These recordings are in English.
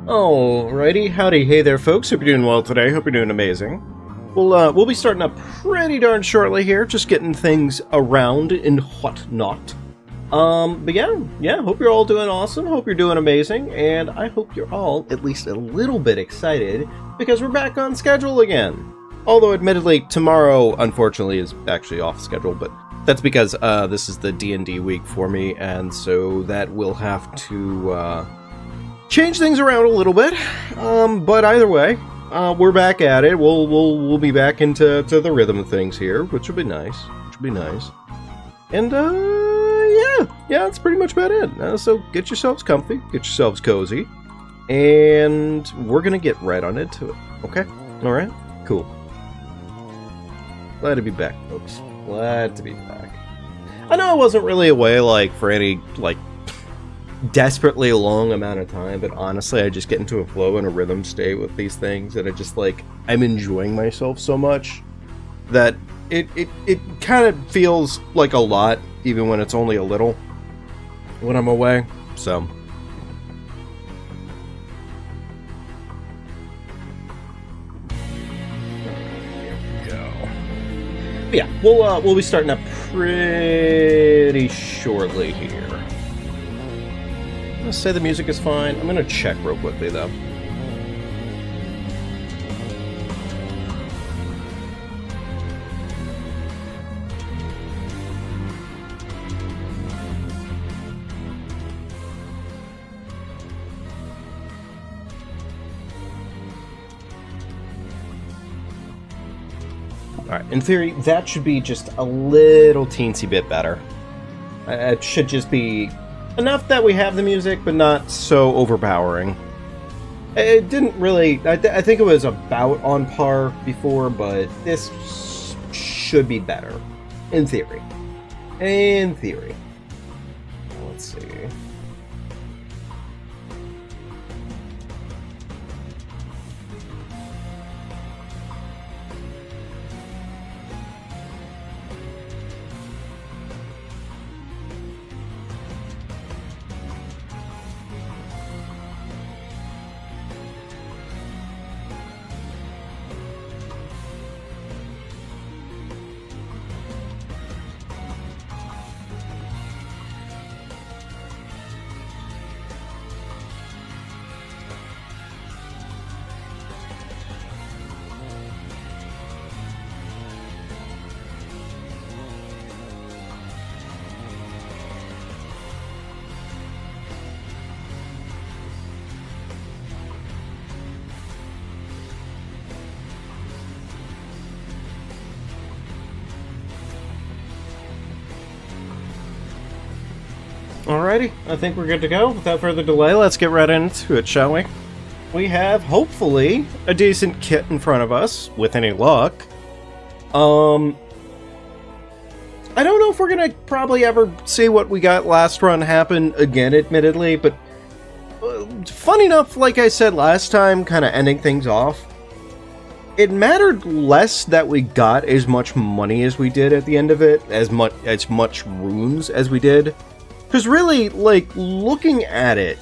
Alrighty, howdy, hey there folks, hope you're doing well today, hope you're doing amazing. We'll be starting up pretty darn shortly here, just getting things around and whatnot. But yeah, hope you're all doing awesome, hope you're doing amazing, and I hope you're all at least a little bit excited, because we're back on schedule again. Although admittedly, tomorrow, unfortunately, is actually off schedule, but that's because, this is the D&D week for me, and so that will have to, change things around a little bit, but either way, we're back at it. We'll be back into the rhythm of things here, which will be nice. And yeah, that's pretty much about it. So get yourselves comfy, get yourselves cozy, and we're gonna get right on into it. Okay, all right, cool. Glad to be back, folks. Glad to be back. I know I wasn't really away for any desperately long amount of time, but honestly I just get into a flow and a rhythm state with these things, and I just I'm enjoying myself so much that it kind of feels like a lot, even when it's only a little when I'm away. So yeah, we'll be starting up pretty shortly here. I'm gonna say the music is fine. I'm gonna check real quickly though. Alright, in theory, that should be just a little teensy bit better. It should just be enough that we have the music, but not so overpowering. It didn't really... I think it was about on par before, but this should be better. In theory. In theory. Let's see. Alrighty, I think we're good to go. Without further delay, let's get right into it, shall we? We have, hopefully, a decent kit in front of us, with any luck. I don't know if we're gonna probably ever see what we got last run happen again, admittedly, but funny enough, like I said last time, kind of ending things off, it mattered less that we got as much money as we did at the end of it, as much runes as we did. Because really, looking at it,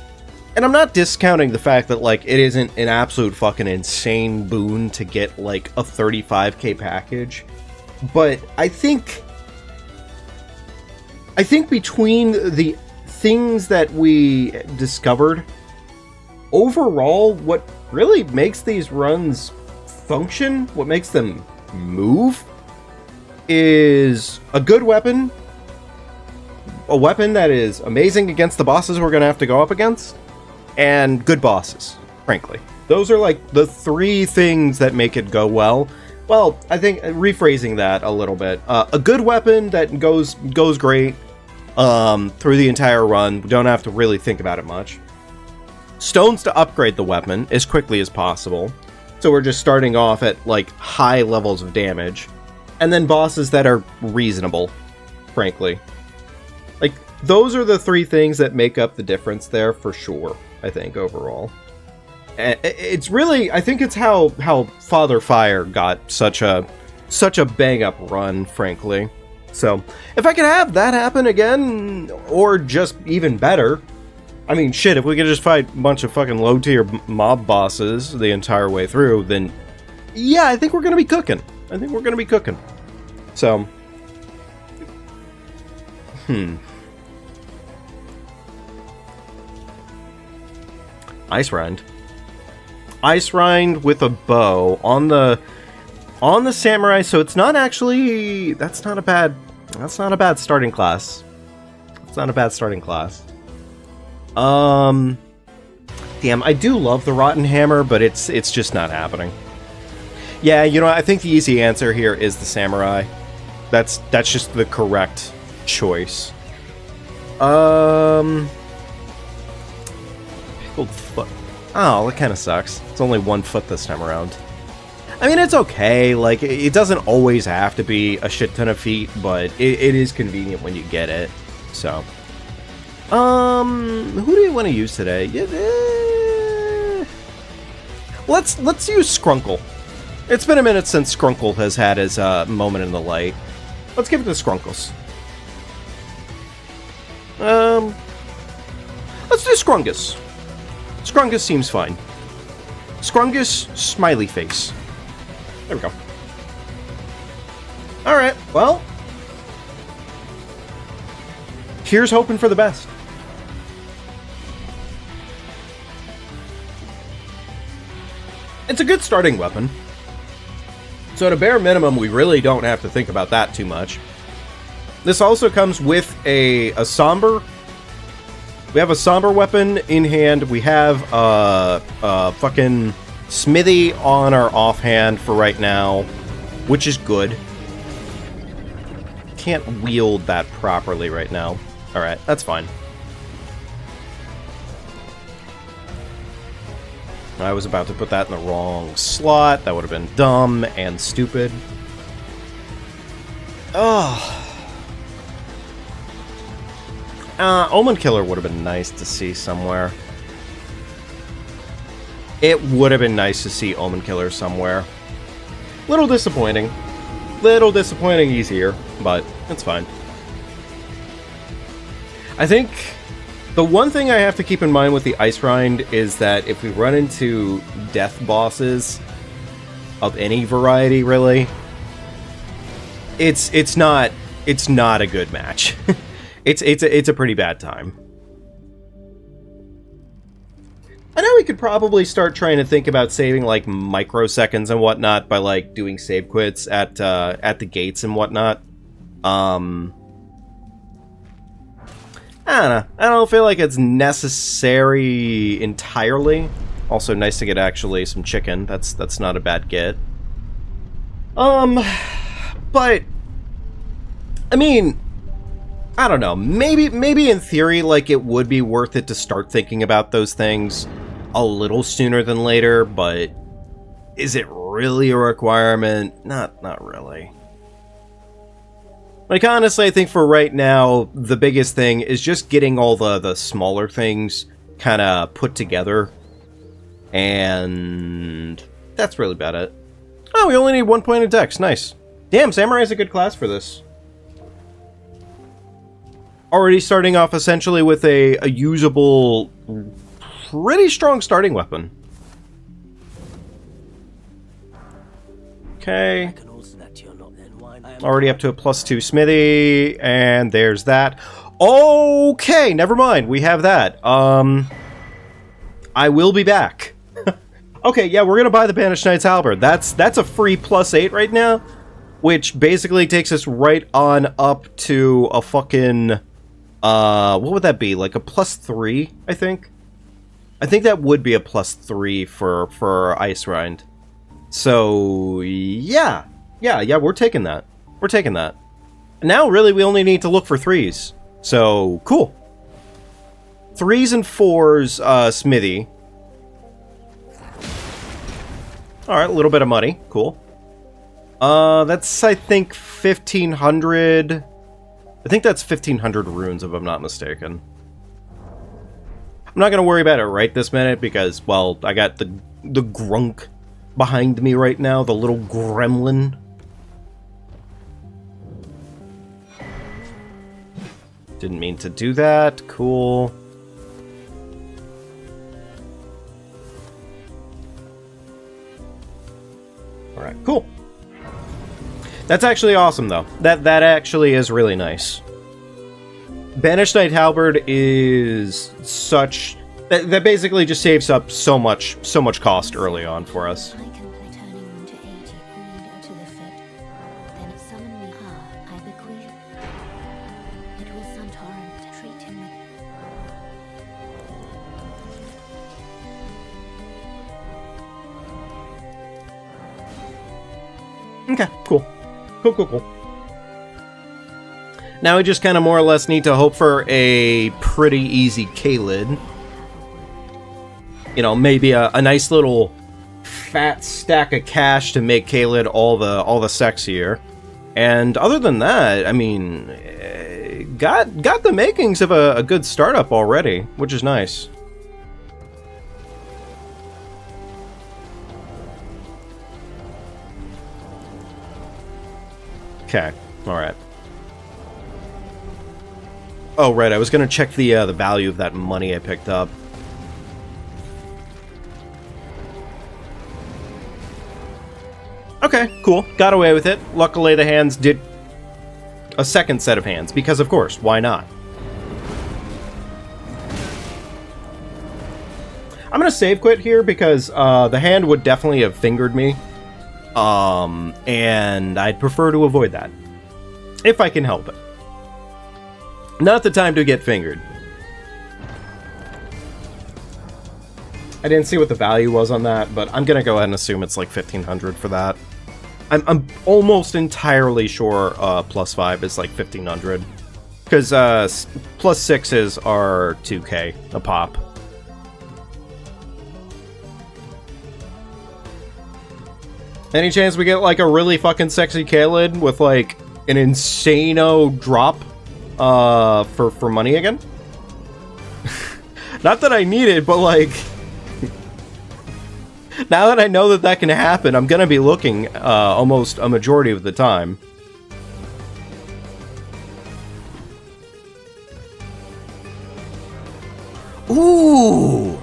and I'm not discounting the fact that, it isn't an absolute fucking insane boon to get, a 35k package, but I think between the things that we discovered, overall, what really makes these runs function, what makes them move, is a good weapon, a weapon that is amazing against the bosses we're going to have to go up against, and good bosses, frankly. Those are the three things that make it go well. Well, I think, rephrasing that a little bit, a good weapon that goes great through the entire run. We don't have to really think about it much. Stones to upgrade the weapon as quickly as possible, so we're just starting off at high levels of damage, and then bosses that are reasonable, frankly. Those are the three things that make up the difference there, for sure, I think, overall. It's really, I think it's how Father Fire got such a bang-up run, frankly. So, if I could have that happen again, or just even better, I mean, shit, if we could just fight a bunch of fucking low-tier mob bosses the entire way through, then yeah, I think we're gonna be cooking. I think we're gonna be cooking. So, Ice Rind. Ice Rind with a bow on the samurai, so it's not actually, that's not a bad starting class. It's not a bad starting class. Damn, I do love the Rotten Hammer, but it's just not happening. Yeah, you know, I think the easy answer here is the samurai. That's just the correct choice. Pickled foot. Oh, that kind of sucks. It's only 1 foot this time around. I mean, it's okay. Like, it doesn't always have to be a shit ton of feet, but it is convenient when you get it. So, who do you want to use today? Let's use Skrunkle. It's been a minute since Skrunkle has had his moment in the light. Let's give it to Skrunkles. Let's do Scrungus. Scrungus seems fine. Scrungus, smiley face. There we go. Alright, well. Here's hoping for the best. It's a good starting weapon. So at a bare minimum, we really don't have to think about that too much. This also comes with a somber. We have a somber weapon in hand. We have a fucking smithy on our offhand for right now, which is good. Can't wield that properly right now. Alright, that's fine. I was about to put that in the wrong slot. That would have been dumb and stupid. Oh. Omen Killer would have been nice to see somewhere. It would have been nice to see Omen Killer somewhere. Little disappointing. Little disappointing easier, but it's fine. I think the one thing I have to keep in mind with the Ice Rind is that if we run into death bosses of any variety, really, it's not a good match. It's a pretty bad time. I know we could probably start trying to think about saving like microseconds and whatnot by like doing save quits at the gates and whatnot. I don't know. I don't feel like it's necessary entirely. Also, nice to get actually some chicken. That's not a bad get. But I mean, I don't know. Maybe in theory, like, it would be worth it to start thinking about those things a little sooner than later, but is it really a requirement? Not really. Like, honestly, I think for right now, the biggest thing is just getting all the smaller things kind of put together. And that's really about it. Oh, we only need 1 point of dex. Nice. Damn, Samurai's a good class for this. Already starting off essentially with a usable, pretty strong starting weapon. Okay. Already up to a +2 smithy, and there's that. Okay, never mind. We have that. I will be back. Okay, yeah, we're gonna buy the Banished Knight's Halberd. That's a free +8 right now, which basically takes us right on up to a fucking what would that be? Like a +3, I think? I think that would be a +3 for Ice Rind. So, yeah. Yeah, we're taking that. We're taking that. Now, really, we only need to look for 3s. So, cool. 3s and 4s, Smithy. Alright, a little bit of money. Cool. That's, I think, 1,500... I think that's 1,500 runes, if I'm not mistaken. I'm not going to worry about it right this minute, because, well, I got the grunk behind me right now, the little gremlin. Didn't mean to do that. Cool. That's actually awesome, though. That actually is really nice. Banished Knight Halberd is such... That basically just saves up so much cost early on for us. Okay, cool. Cool. Now we just kind of more or less need to hope for a pretty easy K-lid. You know, maybe a nice little fat stack of cash to make K-lid all the sexier. And other than that, I mean, got the makings of a good startup already, which is nice. Okay, alright. Oh, right, I was gonna check the value of that money I picked up. Okay, cool. Got away with it. Luckily, the hands did a second set of hands, because of course, why not? I'm gonna save quit here because the hand would definitely have fingered me. And I'd prefer to avoid that. If I can help it. Not the time to get fingered. I didn't see what the value was on that, but I'm gonna go ahead and assume it's like 1,500 for that. I'm almost entirely sure plus 5 is like 1,500. Because plus 6s are 2k a pop. Any chance we get like a really fucking sexy K-lid with like an insano drop for money again? Not that I need it, but like now that I know that can happen, I'm gonna be looking almost a majority of the time. Ooh!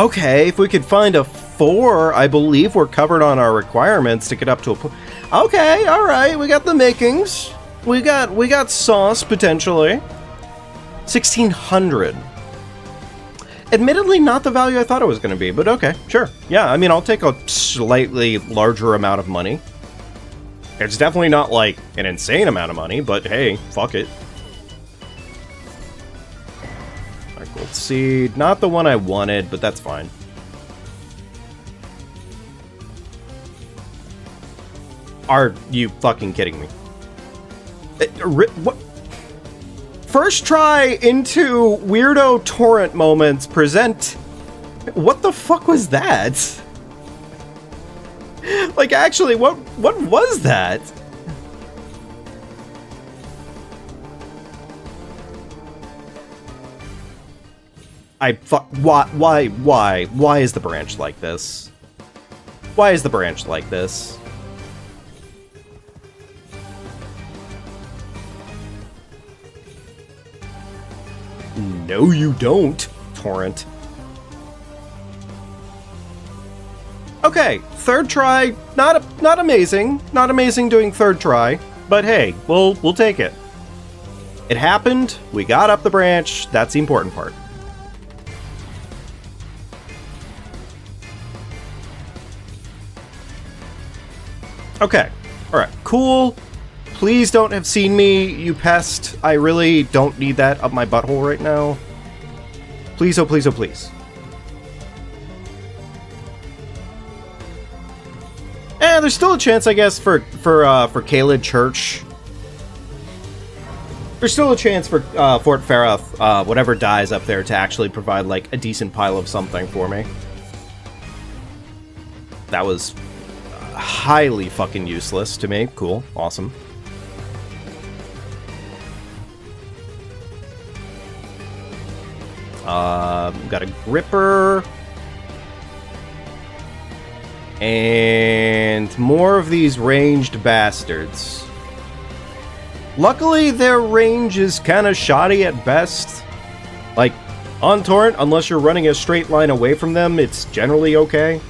Okay, if we could find a 4, I believe we're covered on our requirements to get up to a... Okay, alright, we got the makings. We got sauce, potentially. 1,600. Admittedly, not the value I thought it was going to be, but okay, sure. Yeah, I mean, I'll take a slightly larger amount of money. It's definitely not, like, an insane amount of money, but hey, fuck it. Alright, gold seed. Not the one I wanted, but that's fine. Are you fucking kidding me? What? First try into weirdo torrent moments present. What the fuck was that? Like, actually, what was that? Why is the branch like this? Why is the branch like this? No, you don't, torrent. Okay, third try, not amazing. Not amazing doing third try, but hey, we'll take it. It happened, we got up the branch, that's the important part. Okay, alright, cool. Please don't have seen me, you pest. I really don't need that up my butthole right now. Please, oh please, oh please. There's still a chance, I guess, for Caelid Church. There's still a chance for Fort Faroth, whatever dies up there, to actually provide, like, a decent pile of something for me. That was highly fucking useless to me. Cool. Awesome. Got a gripper. And more of these ranged bastards. Luckily, their range is kind of shoddy at best. Like, on Torrent, unless you're running a straight line away from them, it's generally okay.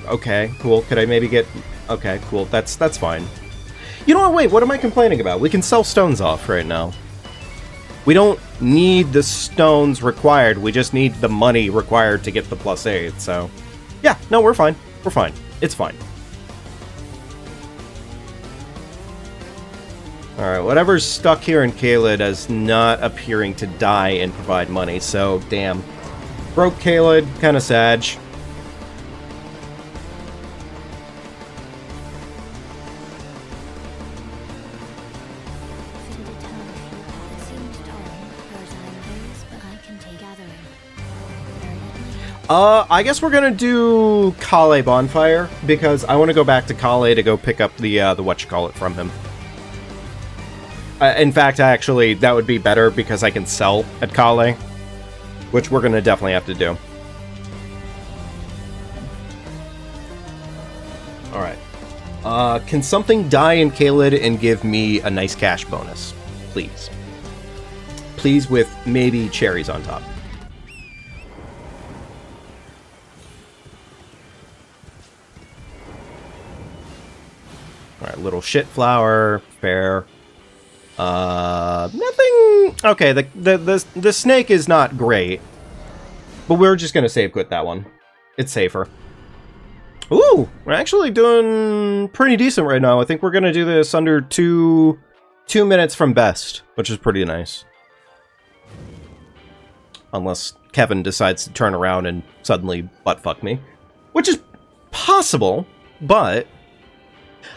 Okay, cool. Could I maybe get... Okay, cool. That's fine. You know what? Wait, what am I complaining about? We can sell stones off right now. We don't need the stones required. We just need the money required to get the +8. So, yeah, no, we're fine. We're fine. It's fine. Alright, whatever's stuck here in Caelid is not appearing to die and provide money, so damn. Broke Caelid, kinda sad. I guess we're gonna do Kale Bonfire, because I want to go back to Kale to go pick up the whatchamacallit from him. In fact, actually, that would be better because I can sell at Kale, which we're gonna definitely have to do. Alright. Can something die in Caelid and give me a nice cash bonus? Please. Please, with maybe cherries on top. Alright, little shit flower, fair. Nothing... Okay, the snake is not great. But we're just gonna save quit that one. It's safer. Ooh, we're actually doing pretty decent right now. I think we're gonna do this under two minutes from best, which is pretty nice. Unless Kevin decides to turn around and suddenly buttfuck me. Which is possible, but...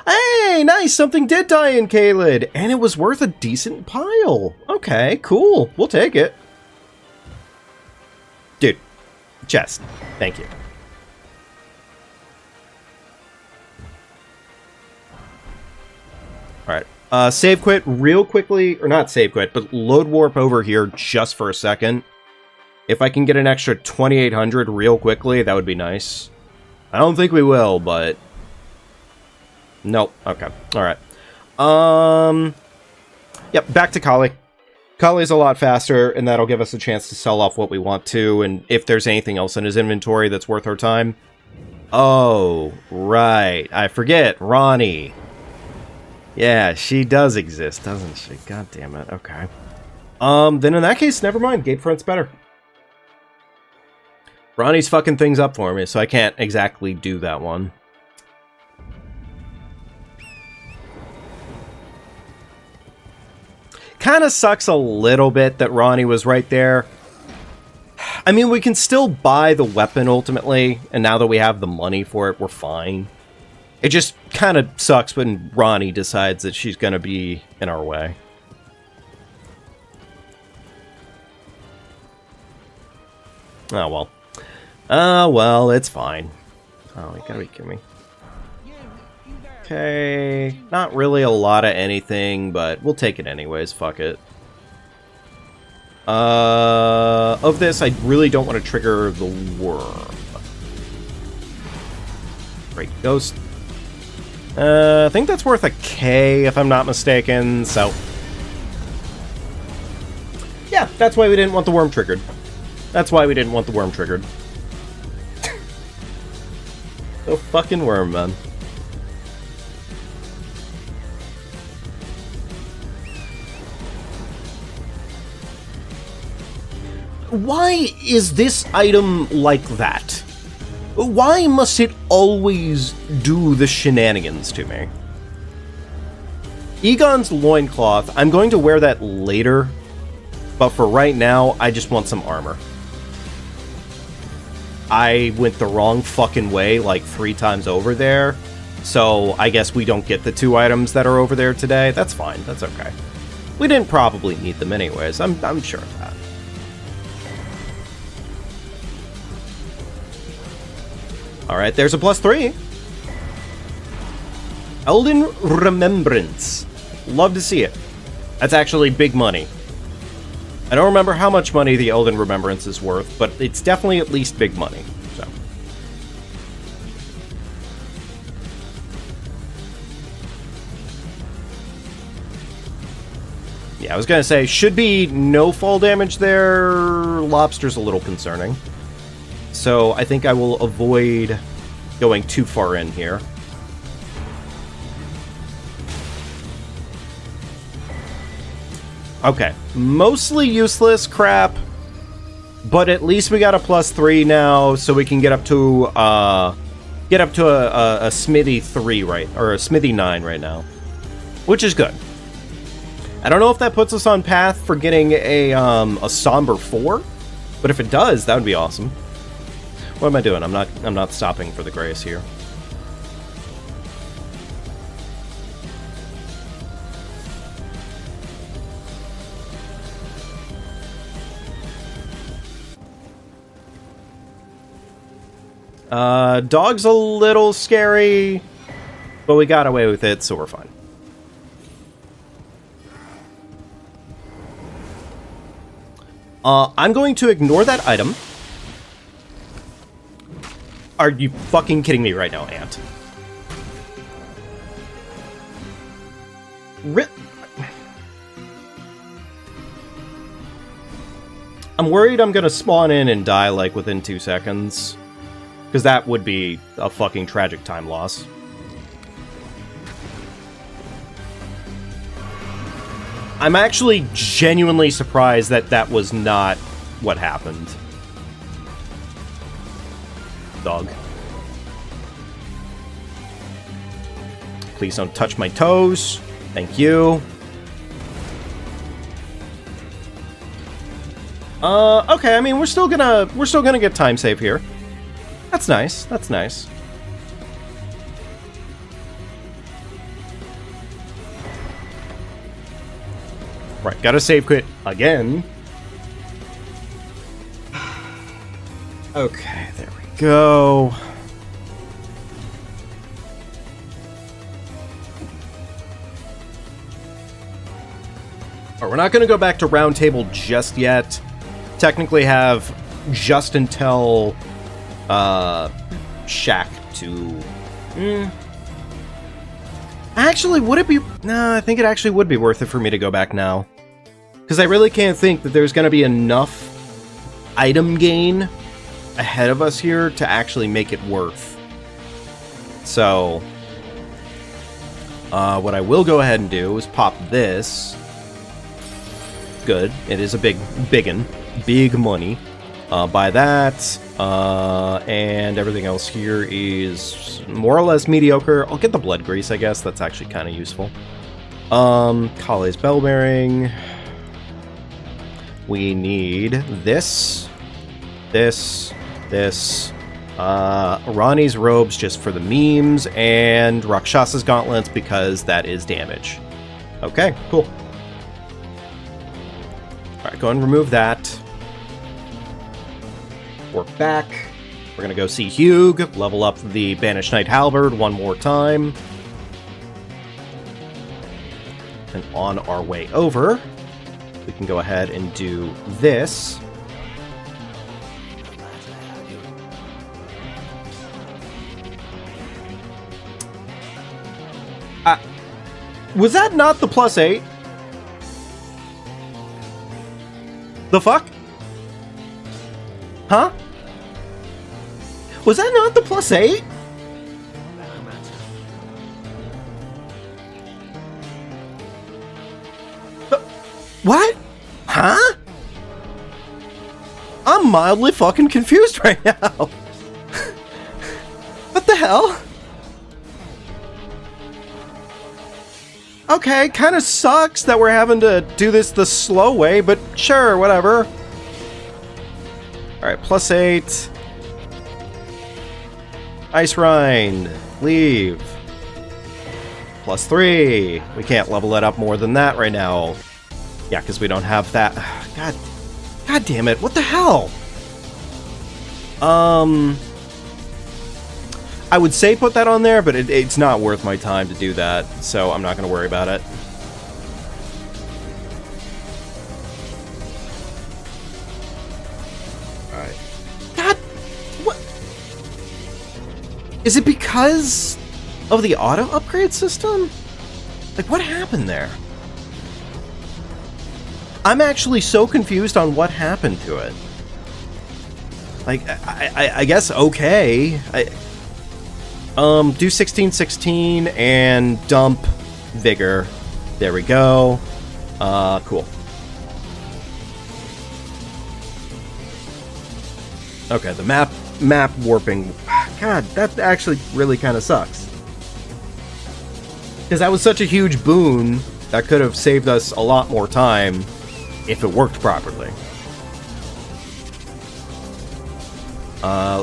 Hey, nice! Something did die in Caelid, and it was worth a decent pile. Okay, cool. We'll take it. Dude, chest. Thank you. Alright, save quit real quickly, or not save quit, but load warp over here just for a second. If I can get an extra 2,800 real quickly, that would be nice. I don't think we will, but... Nope. Okay. Alright. Yep, back to Kale. Kale's a lot faster, and that'll give us a chance to sell off what we want to, and if there's anything else in his inventory that's worth our time. Oh, right. I forget. Ronnie. Yeah, she does exist, doesn't she? God damn it. Okay. Then in that case, never mind. Gatefront's better. Ronnie's fucking things up for me, so I can't exactly do that one. Kinda sucks a little bit that Ronnie was right there. I mean, we can still buy the weapon ultimately, and now that we have the money for it, we're fine. It just kinda sucks when Ronnie decides that she's gonna be in our way. Oh well. Oh well, it's fine. Oh, you gotta be kidding me. Okay, not really a lot of anything, but we'll take it anyways, fuck it. Of this, I really don't want to trigger the worm. Great ghost. I think that's worth a K, if I'm not mistaken, so... Yeah, that's why we didn't want the worm triggered. That's why we didn't want the worm triggered. The fucking worm, man. Why is this item like that? Why must it always do the shenanigans to me? Egon's loincloth, I'm going to wear that later, but for right now, I just want some armor. I went the wrong fucking way like 3 times over there, so I guess we don't get the 2 items that are over there today. That's fine, that's okay. We didn't probably need them anyways, I'm sure of that. Alright, there's a +3. Elden Remembrance. Love to see it. That's actually big money. I don't remember how much money the Elden Remembrance is worth, but it's definitely at least big money. So. Yeah, I was gonna say, should be no fall damage there. Lobster's a little concerning. So I think I will avoid going too far in here. Okay. Mostly useless crap, but at least we got a +3 now, so we can get up to a Smithy 3 or a Smithy 9 right now, which is good. I don't know if that puts us on path for getting a Somber 4, but if it does, that would be awesome. What am I doing? I'm not stopping for the grace here. Dog's a little scary, but we got away with it, so we're fine. I'm going to ignore that item. Are you fucking kidding me right now, Ant? I'm worried I'm gonna spawn in and die, like, within 2 seconds. Because that would be a fucking tragic time loss. I'm actually genuinely surprised that that was not what happened. Dog. Please don't touch my toes. Thank you. Okay, I mean, we're still gonna get time save here. That's nice. That's nice. Right, gotta save quit again. Okay, there we go. Alright, we're not gonna go back to round table just yet. Technically have just until Shack to... Actually, would it be... No, I think it actually would be worth it for me to go back now. Because I really can't think that there's going to be enough item gain ahead of us here to actually make it worth. So, what I will go ahead and do is pop this. Good. It is a biggin. Big money. Buy that. And everything else here is more or less mediocre. I'll get the blood grease, I guess. That's actually kind of useful. Kale's bell bearing. We need this. Ronnie's robes just for the memes, and Rakshasa's gauntlets because that is damage. Okay, cool. Alright, go and remove that. Work back. We're gonna go see Hugh, level up the Banished Knight Halberd one more time. And on our way over, we can go ahead and do this. Was that not the +8? The fuck? Huh? Was that not the +8? What? Huh? I'm mildly fucking confused right now. What the hell? Okay, kind of sucks that we're having to do this the slow way, but sure, whatever. Alright, +8. Ice Rind. Leave. +3. We can't level it up more than that right now. Yeah, because we don't have that. God damn it, what the hell? I would say put that on there, but it's not worth my time to do that, so I'm not going to worry about it. Alright. God! What? Is it because of the auto upgrade system? Like, what happened there? I'm actually so confused on what happened to it. Like, I guess okay. Do 16-16 and dump Vigor. There we go. Cool. Okay, the map warping. God, that actually really kind of sucks. Because that was such a huge boon that could have saved us a lot more time if it worked properly.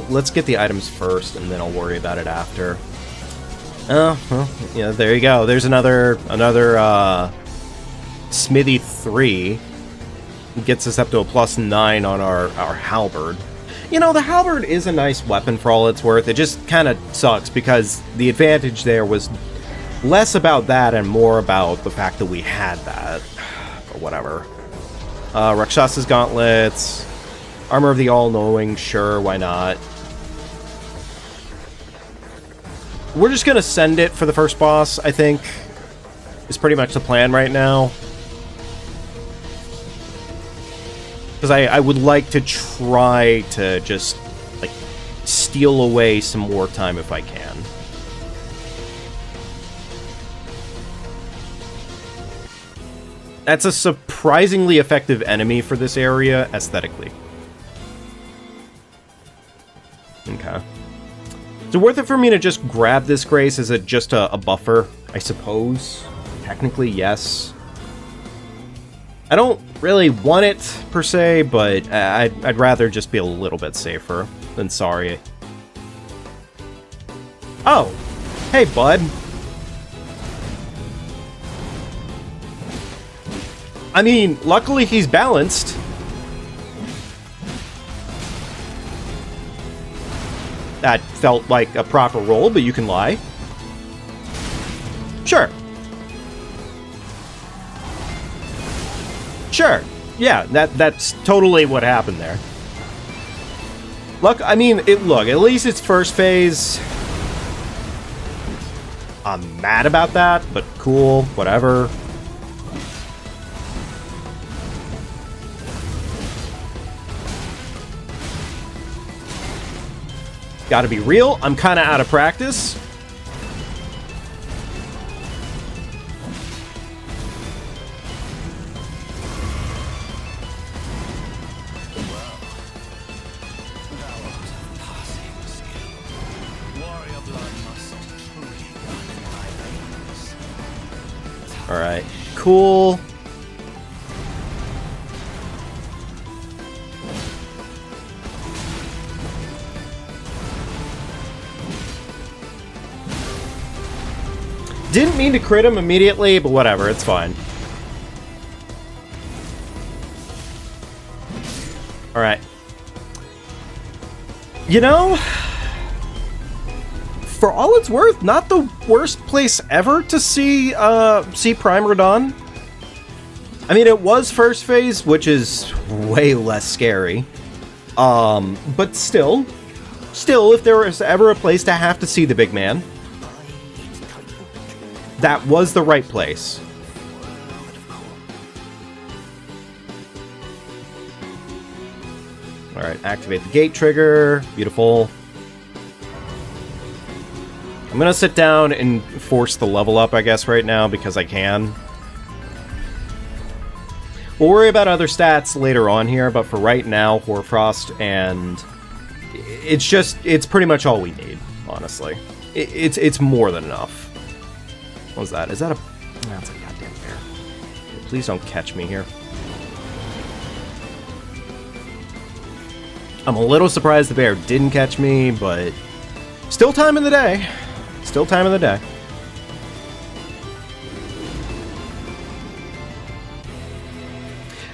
Let's get the items first, and then I'll worry about it after. Oh, well, yeah, there you go. There's another Smithy 3. Gets us up to a +9 on our halberd. You know, the halberd is a nice weapon for all it's worth. It just kind of sucks because the advantage there was less about that and more about the fact that we had that. But whatever. Rakshasa's gauntlets. Armor of the All-Knowing, sure, why not? We're just gonna send it for the first boss, I think. Is pretty much the plan right now. Because I would like to try to just, like, steal away some more time if I can. That's a surprisingly effective enemy for this area, aesthetically. Okay. Is it worth it for me to just grab this Grace? Is it just a buffer? I suppose. Technically, yes. I don't really want it, per se, but I'd rather just be a little bit safer than sorry. Oh! Hey, bud! I mean, luckily he's balanced. That felt like a proper roll, but you can lie. Sure. Sure. Yeah, that's totally what happened there. Look, I mean, look, at least it's first phase. I'm mad about that, but cool, whatever. Gotta be real, I'm kinda out of practice. Alright, cool. Didn't mean to crit him immediately, but whatever, it's fine. Alright. You know, for all it's worth, not the worst place ever to see Prime Radon. I mean, it was first phase, which is way less scary. But still, if there was ever a place to have to see the big man, that was the right place. Alright, activate the gate trigger. Beautiful. I'm gonna sit down and force the level up, I guess, right now, because I can. We'll worry about other stats later on here, but for right now, Hoarfrost, and it's pretty much all we need, honestly. It's more than enough. What was that? Is that a... That's a goddamn bear. Please don't catch me here. I'm a little surprised the bear didn't catch me, but... Still time in the day. Still time in the day.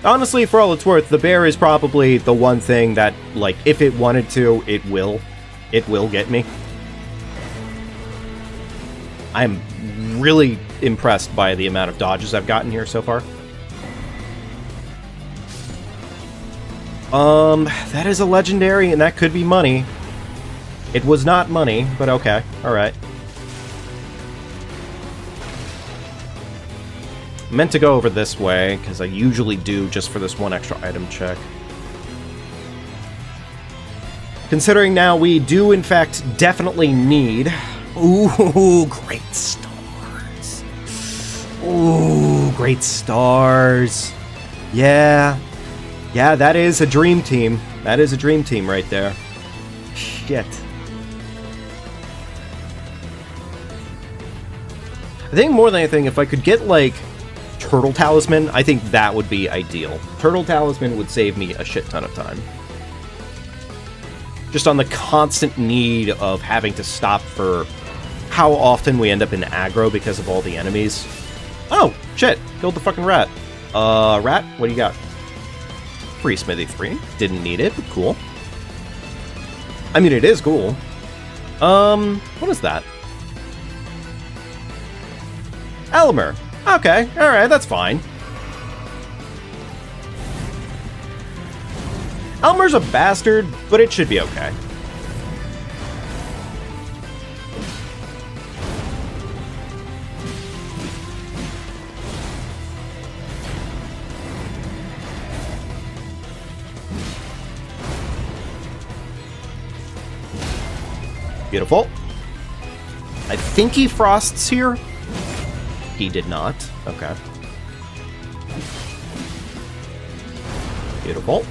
Honestly, for all it's worth, the bear is probably the one thing that, like, if it wanted to, it will. It will get me. I'm really impressed by the amount of dodges I've gotten here so far. That is a legendary, and that could be money. It was not money, but okay. Alright. Meant to go over this way, because I usually do just for this one extra item check. Considering now we do, in fact, definitely need... Ooh, great stars. Ooh, great stars. Yeah. Yeah, that is a dream team. That is a dream team right there. shit. I think more than anything, if I could get, like, Turtle Talisman, I think that would be ideal. Turtle Talisman would save me a shit ton of time. Just on the constant need of having to stop for how often we end up in aggro because of all the enemies. Oh, shit. Killed the fucking rat. Rat, what do you got? Free Smithy 3. Didn't need it, but cool. I mean, it is cool. What is that? Elmer. Okay, alright, that's fine. Elmer's a bastard, but it should be okay. Beautiful. I think he frosts here. He did not. Okay. Beautiful.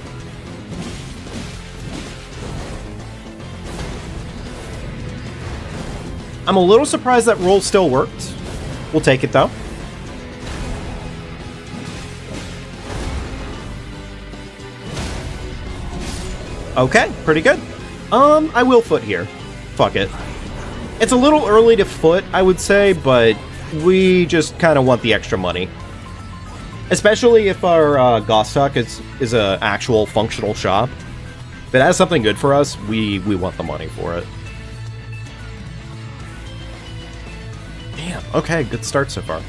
I'm a little surprised that roll still worked. We'll take it, though. Okay, pretty good. I will foot here. Fuck it. It's a little early to foot, I would say, but we just kind of want the extra money. Especially if our Gostock is a actual functional shop. If it has something good for us, we want the money for it. Damn, okay, good start so far.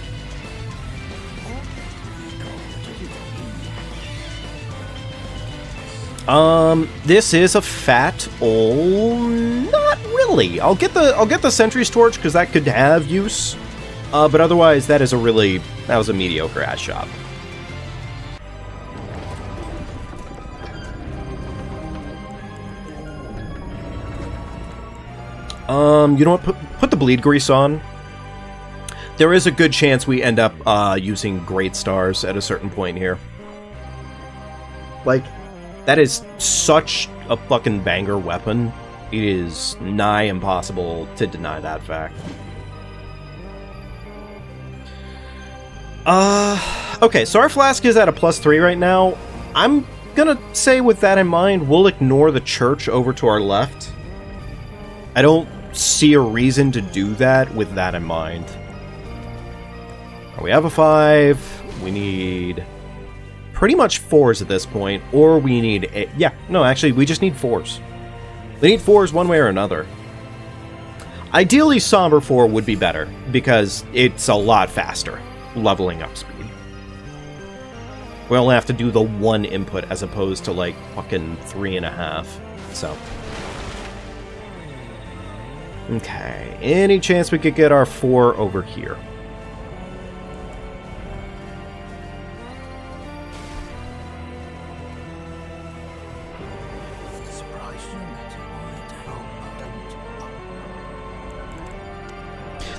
This is a fat ol'... Not really. I'll get the Sentry's Torch because that could have use. But otherwise, that was a mediocre ass shop. You know what? Put the bleed grease on. There is a good chance we end up using Great Stars at a certain point here. Like, that is such a fucking banger weapon. It is nigh impossible to deny that fact. Okay, so our flask is at a +3 right now. I'm gonna say with that in mind, we'll ignore the church over to our left. I don't see a reason to do that with that in mind. We have a 5. We need pretty much 4s at this point, or we need actually, we just need 4s. We need 4s one way or another. Ideally, Somber 4 would be better, because it's a lot faster, leveling up speed. We only have to do the 1 input as opposed to, like, fucking 3.5, so... Okay, any chance we could get our 4 over here?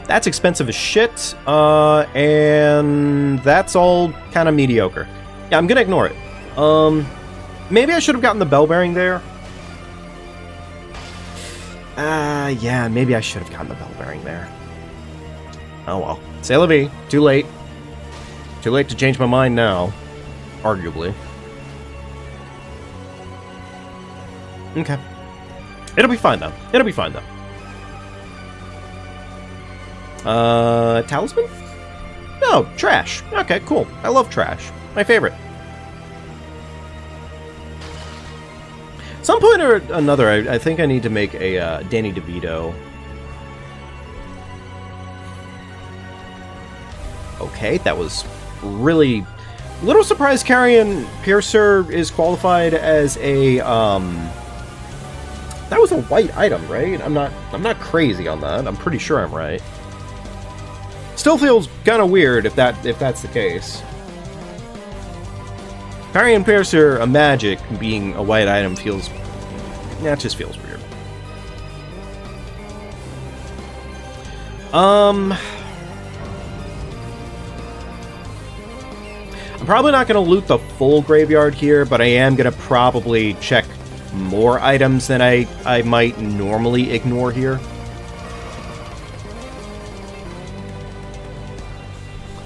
That's expensive as shit, and that's all kind of mediocre. Yeah, I'm gonna ignore it. Maybe I should have gotten the bell bearing there. Yeah, maybe I should have gotten the bell bearing there. Oh well. C'est la vie. Too late. Too late to change my mind now. Arguably. Okay. It'll be fine, though. It'll be fine, though. Talisman? No, trash. Okay, cool. I love trash. My favorite. Some point or another, I think I need to make a Danny DeVito. Okay, that was really... A little surprised Carrion Piercer is qualified as a, That was a white item, right? I'm not crazy on that. I'm pretty sure I'm right. Still feels kind of weird if that's the case. Carrion Piercer, a magic, being a white item feels... Yeah, it just feels weird. I'm probably not going to loot the full graveyard here, but I am going to probably check more items than I might normally ignore here.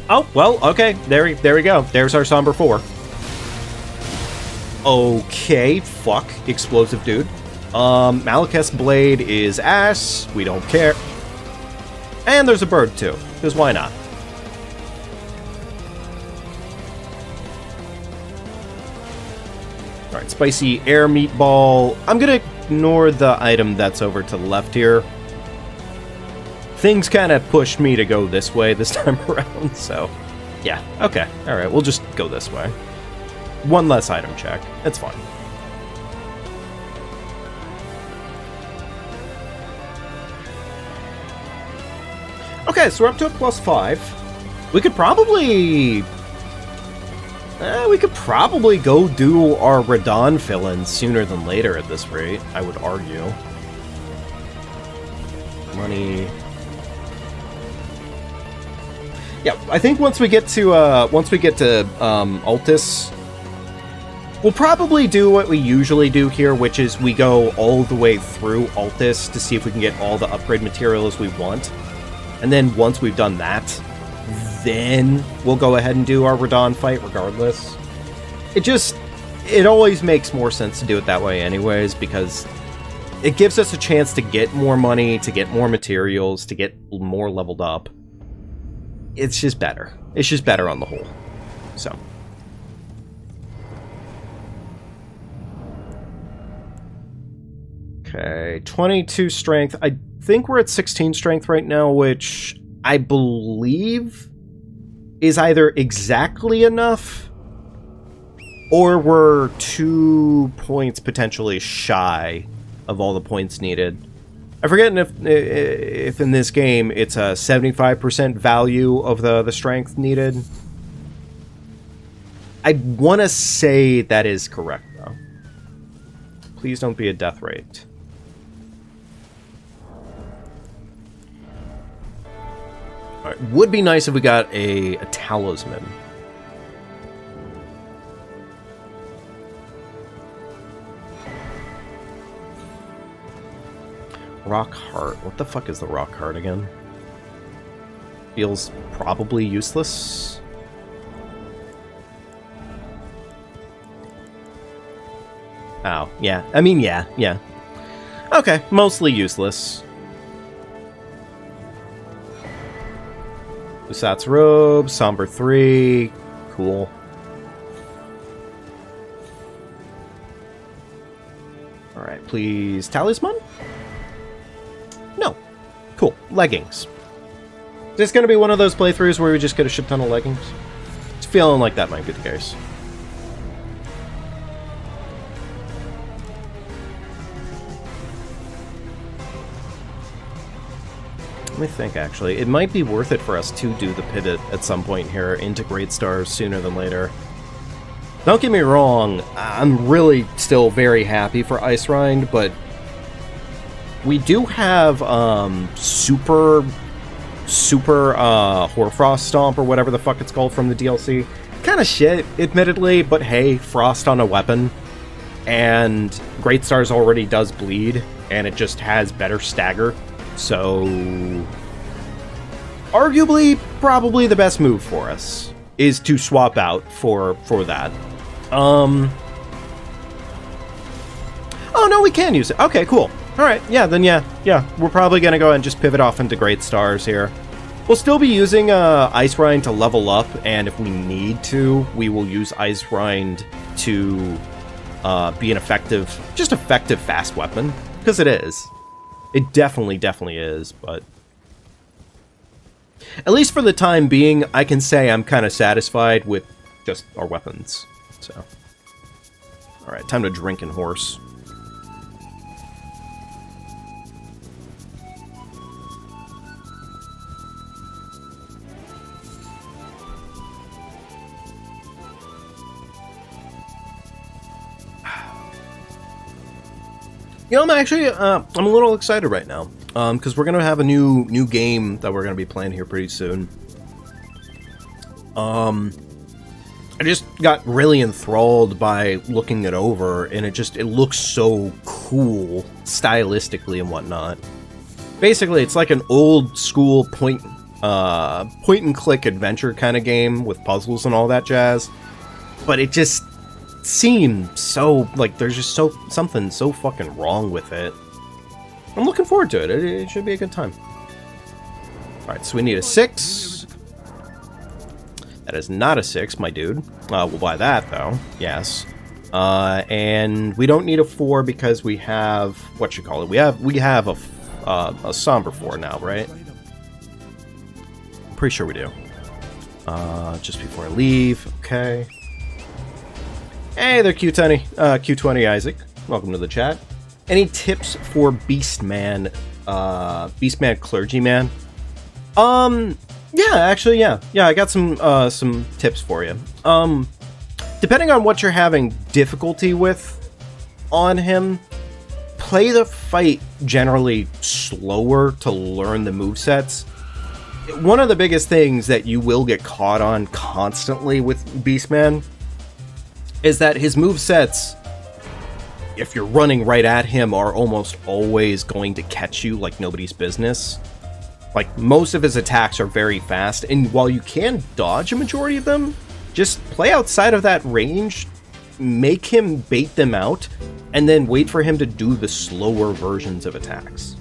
Oh, well, okay. There we go. There's our Somber 4. Okay, fuck. Explosive dude. Malekith's blade is ass. We don't care. And there's a bird, too. Because why not? Alright, spicy air meatball. I'm gonna ignore the item that's over to the left here. Things kind of pushed me to go this way this time around, so... yeah, okay. Alright, we'll just go this way. One less item check. It's fine. Okay, so we're up to a +5. We could probably... we could probably go do our Radon fill-in sooner than later at this rate, I would argue. Money... yeah, I think once we get to Altus, we'll probably do what we usually do here, which is we go all the way through Altus to see if we can get all the upgrade materials we want. And then once we've done that, then we'll go ahead and do our Radon fight regardless. It always makes more sense to do it that way anyways, because it gives us a chance to get more money, to get more materials, to get more leveled up. It's just better. It's just better on the whole. So. Okay, 22 strength. I think we're at 16 strength right now, which I believe is either exactly enough or we're 2 points potentially shy of all the points needed. I forget if in this game it's a 75% value of the strength needed. I want to say that is correct, though. Please don't be a death rate. Alright, would be nice if we got a talisman. Rock Heart. What the fuck is the Rock Heart again? Feels probably useless. Oh, yeah. I mean, yeah. Okay, mostly useless. Usat's Robe, Somber 3. Cool. Alright, please. Talisman? No. Cool. Leggings. Is this going to be one of those playthroughs where we just get a shit ton of leggings? It's feeling like that might be the case. Let me think, actually. It might be worth it for us to do the pivot at some point here into Great Stars sooner than later. Don't get me wrong, I'm really still very happy for Ice Rind, but we do have super Hoarfrost Stomp or whatever the fuck it's called from the DLC. Kind of shit, admittedly, but hey, Frost on a weapon. And Great Stars already does bleed, and it just has better stagger. So, arguably, probably the best move for us is to swap out for that. Oh no, we can use it. Okay, cool. Alright, yeah, then yeah. We're probably gonna go ahead and just pivot off into Great Stars here. We'll still be using Ice Rind to level up, and if we need to, we will use Ice Rind to be an effective fast weapon. Because it is. It definitely is, but... at least for the time being, I can say I'm kind of satisfied with just our weapons. So... alright, time to drink and horse. You know, I'm actually, I'm a little excited right now, because we're going to have a new game that we're going to be playing here pretty soon. I just got really enthralled by looking it over, and it looks so cool stylistically and whatnot. Basically, it's like an old school point and click adventure kind of game with puzzles and all that jazz. But it just seems so like there's just something so fucking wrong with it. I'm looking forward to it. It should be a good time. All right, so we need a 6. That is not a 6, my dude. We'll buy that though. Yes. And we don't need a 4 because we have what you call it. We have a somber 4 now, right? Pretty sure we do. Just before I leave. Okay. Hey there, Q20 Isaac. Welcome to the chat. Any tips for Beastman Clergyman? Yeah, actually, yeah. I got some tips for you. Depending on what you're having difficulty with on him, play the fight generally slower to learn the movesets. One of the biggest things that you will get caught on constantly with Beastman is that his movesets, if you're running right at him, are almost always going to catch you like nobody's business. Like, most of his attacks are very fast, and while you can dodge a majority of them, just play outside of that range, make him bait them out, and then wait for him to do the slower versions of attacks.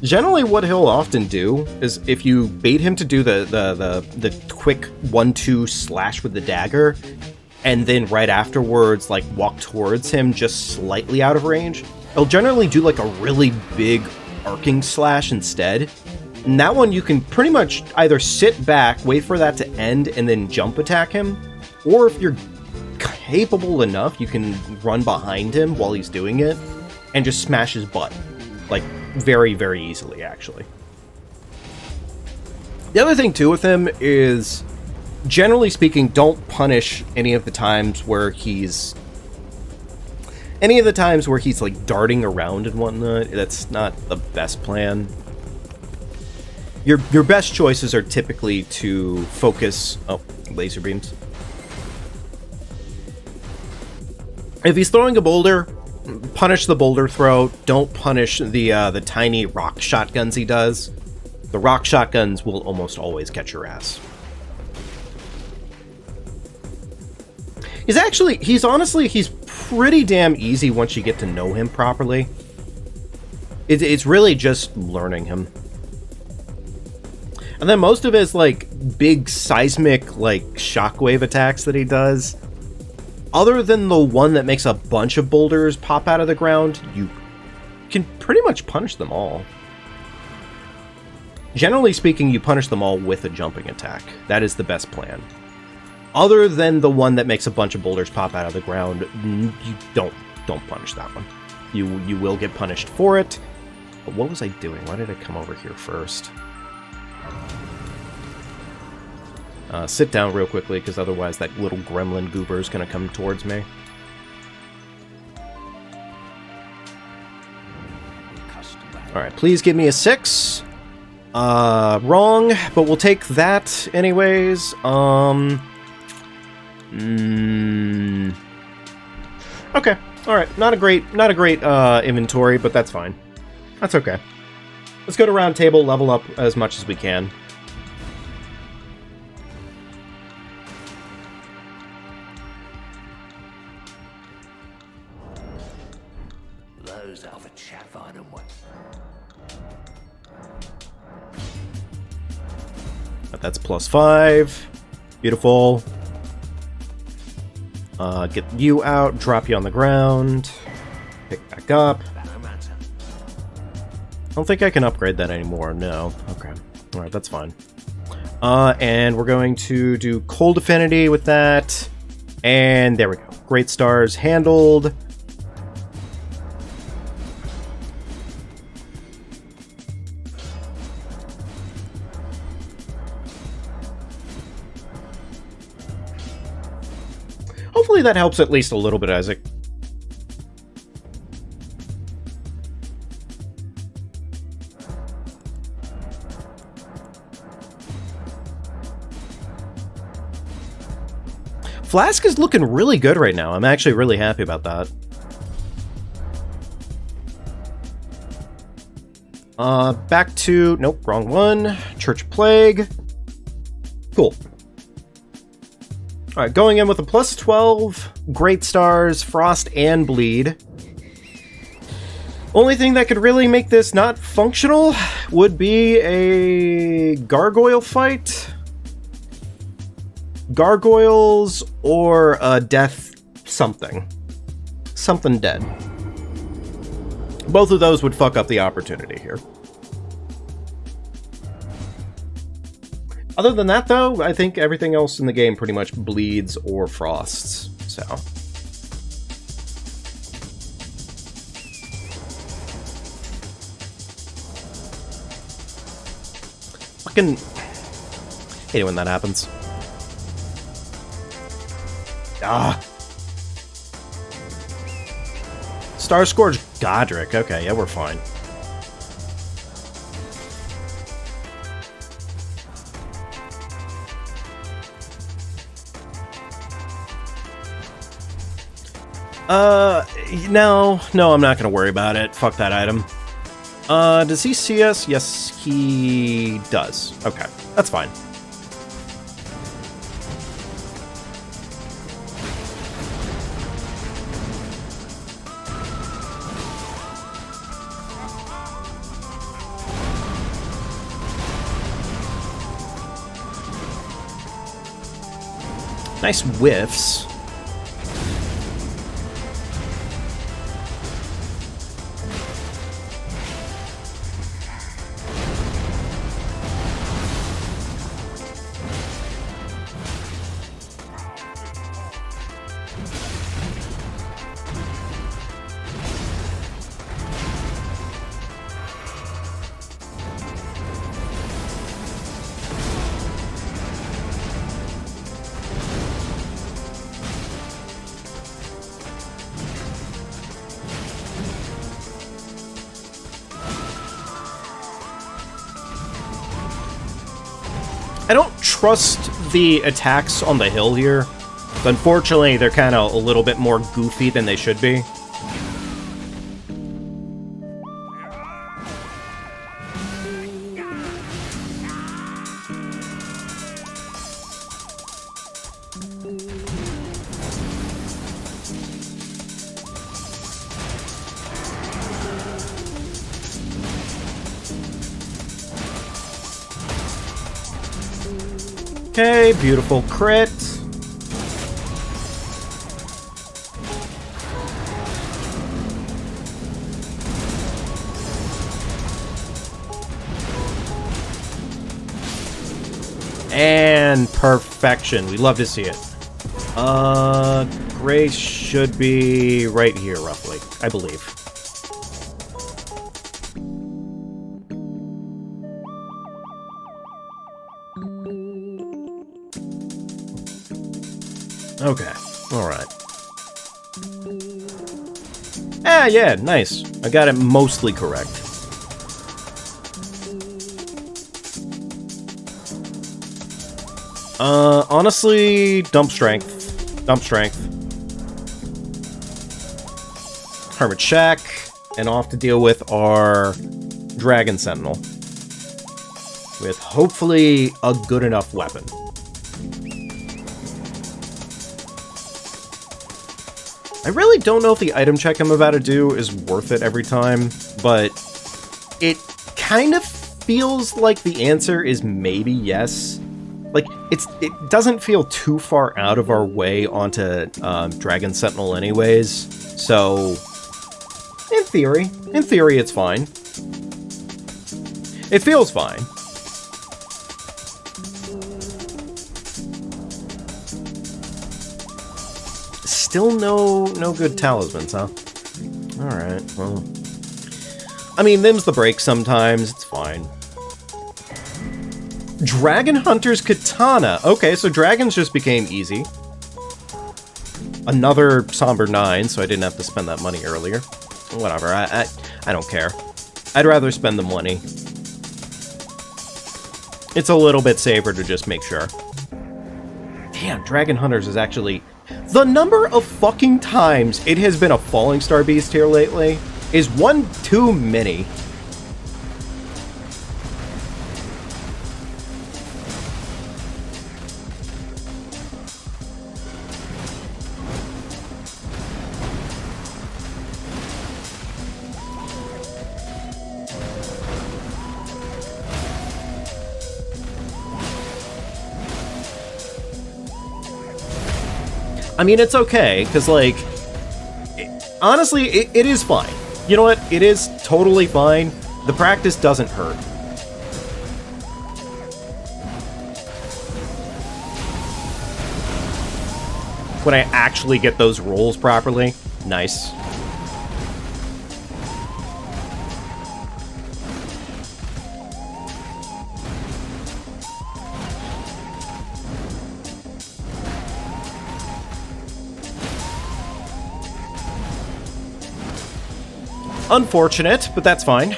Generally, what he'll often do is if you bait him to do the quick 1-2 slash with the dagger, and then right afterwards, like, walk towards him just slightly out of range, he'll generally do, like, a really big arcing slash instead. And that one you can pretty much either sit back, wait for that to end, and then jump attack him, or if you're capable enough, you can run behind him while he's doing it, and just smash his butt. Like, very, very easily, actually. The other thing, too, with him is, generally speaking, don't punish any of the times where he's... like, darting around and whatnot. That's not the best plan. Your best choices are typically to focus... Oh, laser beams. If he's throwing a boulder, punish the boulder throw. Don't punish the tiny rock shotguns he does. The rock shotguns will almost always catch your ass. He's pretty damn easy once you get to know him properly. It's really just learning him. And then most of his, like, big seismic, like, shockwave attacks that he does, other than the one that makes a bunch of boulders pop out of the ground, you can pretty much punish them all. Generally speaking, you punish them all with a jumping attack. That is the best plan. Other than the one that makes a bunch of boulders pop out of the ground, you don't punish that one. You will get punished for it. But what was I doing? Why did I come over here first? Sit down real quickly, because otherwise that little gremlin goober is going to come towards me. Alright, please give me a 6. Wrong, but we'll take that anyways. Okay, alright, not a great inventory, but that's fine. That's okay. Let's go to round table, level up as much as we can. That's +5. Beautiful. Get you out, drop you on the ground, pick back up. I don't think I can upgrade that anymore, no. Okay. Alright, that's fine. And we're going to do Cold Affinity with that. And there we go. Great Stars handled. Hopefully that helps at least a little bit, Isaac. Flask is looking really good right now. I'm actually really happy about that. Back to... Nope, wrong one. Church of Plague. Cool. Alright, going in with a plus 12, Great Stars, Frost, and Bleed. Only thing that could really make this not functional would be a gargoyle fight. Gargoyles or a death something. Something dead. Both of those would fuck up the opportunity here. Other than that, though, I think everything else in the game pretty much bleeds or frosts, so... Fucking... hate it when that happens. Ah! Star Scourge Godric. Okay, yeah, we're fine. No, I'm not gonna worry about it. Fuck that item. Does he see us? Yes, he does. Okay, that's fine. Nice whiffs. I don't trust the attacks on the hill here, but unfortunately they're kind of a little bit more goofy than they should be. Okay, beautiful crit. And perfection. We love to see it. Grace should be right here, roughly, I believe. Okay, alright. Ah, yeah, nice. I got it mostly correct. Honestly, dump strength. Dump strength. Hermit Shack, and off to deal with our Dragon Sentinel. With hopefully a good enough weapon. I really don't know if the item check I'm about to do is worth it every time, but it kind of feels like the answer is maybe yes. Like, it doesn't feel too far out of our way onto Dragon Sentinel anyways, so in theory it's fine. It feels fine. Still no good talismans, huh? Alright, well... I mean, them's the break sometimes, it's fine. Dragon Hunter's Katana! Okay, so dragons just became easy. Another Somber 9, so I didn't have to spend that money earlier. Whatever, I don't care. I'd rather spend the money. It's a little bit safer to just make sure. Damn, Dragon Hunters is actually... The number of fucking times it has been a Falling Star Beast here lately is one too many. I mean, it's okay, because, like, honestly, it is fine. You know what? It is totally fine. The practice doesn't hurt. When I actually get those rolls properly. Nice. Unfortunate, but that's fine.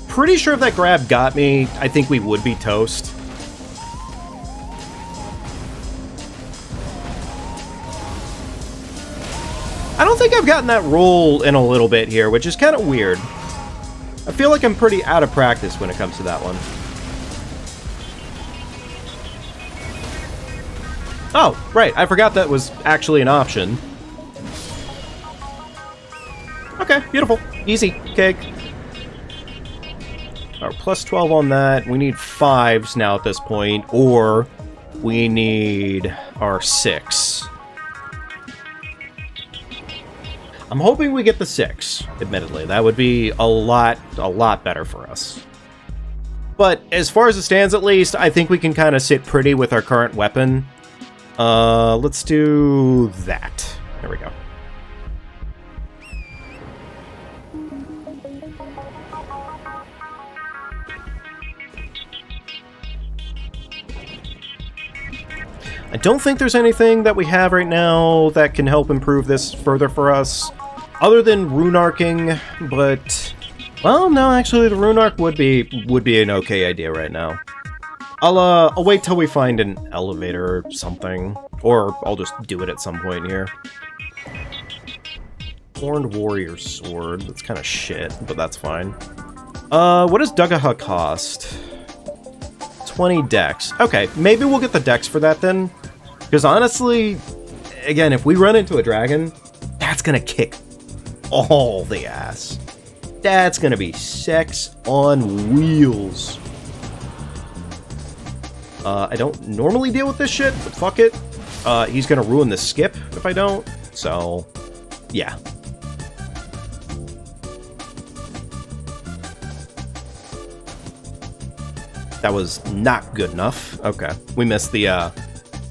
Pretty sure if that grab got me, I think we would be toast. I don't think I've gotten that roll in a little bit here, which is kind of weird. I feel like I'm pretty out of practice when it comes to that one. Oh, right. I forgot that was actually an option. Okay, beautiful. Easy. Cake. Our plus 12 on that. We need 5s now at this point, or we need our 6. I'm hoping we get the 6, admittedly. That would be a lot better for us. But as far as it stands, at least, I think we can kind of sit pretty with our current weapon. Let's do that. There we go. I don't think there's anything that we have right now that can help improve this further for us, other than rune arcing, but... Well, no, actually, the rune arc would be an okay idea right now. I'll wait till we find an elevator or something, or I'll just do it at some point here. Horned Warrior Sword, that's kind of shit, but that's fine. What does Dugaha cost? 20 dex. Okay, maybe we'll get the dex for that then. Because honestly, again, if we run into a dragon, that's gonna kick all the ass. That's gonna be sex on wheels. I don't normally deal with this shit, but fuck it. He's gonna ruin the skip if I don't, so yeah. That was not good enough. Okay, we missed the,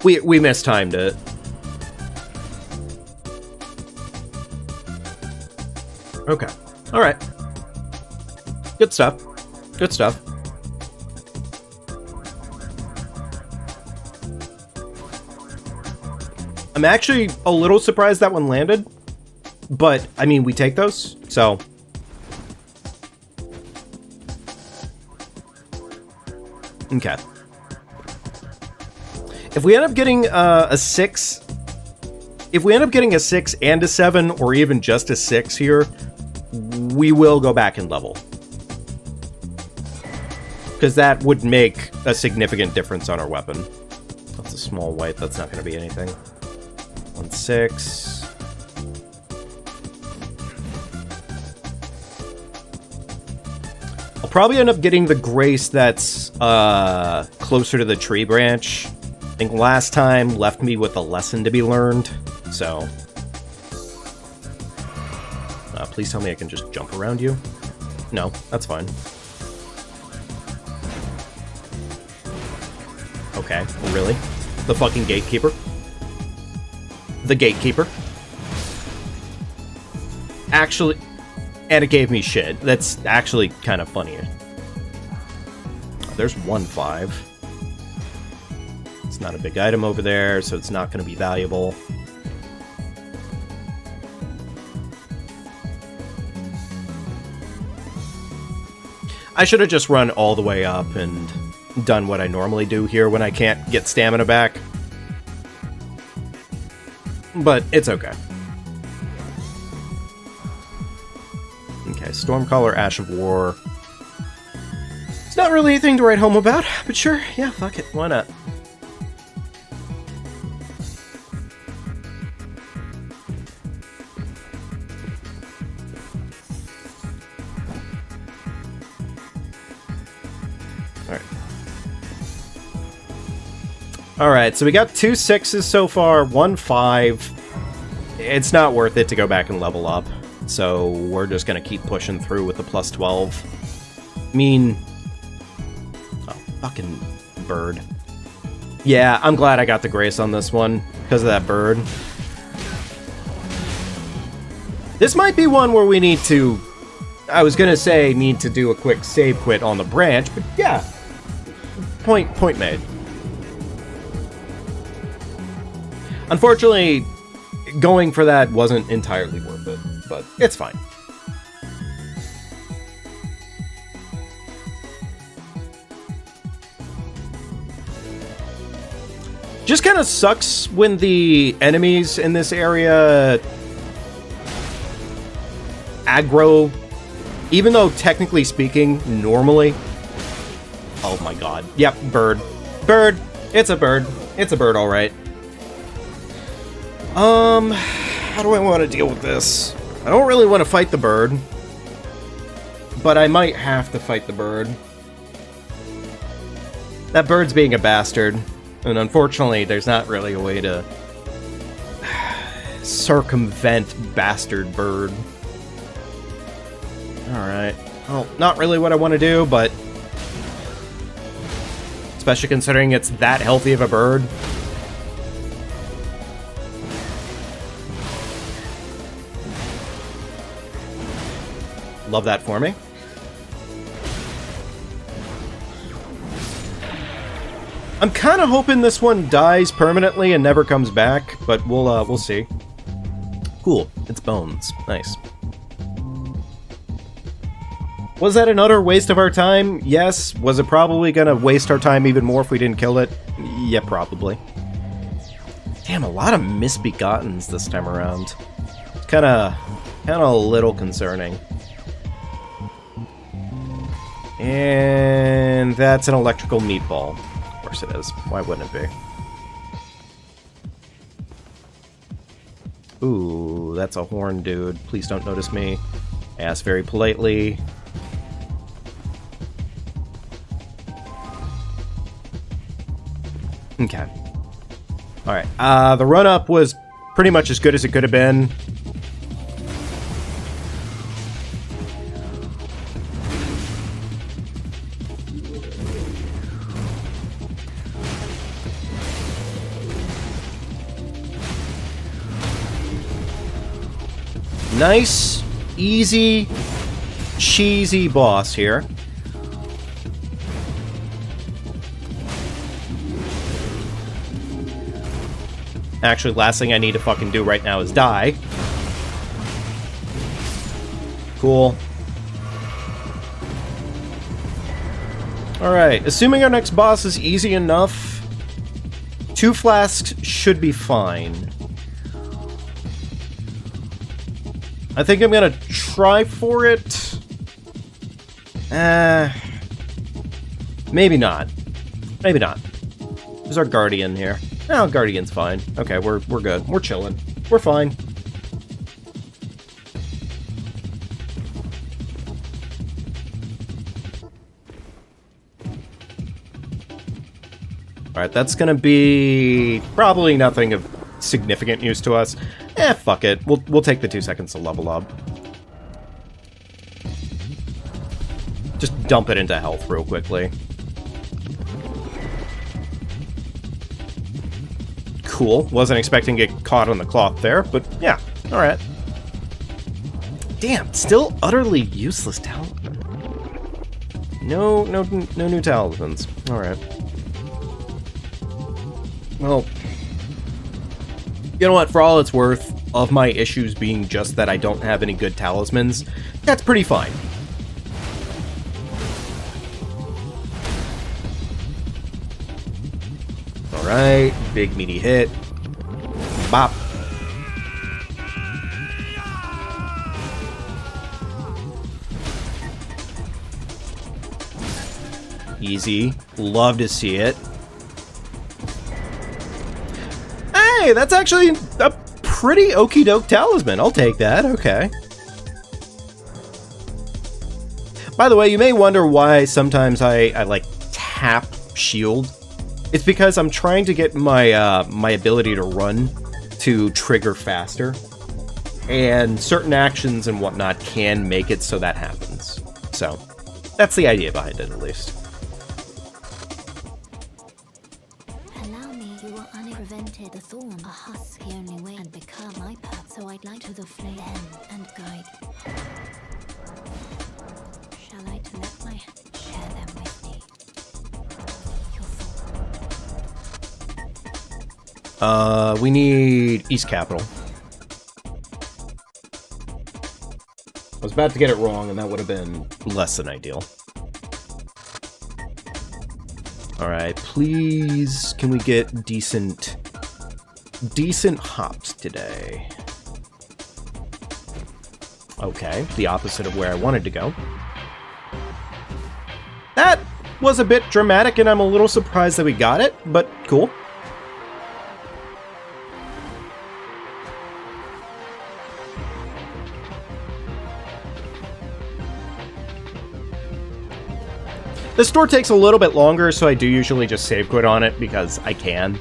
we mistimed it. Okay, alright. Good stuff. Good stuff. I'm actually a little surprised that one landed, but, I mean, we take those, so... Okay. If we end up getting a 6... If we end up getting a 6 and a 7, or even just a 6 here, we will go back and level. Because that would make a significant difference on our weapon. That's a small white, that's not going to be anything. 1, 6... I'll probably end up getting the grace that's closer to the tree branch. I think last time left me with a lesson to be learned, so... please tell me I can just jump around you. No, that's fine. Okay, really? The fucking gatekeeper? The gatekeeper? Actually... And it gave me shit. That's actually kind of funny. There's 1-5. It's not a big item over there, so it's not going to be valuable. I should have just run all the way up and done what I normally do here when I can't get stamina back. But it's okay. Okay, Stormcaller, Ash of War. It's not really anything to write home about, but sure, yeah, fuck it, why not? Alright, so we got 2 6s so far, 1 5. It's not worth it to go back and level up, so we're just gonna keep pushing through with the plus 12. I mean... Oh, fucking bird. Yeah, I'm glad I got the grace on this one, because of that bird. This might be one where we need to... I was gonna say need to do a quick save quit on the branch, but yeah. Point made. Unfortunately, going for that wasn't entirely worth it, but it's fine. Just kind of sucks when the enemies in this area aggro, even though technically speaking, normally... Oh my god. Yep, bird. Bird! It's a bird. It's a bird, alright. How do I want to deal with this? I don't really want to fight the bird, but I might have to fight the bird. That bird's being a bastard, and unfortunately there's not really a way to circumvent bastard bird. Alright. Well, not really what I want to do, but... especially considering it's that healthy of a bird. Love that for me. I'm kind of hoping this one dies permanently and never comes back, but we'll see. Cool, it's bones. Nice. Was that an utter waste of our time? Yes. Was it probably gonna waste our time even more if we didn't kill it? Yeah, probably. Damn, a lot of misbegottens this time around. It's kind of a little concerning. And that's an electrical meatball. Of course it is. Why wouldn't it be? Ooh, that's a horn dude. Please don't notice me. I asked very politely. Okay. Alright. The run-up was pretty much as good as it could have been. Nice, easy, cheesy boss here. Actually, last thing I need to fucking do right now is die. Cool. Alright, assuming our next boss is easy enough, 2 flasks should be fine. I think I'm gonna try for it. Maybe not. Maybe not. There's our Guardian here. Oh, Guardian's fine. Okay, we're good. We're chilling. We're fine. Alright, that's gonna be probably nothing of significant use to us. Fuck it. We'll take the 2 seconds to level up. Just dump it into health real quickly. Cool. Wasn't expecting to get caught on the cloth there, but yeah. Alright. Damn, still utterly useless talisman. No new talismans. Alright. Well, you know what? For all it's worth, of my issues being just that I don't have any good talismans, that's pretty fine. Alright, big meaty hit. Bop. Easy. Love to see it. Hey, that's actually a pretty okie-doke talisman. I'll take that. Okay. By the way, you may wonder why sometimes I like tap shield. It's because I'm trying to get my my ability to run to trigger faster, and certain actions and whatnot can make it so that happens. So that's the idea behind it, at least. Allow me, you are unprevented. The thorn, a husk, the only way, and become my path. So I'd like to the flame and guide. Shall I to let my share them with me? We need East Capital. I was about to get it wrong, and that would have been less than ideal. Alright, please, can we get decent hops today? Okay, the opposite of where I wanted to go. That was a bit dramatic, and I'm a little surprised that we got it, but cool. The store takes a little bit longer, so I do usually just save quit on it because I can.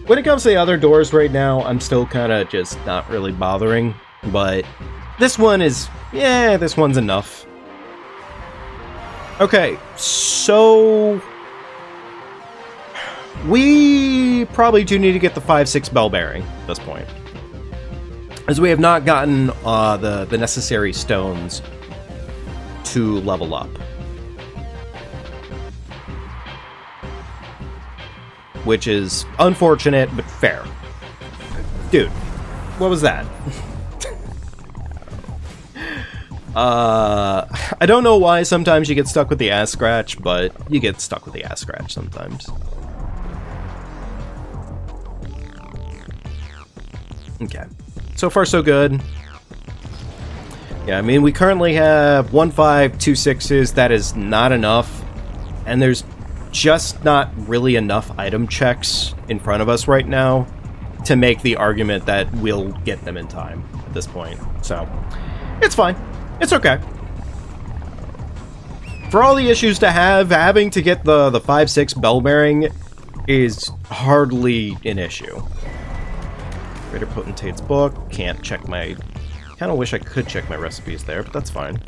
When it comes to the other doors right now, I'm still kind of just not really bothering, but this one is, yeah, this one's enough. Okay, so we probably do need to get the 5-6 bell bearing at this point, as we have not gotten the necessary stones to level up. Which is unfortunate, but fair. Dude, what was that? I don't know why sometimes you get stuck with the ass scratch, but you get stuck with the ass scratch sometimes. Okay. So far, so good. Yeah, I mean, we currently have 1 5, 2 6s. That is not enough. And there's just not really enough item checks in front of us right now to make the argument that we'll get them in time at this point. So, it's fine. It's okay. For all the issues to have, having to get the 5-6 bell bearing is hardly an issue. Greater Potentate's book. Can't check my... Kind of wish I could check my recipes there, but that's fine.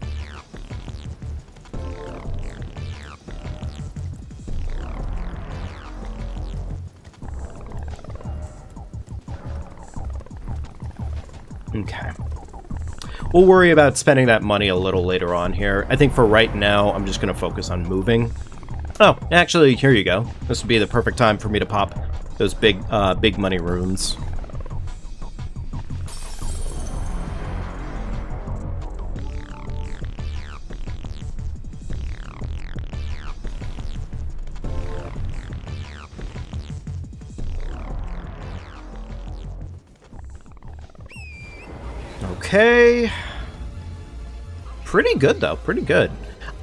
Okay. We'll worry about spending that money a little later on here. I think for right now, I'm just going to focus on moving. Oh, actually, here you go. This would be the perfect time for me to pop those big money runes. Okay. Pretty good, though. Pretty good.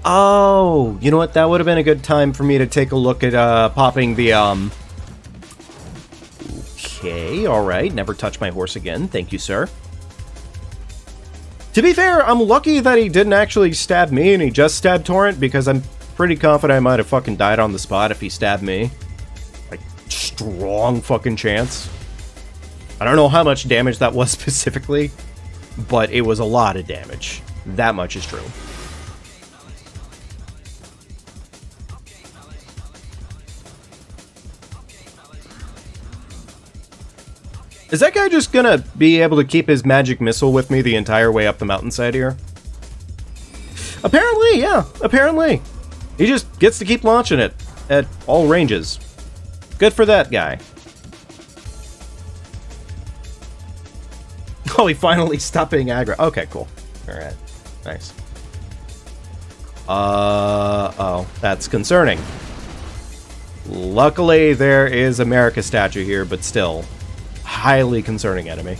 Oh, you know what? That would have been a good time for me to take a look at popping the... Okay, alright. Never touch my horse again. Thank you, sir. To be fair, I'm lucky that he didn't actually stab me and he just stabbed Torrent, because I'm pretty confident I might have fucking died on the spot if he stabbed me. Like, strong fucking chance. I don't know how much damage that was specifically, but it was a lot of damage. That much is true. Is that guy just gonna be able to keep his magic missile with me the entire way up the mountainside here? Apparently, yeah. Apparently. He just gets to keep launching it at all ranges. Good for that guy. Oh, he finally stopped being aggro. Okay, cool. Alright. Nice. Oh. That's concerning. Luckily, there is America statue here, but still. Highly concerning enemy.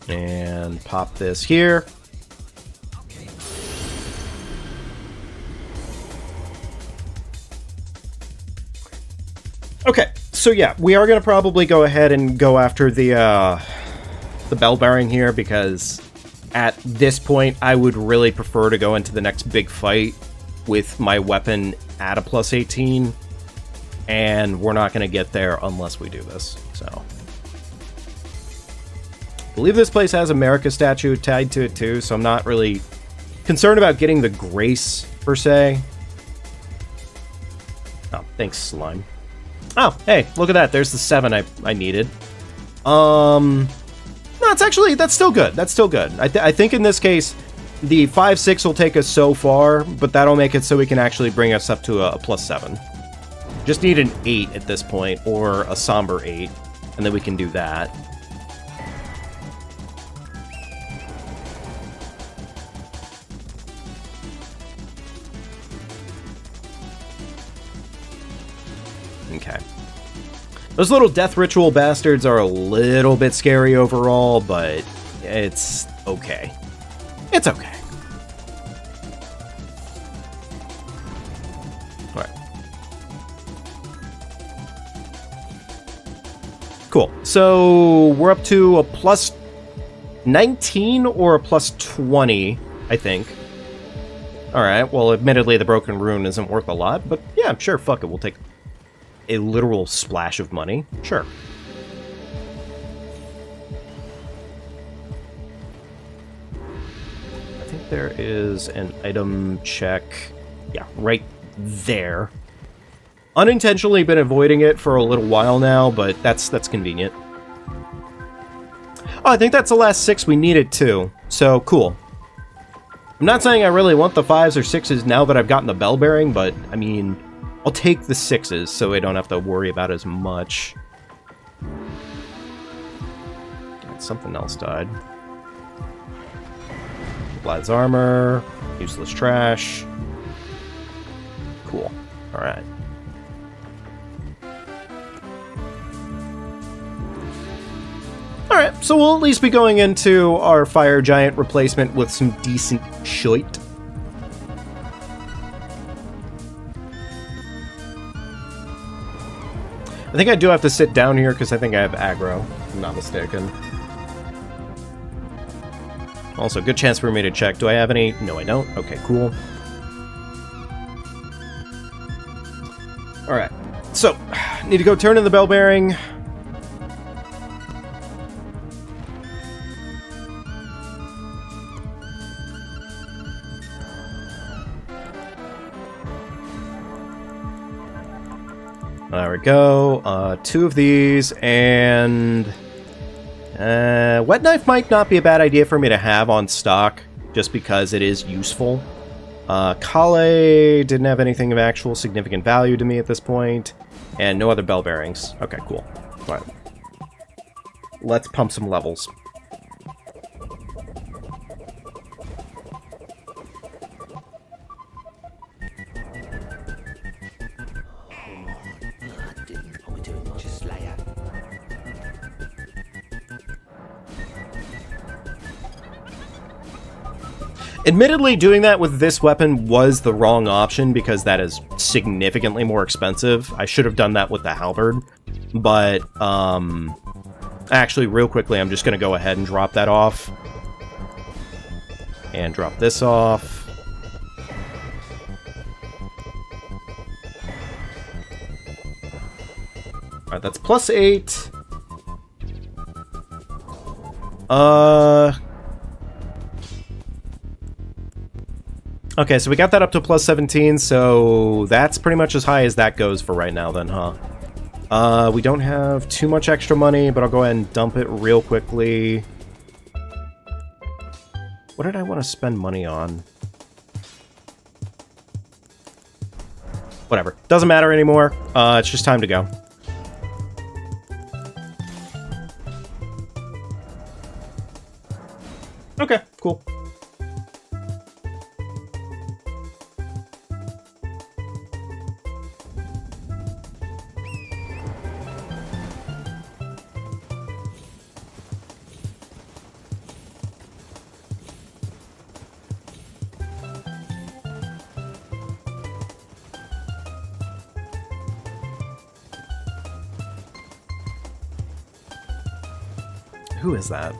And pop this here. Okay, so yeah, we are going to probably go ahead and go after the bell bearing here, because at this point, I would really prefer to go into the next big fight with my weapon at a plus 18, and we're not going to get there unless we do this, so. I believe this place has America statue tied to it too, so I'm not really concerned about getting the grace, per se. Oh, thanks, slime. Oh, hey, look at that. There's the 7 I needed. No, it's actually, that's still good. That's still good. I think in this case, the 5-6 will take us so far, but that'll make it so we can actually bring us up to a plus 7. Just need an 8 at this point, or a somber 8, and then we can do that. Okay. Those little death ritual bastards are a little bit scary overall, but it's okay. It's okay. Alright. Cool. So we're up to a plus 19 or a plus 20, I think. Alright, well, admittedly, the broken rune isn't worth a lot, but yeah, sure, fuck it, we'll take a literal splash of money. Sure. I think there is an item check. Yeah, right there. Unintentionally been avoiding it for a little while now, but that's convenient. Oh, I think that's the last 6 we needed too. So, cool. I'm not saying I really want the 5s or 6s now that I've gotten the bell bearing, but, I mean, I'll take the 6s so I don't have to worry about as much. Something else died. Vlad's armor. Useless trash. Cool. Alright. Alright, so we'll at least be going into our fire giant replacement with some decent shite. I think I do have to sit down here because I think I have aggro, if I'm not mistaken. Also, good chance for me to check. Do I have any? No, I don't. Okay, cool. Alright, so, need to go turn in the bell bearing. There we go. 2 of these, and wet knife might not be a bad idea for me to have on stock, just because it is useful. Kale didn't have anything of actual significant value to me at this point, and no other bell bearings. Okay, cool. All right. Let's pump some levels. Admittedly, doing that with this weapon was the wrong option because that is significantly more expensive. I should have done that with the halberd. But, actually, real quickly, I'm just going to go ahead and drop that off. And drop this off. Alright, that's plus 8. Okay, so we got that up to plus 17, so that's pretty much as high as that goes for right now then, huh? We don't have too much extra money, but I'll go ahead and dump it real quickly. What did I want to spend money on? Whatever. Doesn't matter anymore. It's just time to go. Okay, cool. Who is that?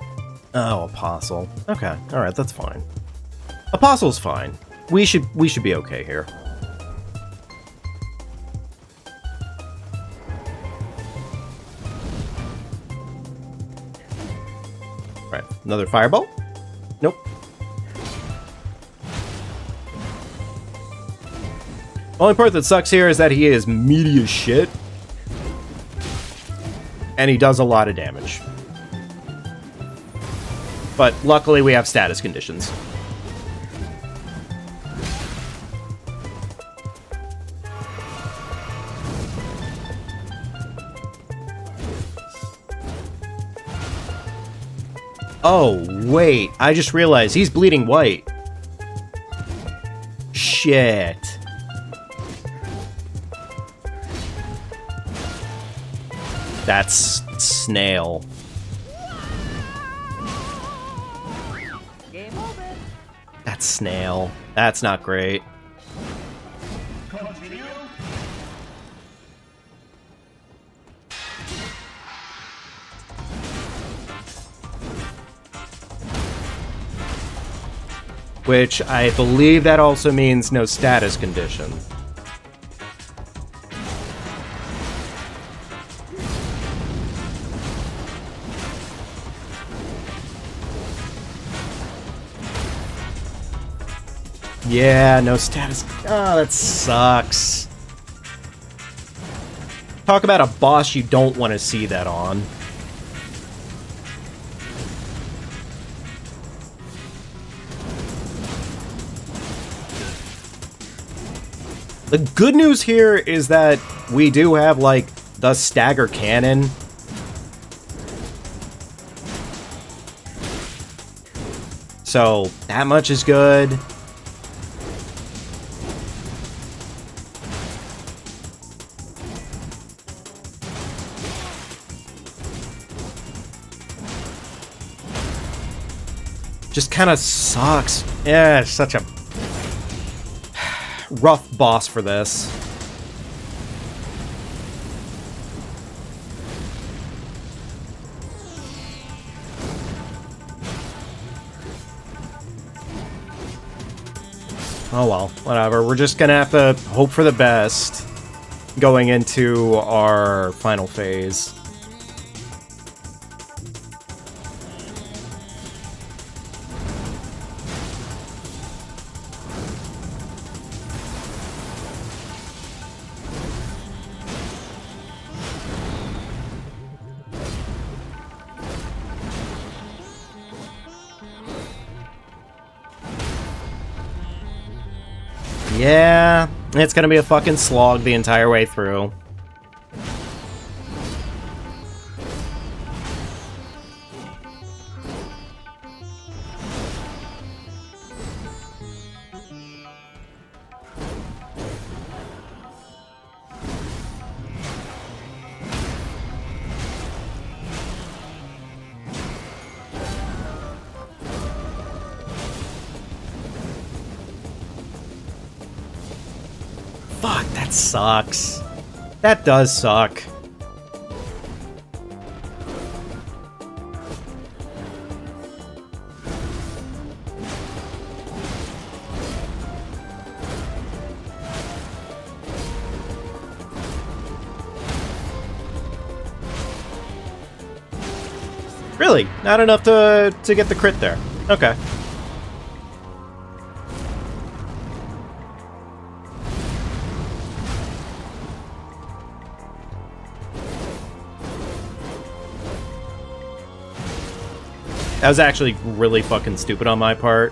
Oh, Apostle. Okay, alright, that's fine. Apostle's fine. We should be okay here. Right, another fireball? Nope. Only part that sucks here is that he is meaty as shit. And he does a lot of damage. But luckily we have status conditions. Oh, wait. I just realized he's bleeding white. Shit. That's snail. That's snail. That's not great. Which I believe that also means no status condition. Yeah, no status. Oh, that sucks. Talk about a boss you don't want to see that on. The good news here is that we do have, like, the stagger cannon. So, that much is good. Just kind of sucks. Yeah, it's such a rough boss for this. Oh well, whatever. We're just gonna have to hope for the best going into our final phase. Yeah, it's gonna be a fucking slog the entire way through. Fuck, that sucks. That does suck. Really? Not enough to get the crit there. Okay. That was actually really fucking stupid on my part.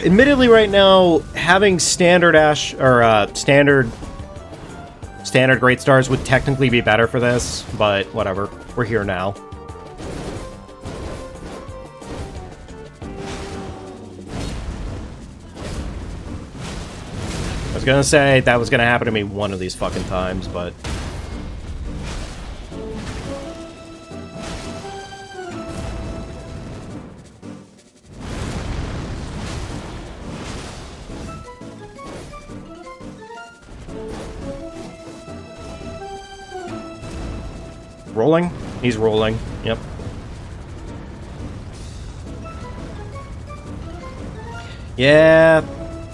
Admittedly, right now, having standard Ash or standard Great Stars would technically be better for this, but whatever. We're here now. I was gonna say that was gonna happen to me one of these fucking times, but. Rolling? He's rolling. Yep. Yeah,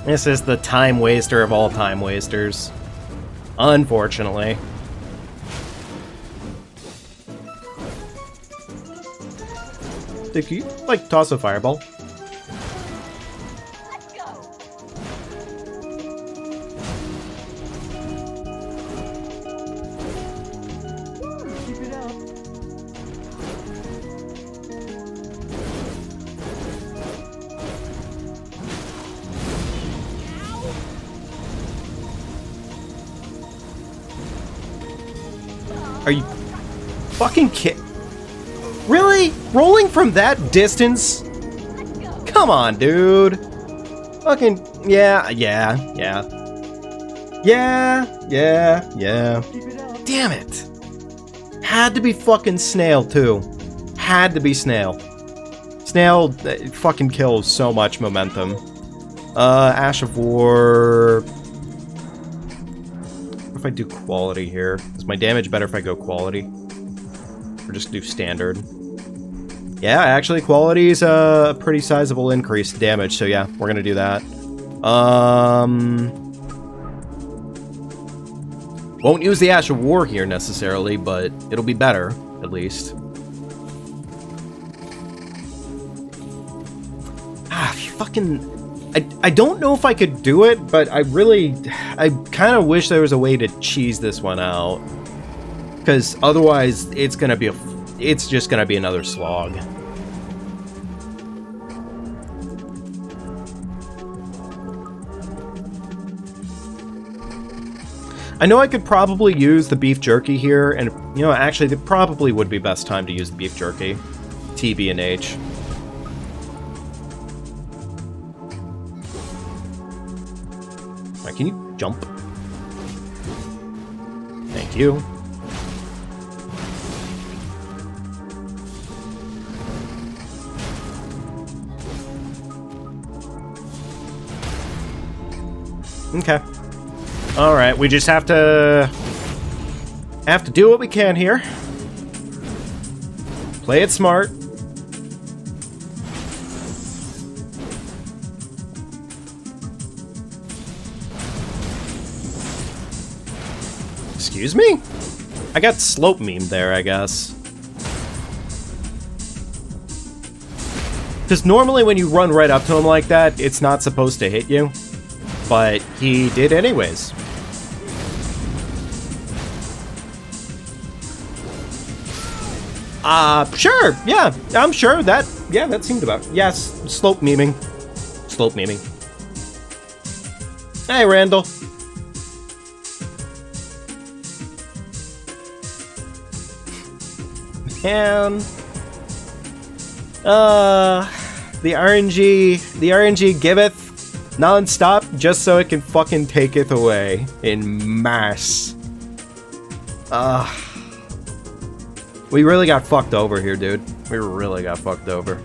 this is the time waster of all time wasters. Unfortunately. Did you, like, toss a fireball? Are you fucking kidding? Really? Rolling from that distance? Come on, dude. Fucking, yeah. Damn it. Had to be fucking Snail, too. Had to be Snail. Snail fucking kills so much momentum. Ash of War... If I do quality here, is my damage better if I go quality, or just do standard? Yeah, actually, quality is a pretty sizable increase in damage, so yeah, we're gonna do that. Won't use the Ash of War here necessarily, but it'll be better at least. Fucking. I don't know if I could do it, but I kind of wish there was a way to cheese this one out. Because otherwise, it's just gonna be another slog. I know I could probably use the beef jerky here, and, you know, actually, it probably would be best time to use the beef jerky. TB and H. Can you jump? Thank you. Okay. Alright, we just have to do what we can here. Play it smart. Excuse me? I got slope memed there, I guess. Because normally when you run right up to him like that, it's not supposed to hit you. But he did anyways. Sure, yeah, I'm sure that, yeah, that seemed about, yes, slope memeing. Slope memeing. Hey, Randall. Man. The RNG giveth non-stop just so it can fucking taketh away in mass. We really got fucked over here, dude. We really got fucked over.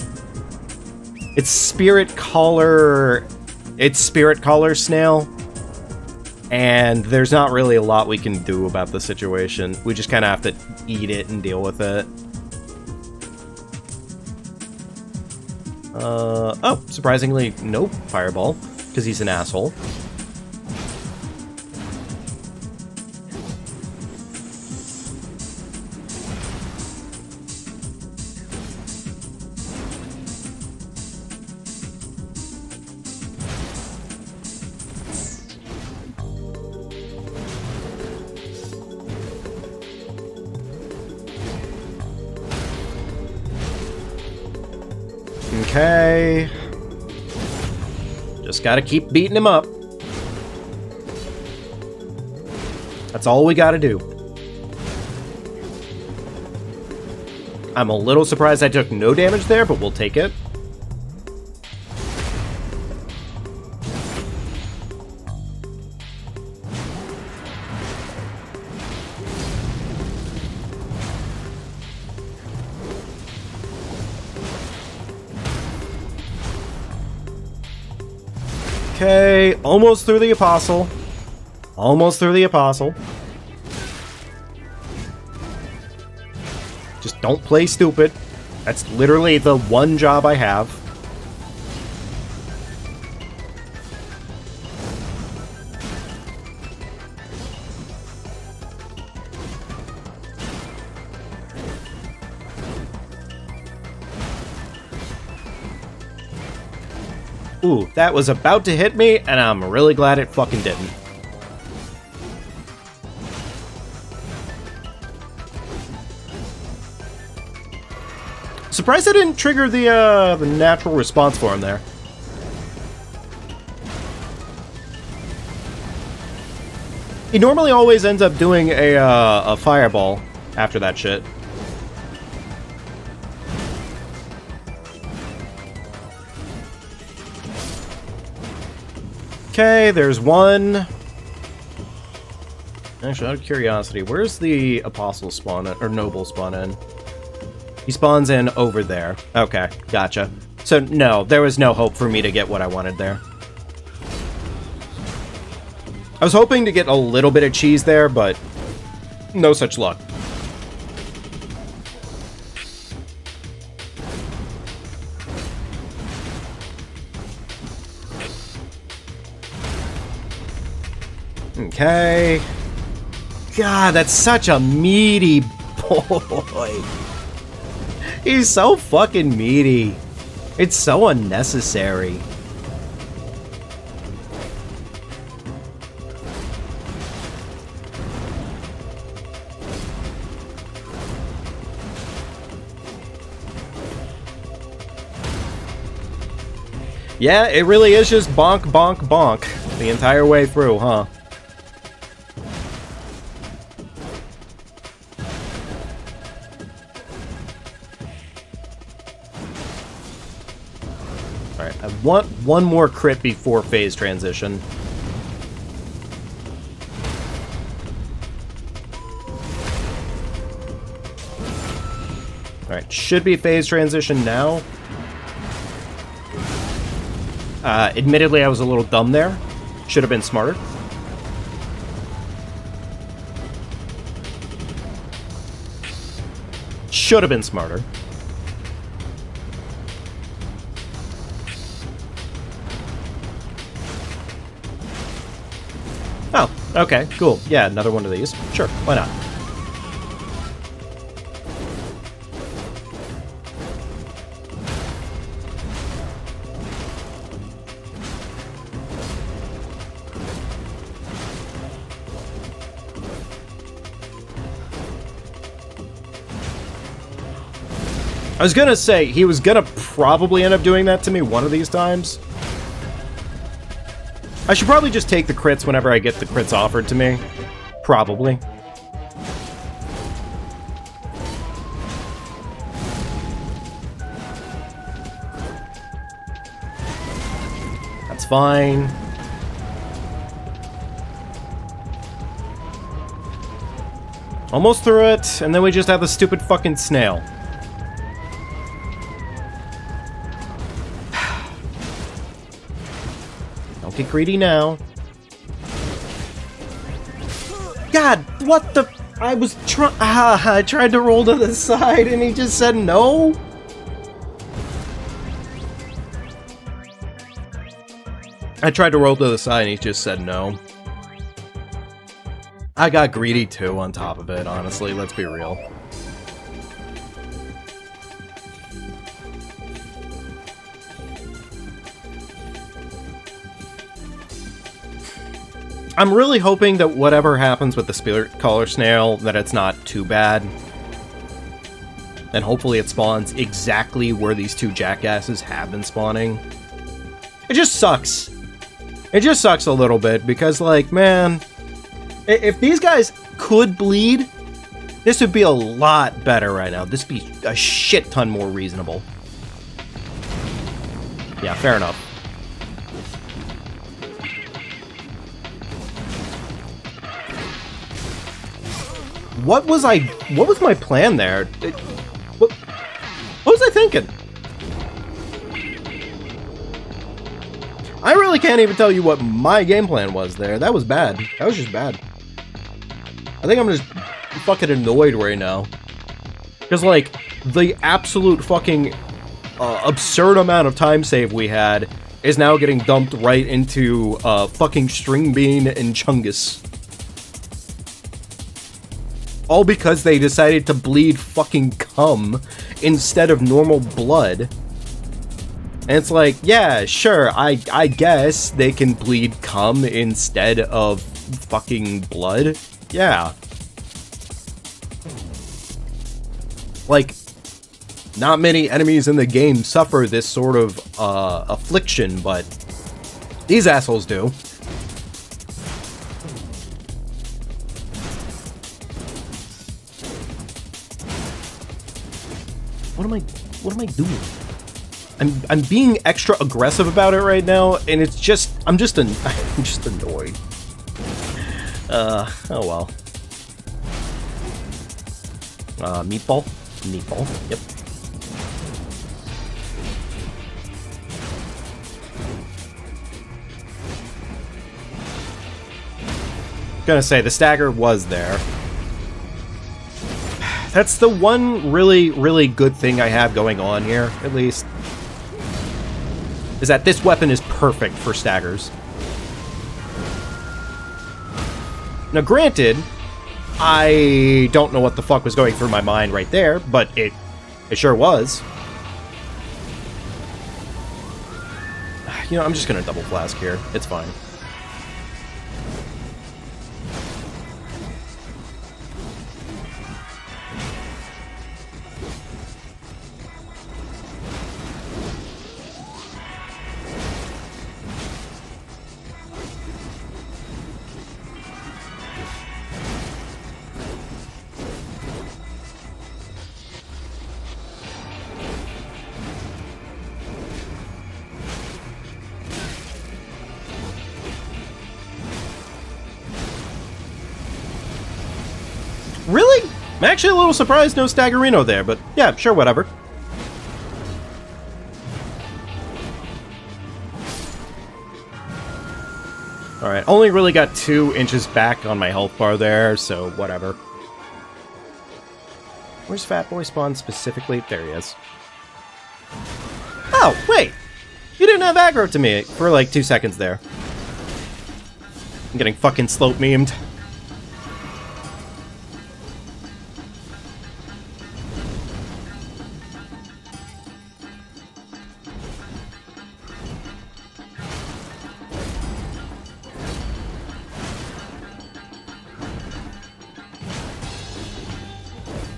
It's Spirit Caller Snail. And there's not really a lot we can do about the situation. We just kind of have to eat it and deal with it. Oh, surprisingly, no fireball, because he's an asshole. Okay. Just gotta keep beating him up. That's all we gotta do. I'm a little surprised I took no damage there, but we'll take it. Okay, almost through the Apostle. Almost through the Apostle. Just don't play stupid. That's literally the one job I have. Ooh, that was about to hit me, and I'm really glad it fucking didn't. Surprised I didn't trigger the natural response for him there. He normally always ends up doing a fireball after that shit. Okay, there's one. Actually, out of curiosity, where's the Apostle spawn in, or Noble spawn in? He spawns in over there. Okay, gotcha. So, no, there was no hope for me to get what I wanted there. I was hoping to get a little bit of cheese there, but no such luck. Okay. God, that's such a meaty boy. He's so fucking meaty. It's so unnecessary. Yeah, it really is just bonk, bonk, bonk the entire way through, huh? Alright, I want one more crit before phase transition. Alright, should be phase transition now. Admittedly, I was a little dumb there. Should have been smarter. Should have been smarter. Oh, okay, cool. Yeah, another one of these. Sure, why not? I was gonna say, he was gonna probably end up doing that to me one of these times. I should probably just take the crits whenever I get the crits offered to me. Probably. That's fine. Almost through it, and then we just have the stupid fucking snail. Don't get greedy now. God, what the... I was I tried to roll to the side and he just said no? I tried to roll to the side and he just said no. I got greedy too on top of it, honestly, let's be real. I'm really hoping that whatever happens with the Spirit Caller Snail, that it's not too bad. and hopefully it spawns exactly where these two jackasses have been spawning. It just sucks. It just sucks a little bit, because, like, man, if these guys could bleed, this would be a lot better right now. This would be a shit ton more reasonable. Yeah, fair enough. What was my plan there? What was I thinking? I really can't even tell you what my game plan was there. That was bad. That was just bad. I think I'm just fucking annoyed right now. Because, like, the absolute fucking absurd amount of time save we had is now getting dumped right into fucking String Bean and Chungus. All because they decided to bleed fucking cum instead of normal blood. And it's like, yeah, sure, I guess they can bleed cum instead of fucking blood. Yeah. Like, not many enemies in the game suffer this sort of affliction, but these assholes do. What am I doing? I'm being extra aggressive about it right now, and it's just I'm just annoyed. Oh well. Meatball? Meatball, yep. Gonna say, the stagger was there. That's the one really, really good thing I have going on here, at least. Is that this weapon is perfect for staggers. Now granted, I don't know what the fuck was going through my mind right there, but it sure was. You know, I'm just gonna double flask here. It's fine. Really? I'm actually a little surprised no Staggerino there, but yeah, sure, whatever. Alright, only really got 2 inches back on my health bar there, so whatever. Where's Fat Boy spawned specifically? There he is. Oh, wait! You didn't have aggro to me for like 2 seconds there. I'm getting fucking slope memed.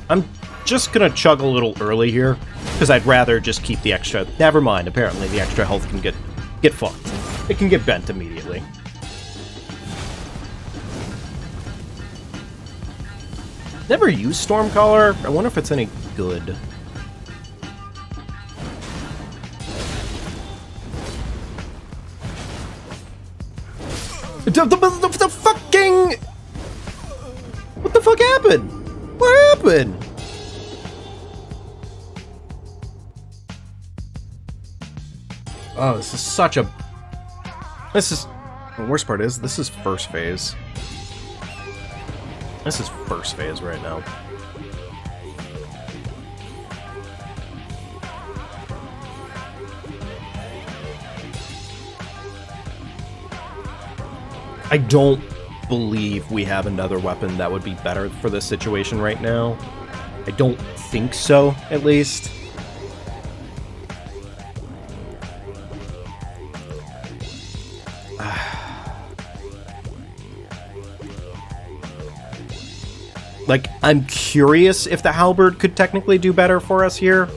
I'm just gonna chug a little early here, because I'd rather just keep the extra... Never mind, apparently the extra health can get fucked. It can get bent immediately. Never used Stormcaller. I wonder if it's any good. The fucking... What the fuck happened? What happened? Oh, this is such a... This is... The worst part is, this is first phase. This is first phase right now. I don't believe we have another weapon that would be better for this situation right now. I don't think so, at least. Like, I'm curious if the halberd could technically do better for us here.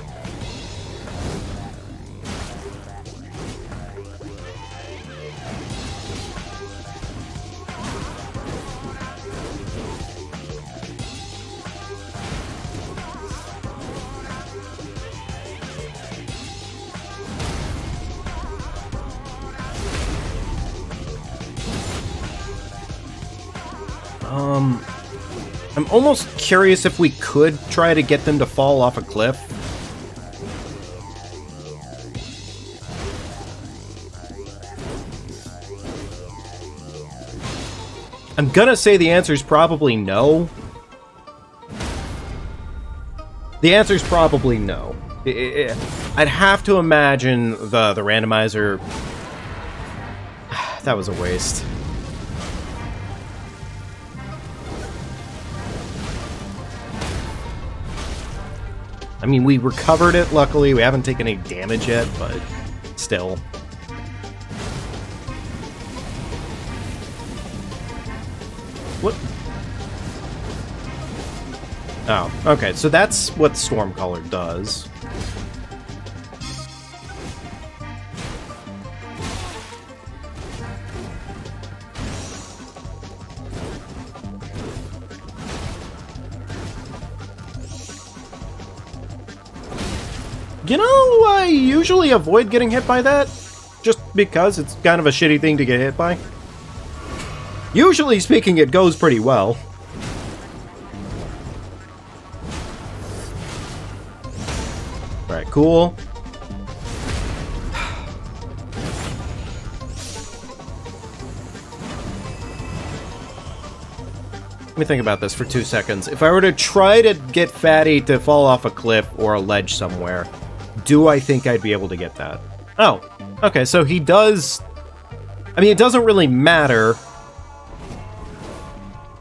I'm almost curious if we could try to get them to fall off a cliff. I'm gonna say the answer is probably no. The answer is probably no. I'd have to imagine the randomizer... That was a waste. I mean, we recovered it, luckily. We haven't taken any damage yet, but still. What? Oh, okay, so that's what Stormcaller does. You know, I usually avoid getting hit by that, just because it's kind of a shitty thing to get hit by. Usually speaking, it goes pretty well. Alright, cool. Let me think about this for 2 seconds. If I were to try to get Fatty to fall off a cliff or a ledge somewhere, do I think I'd be able to get that? Oh, okay, so he does... I mean, it doesn't really matter,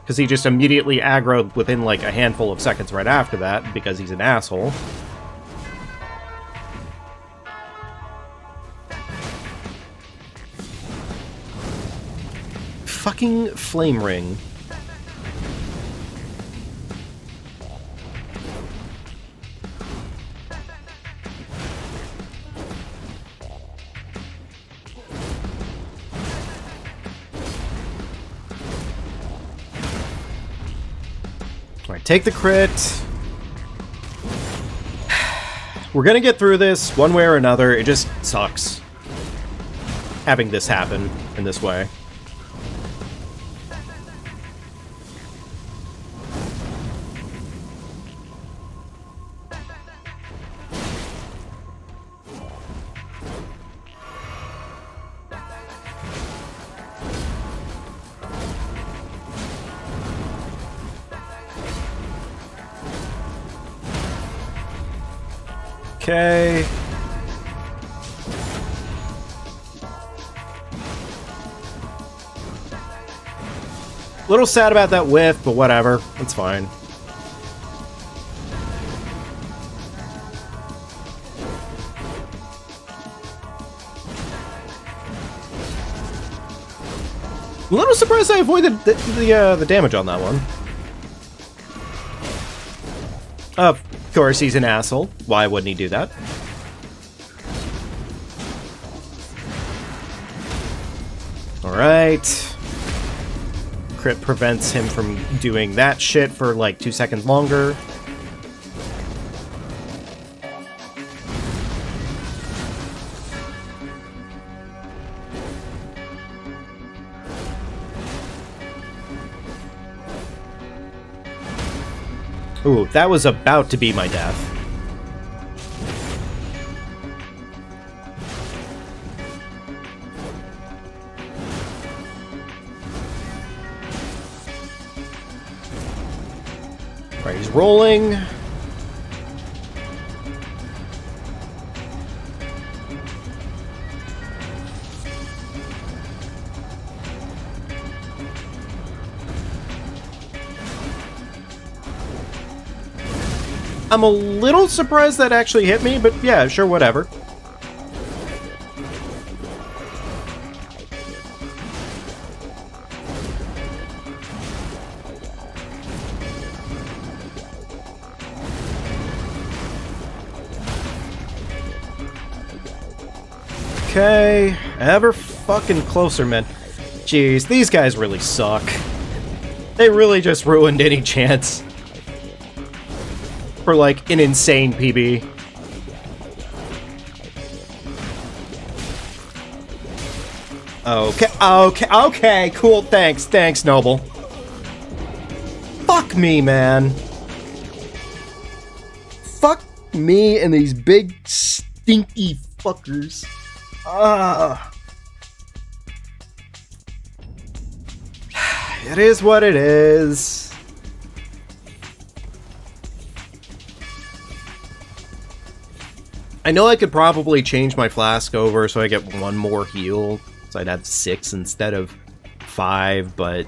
because he just immediately aggroed within, like, a handful of seconds right after that, because he's an asshole. Fucking Flame Ring. Alright, take the crit. We're gonna get through this one way or another. It just sucks having this happen in this way. Okay. A little sad about that whiff, but whatever. It's fine. A little surprised I avoided the damage on that one. Of course, he's an asshole. Why wouldn't he do that? Alright. Crit prevents him from doing that shit for like 2 seconds longer. Ooh, that was about to be my death. Right, he's rolling. I'm a little surprised that actually hit me, but yeah, sure, whatever. Okay, ever fucking closer, man. Jeez, these guys really suck. They really just ruined any chance for, like, an insane PB. Okay, cool, thanks, Noble. Fuck me, man. Fuck me and these big, stinky fuckers. It is what it is. I know I could probably change my flask over so I get one more heal. So I'd have 6 instead of 5, but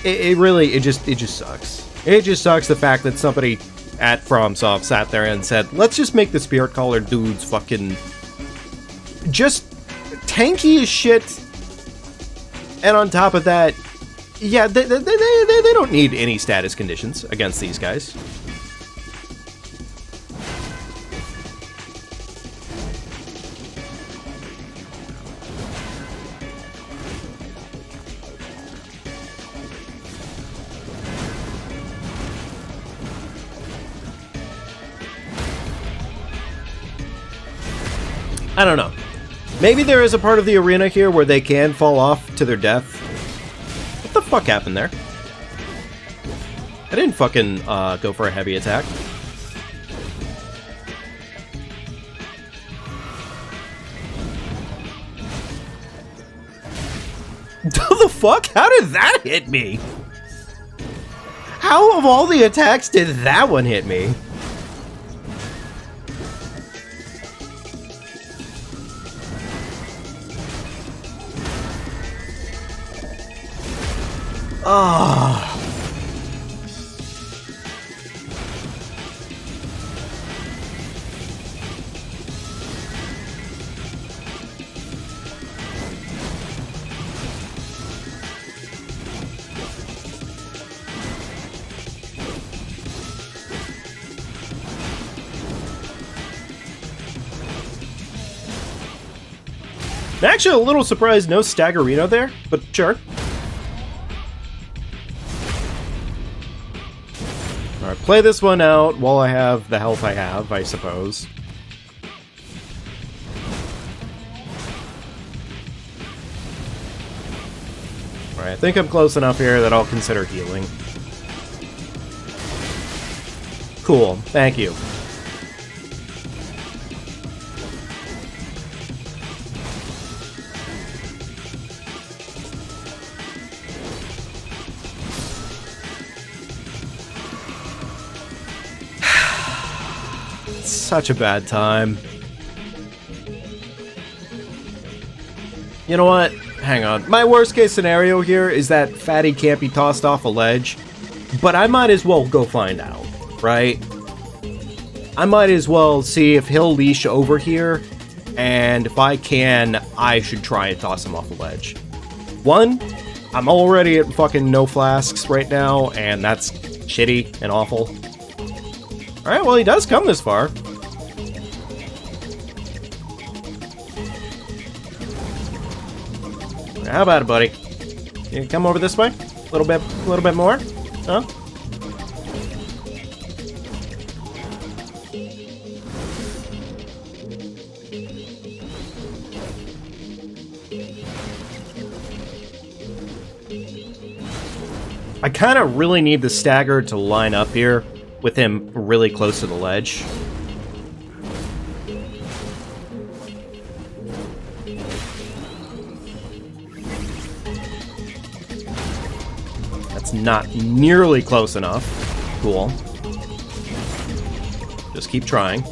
it just sucks. It just sucks the fact that somebody at FromSoft sat there and said, let's just make the Spirit Caller dudes fucking just tanky as shit. And on top of that, yeah, they don't need any status conditions against these guys. I don't know. Maybe there is a part of the arena here where they can fall off to their death. What the fuck happened there? I didn't fucking go for a heavy attack. The fuck? How did that hit me? How of all the attacks did that one hit me? Ah. I'm actually a little surprised no Staggerino there, but sure. Alright, play this one out while I have the health I have, I suppose. Alright, I think I'm close enough here that I'll consider healing. Cool, thank you. Such a bad time. You know what? Hang on. My worst case scenario here is that Fatty can't be tossed off a ledge, but I might as well go find out, right? I might as well see if he'll leash over here, and if I can, I should try and toss him off a ledge. One, I'm already at fucking no flasks right now, and that's shitty and awful. Alright, well, he does come this far. How about it, buddy? You come over this way? A little bit more? Huh? I kind of really need the stagger to line up here with him really close to the ledge. That's not nearly close enough. Cool. Just keep trying.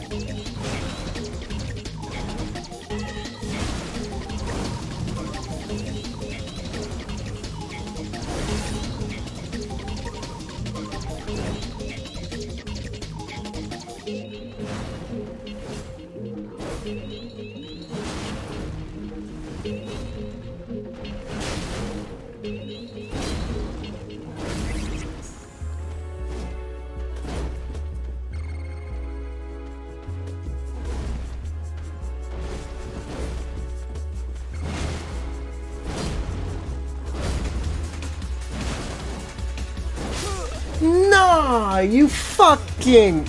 Nah, you fucking...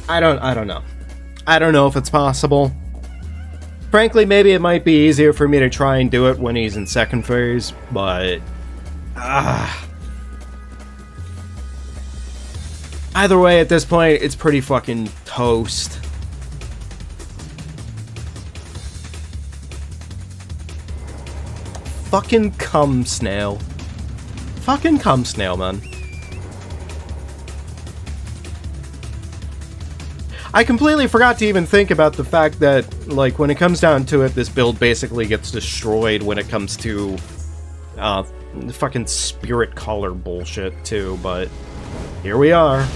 I don't know. I don't know if it's possible. Frankly, maybe it might be easier for me to try and do it when he's in second phase, but... Either way, at this point, it's pretty fucking toast. Fucking cum snail. Fucking cum snail, man. I completely forgot to even think about the fact that, like, when it comes down to it, this build basically gets destroyed when it comes to, fucking spirit color bullshit, too, but here we are.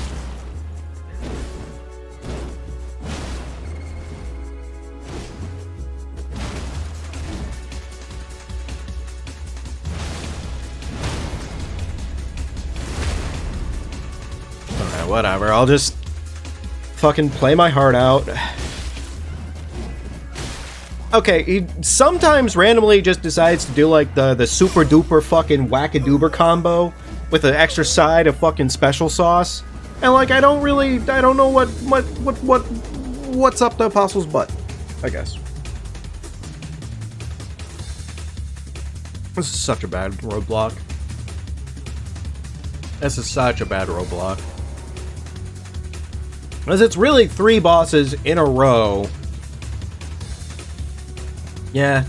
Alright, whatever, I'll just fucking play my heart out. Okay, he sometimes randomly just decides to do like the super duper fucking whack-a-doober combo with an extra side of fucking special sauce. And like I don't know what's up the Apostle's butt, I guess. This is such a bad roadblock. This is such a bad roadblock. Because it's really 3 bosses in a row. Yeah,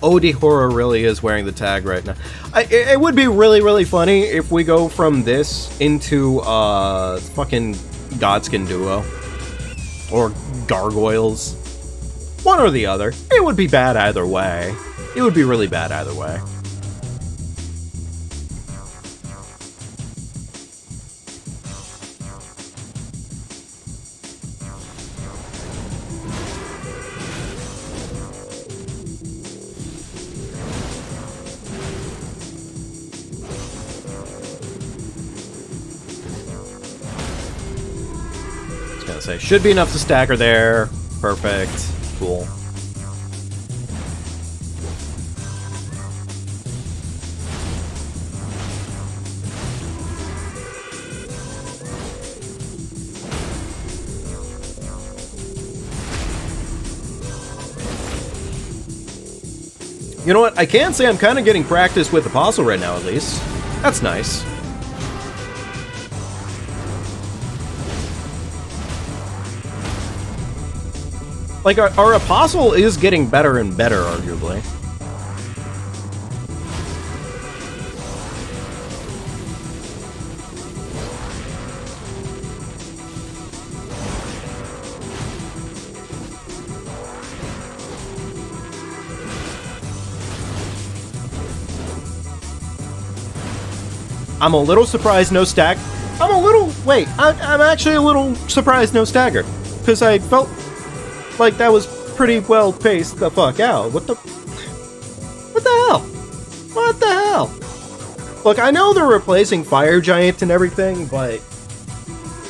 OD Horror really is wearing the tag right now. It would be really, really funny if we go from this into, fucking Godskin Duo. Or Gargoyles. One or the other. It would be bad either way. It would be really bad either way. Say, should be enough to stagger there. Perfect. Cool. You know what? I can say I'm kind of getting practice with Apostle right now, at least. That's nice. Like, our Apostle is getting better and better, arguably. I'm a little surprised no stack. I'm actually a little surprised no stagger. Because I felt like that was pretty well paced the fuck out. What the hell? What the hell? Look, I know they're replacing Fire Giant and everything, but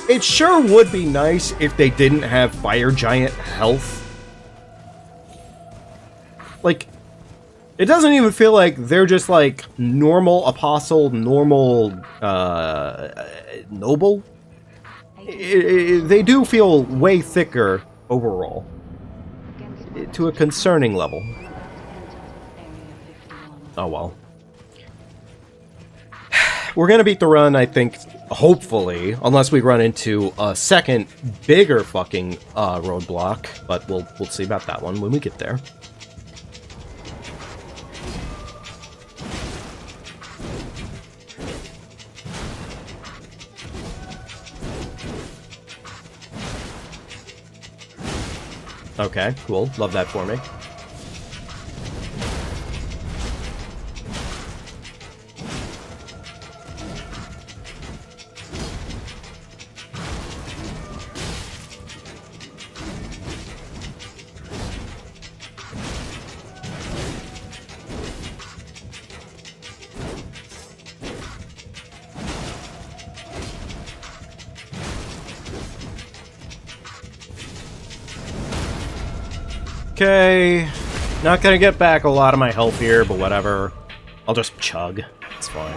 it sure would be nice if they didn't have Fire Giant health. Like, it doesn't even feel like they're just like normal Apostle, normal Noble. They do feel way thicker overall. To a concerning level. Oh well. We're gonna beat the run, I think, hopefully, unless we run into a second, bigger fucking roadblock. But we'll see about that one when we get there. Okay, cool. Love that for me. Okay, Not gonna get back a lot of my health here, but whatever. I'll just chug. It's fine.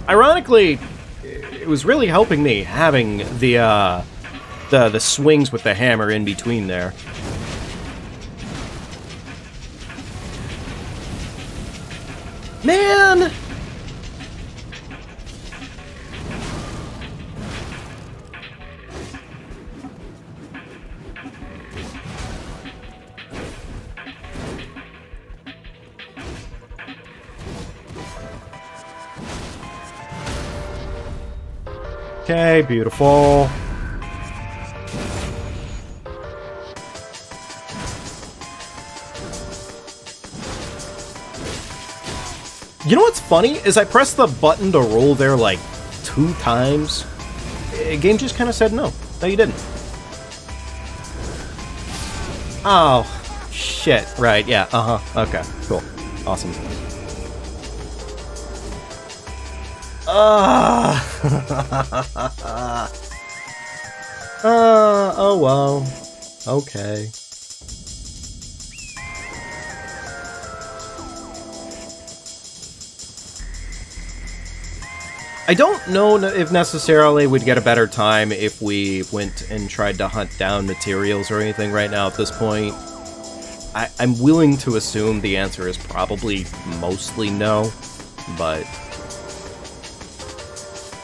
Ironically, it was really helping me having the swings with the hammer in between there. Man! Okay, beautiful. You know what's funny is I pressed the button to roll there like 2 times. The game just kind of said no. No, you didn't. Oh, shit. Right, yeah, okay, cool. Awesome. Oh well. Okay. I don't know if necessarily we'd get a better time if we went and tried to hunt down materials or anything right now at this point. I'm willing to assume the answer is probably mostly no, but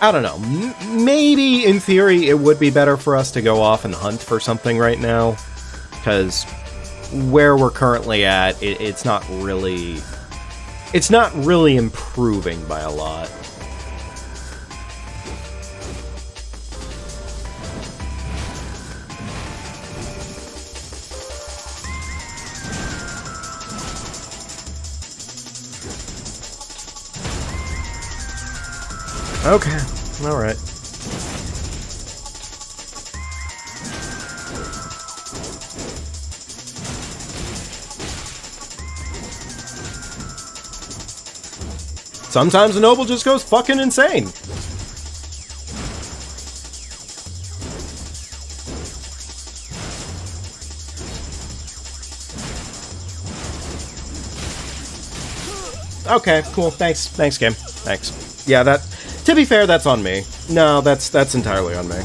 I don't know. Maybe, in theory, it would be better for us to go off and hunt for something right now, because where we're currently at, it's not really improving by a lot. Okay, alright. Sometimes a noble just goes fucking insane. Okay, cool. Thanks, game. Thanks. Yeah, that... To be fair, that's on me. No, that's entirely on me. I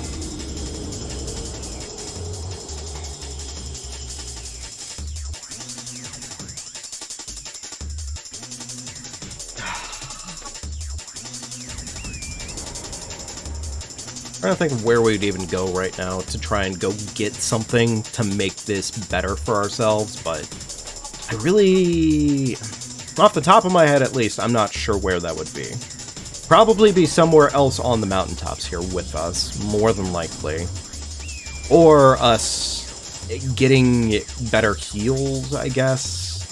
don't think of where we'd even go right now to try and go get something to make this better for ourselves, but I really... Off the top of my head, at least, I'm not sure where that would be. Probably be somewhere else on the mountaintops here with us, more than likely. Or us getting better heals, I guess.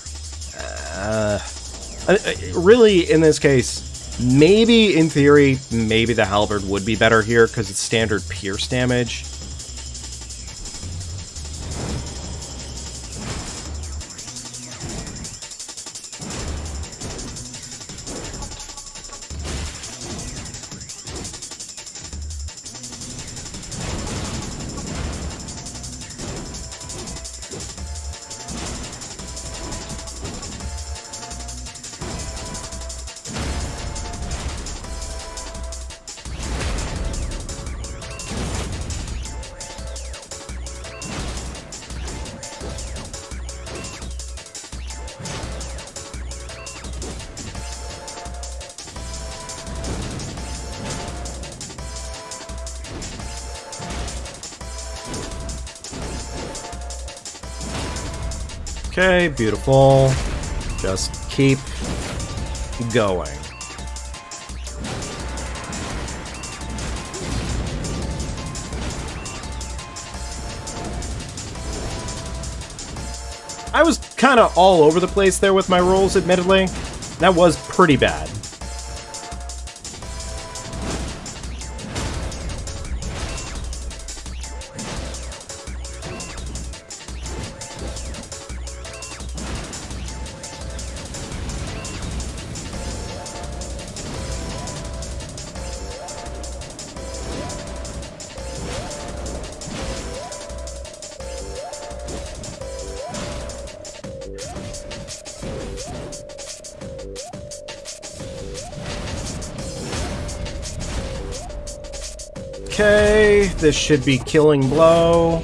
Really, in this case, maybe, in theory, maybe the halberd would be better here, because it's standard pierce damage. Okay, beautiful. Just keep going. I was kind of all over the place there with my rolls, admittedly. That was pretty bad. Okay, this should be killing blow.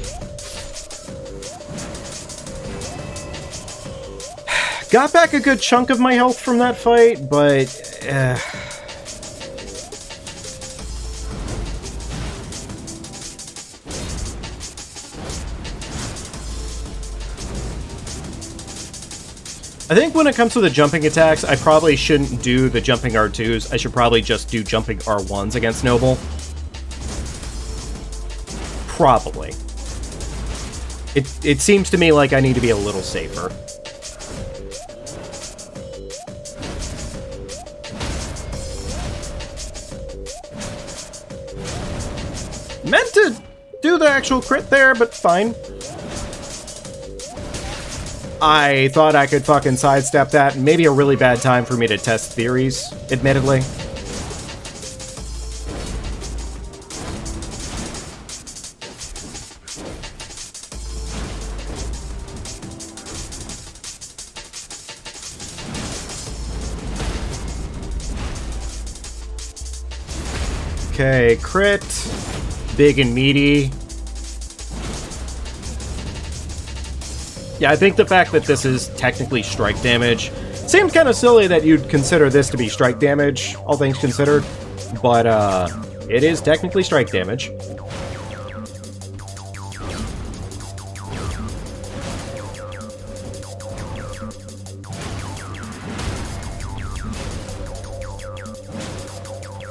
Got back a good chunk of my health from that fight, but... I think when it comes to the jumping attacks, I probably shouldn't do the jumping R2s. I should probably just do jumping R1s against Noble. Probably. It seems to me like I need to be a little safer. Meant to do the actual crit there, but fine. I thought I could fucking sidestep that. Maybe a really bad time for me to test theories, admittedly. Okay, crit. Big and meaty. Yeah, I think the fact that this is technically strike damage seems kind of silly that you'd consider this to be strike damage, all things considered. But, it is technically strike damage.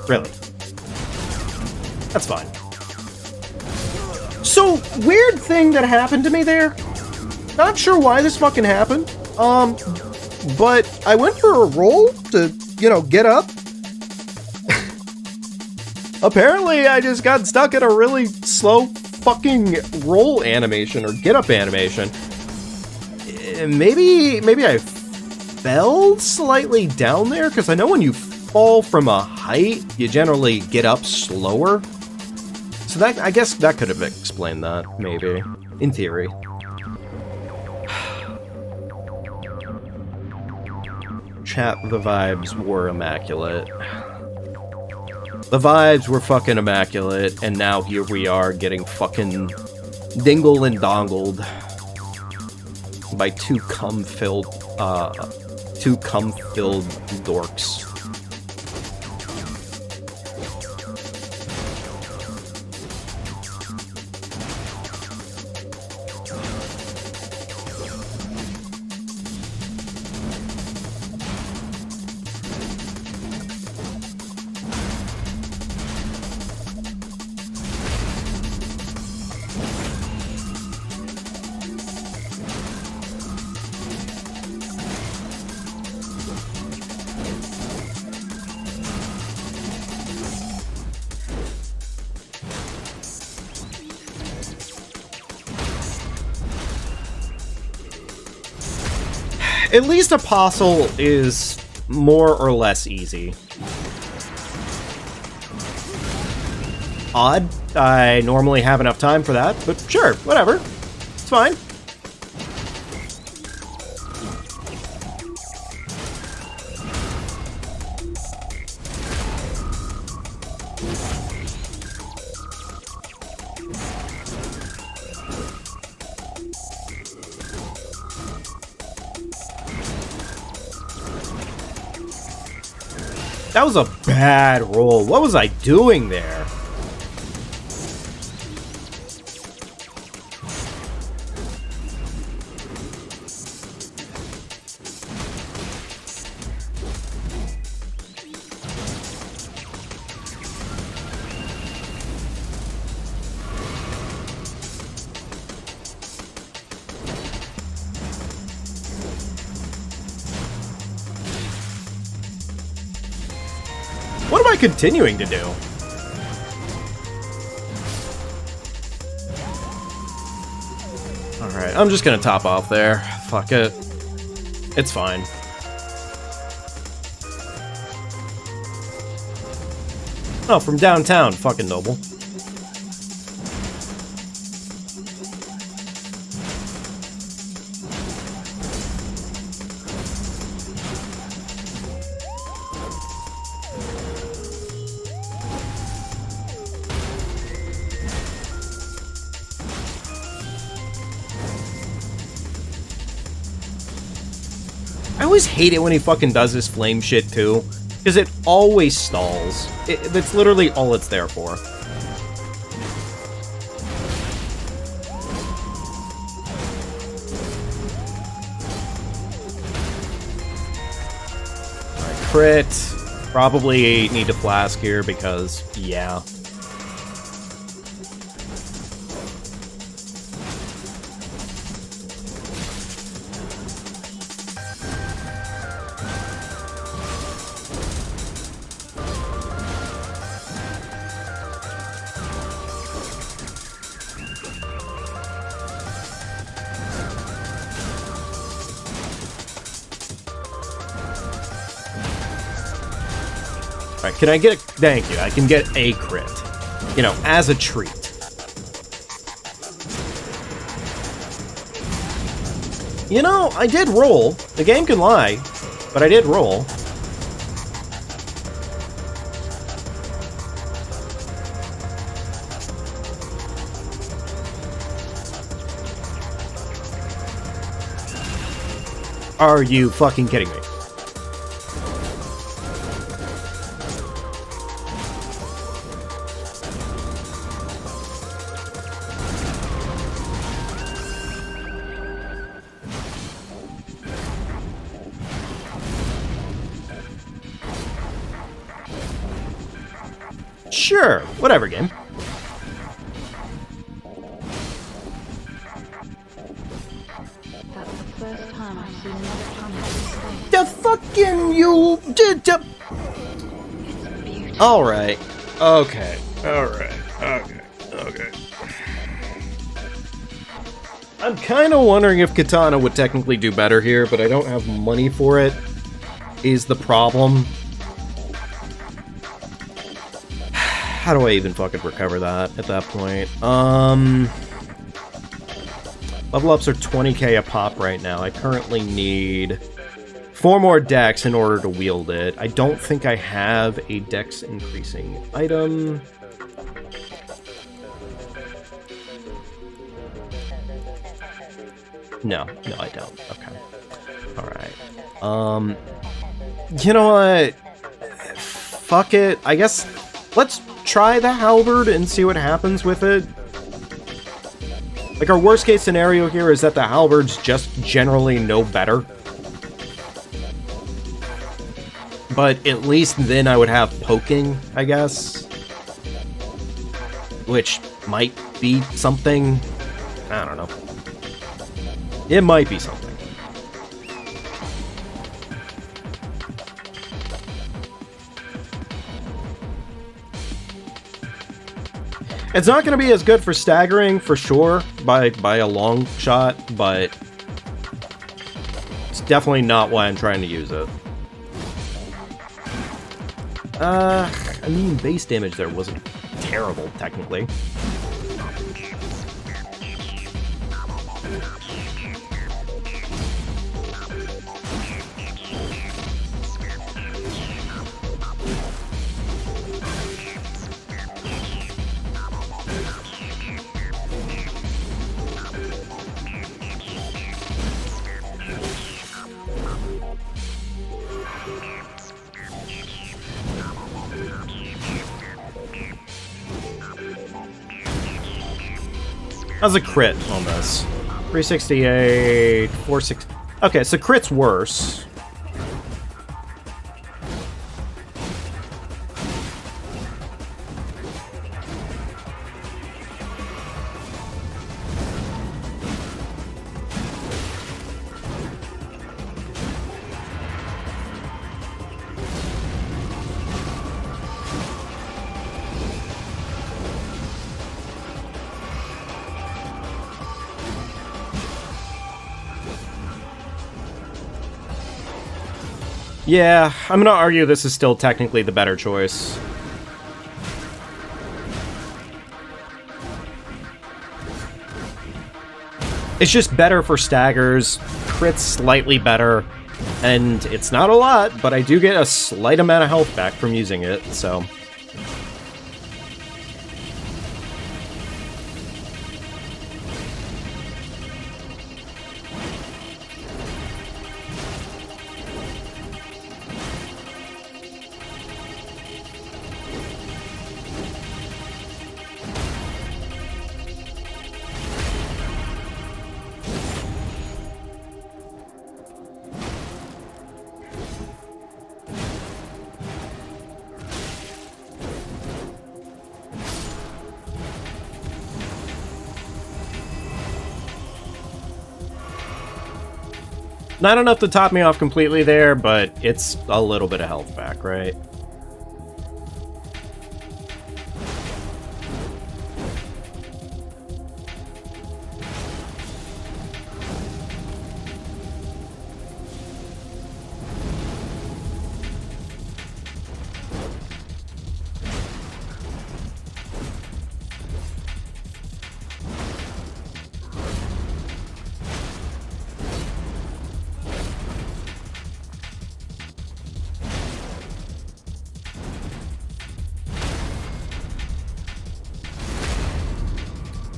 Really? That's fine. So, weird thing that happened to me there. Not sure why this fucking happened. But I went for a roll to, you know, get up. Apparently, I just got stuck in a really slow fucking roll animation or get up animation. Maybe I fell slightly down there, because I know when you fall from a height, you generally get up slower. So that, I guess that could have explained that, maybe, in theory. Chat, the vibes were immaculate. The vibes were fucking immaculate, and now here we are getting fucking dingle and dongled by two cum-filled dorks. At least Apostle is more or less easy. Odd. I normally have enough time for that, but sure, whatever. It's fine. That was a bad roll. What was I doing there? What am I continuing to do? Alright, I'm just gonna top off there. Fuck it. It's fine. Oh, from downtown, fucking Noble. always hate it when he fucking does this flame shit, too. Because it always stalls. That's literally all it's there for. Alright, crit. Probably need to flask here because, yeah. Alright, can I get a... Thank you, I can get a crit. You know, as a treat. You know, I did roll. The game can lie, but I did roll. Are you fucking kidding me? Sure, whatever, game. That's the first time I've seen another planet. The fucking you did. All right. Okay. All right. Okay. Okay. I'm kind of wondering if Katana would technically do better here, but I don't have money for it. Is the problem? How do I even fucking recover that at that point? Level ups are 20k a pop right now. I currently need 4 more dex in order to wield it. I don't think I have a dex increasing item. No, I don't. Okay. Alright. You know what? Fuck it. I guess let's try the halberd and see what happens with it. Like, our worst case scenario here is that the halberd's just generally no better. But at least then I would have poking, I guess. Which might be something. I don't know. It might be something. It's not going to be as good for staggering, for sure, by a long shot, but it's definitely not why I'm trying to use it. I mean, base damage there wasn't terrible, technically. How's a crit on this? 368, 460. Okay, so crit's worse. Yeah, I'm gonna argue this is still technically the better choice. It's just better for staggers, crit's slightly better, and it's not a lot, but I do get a slight amount of health back from using it, so... Not enough to top me off completely there, but it's a little bit of health back, right?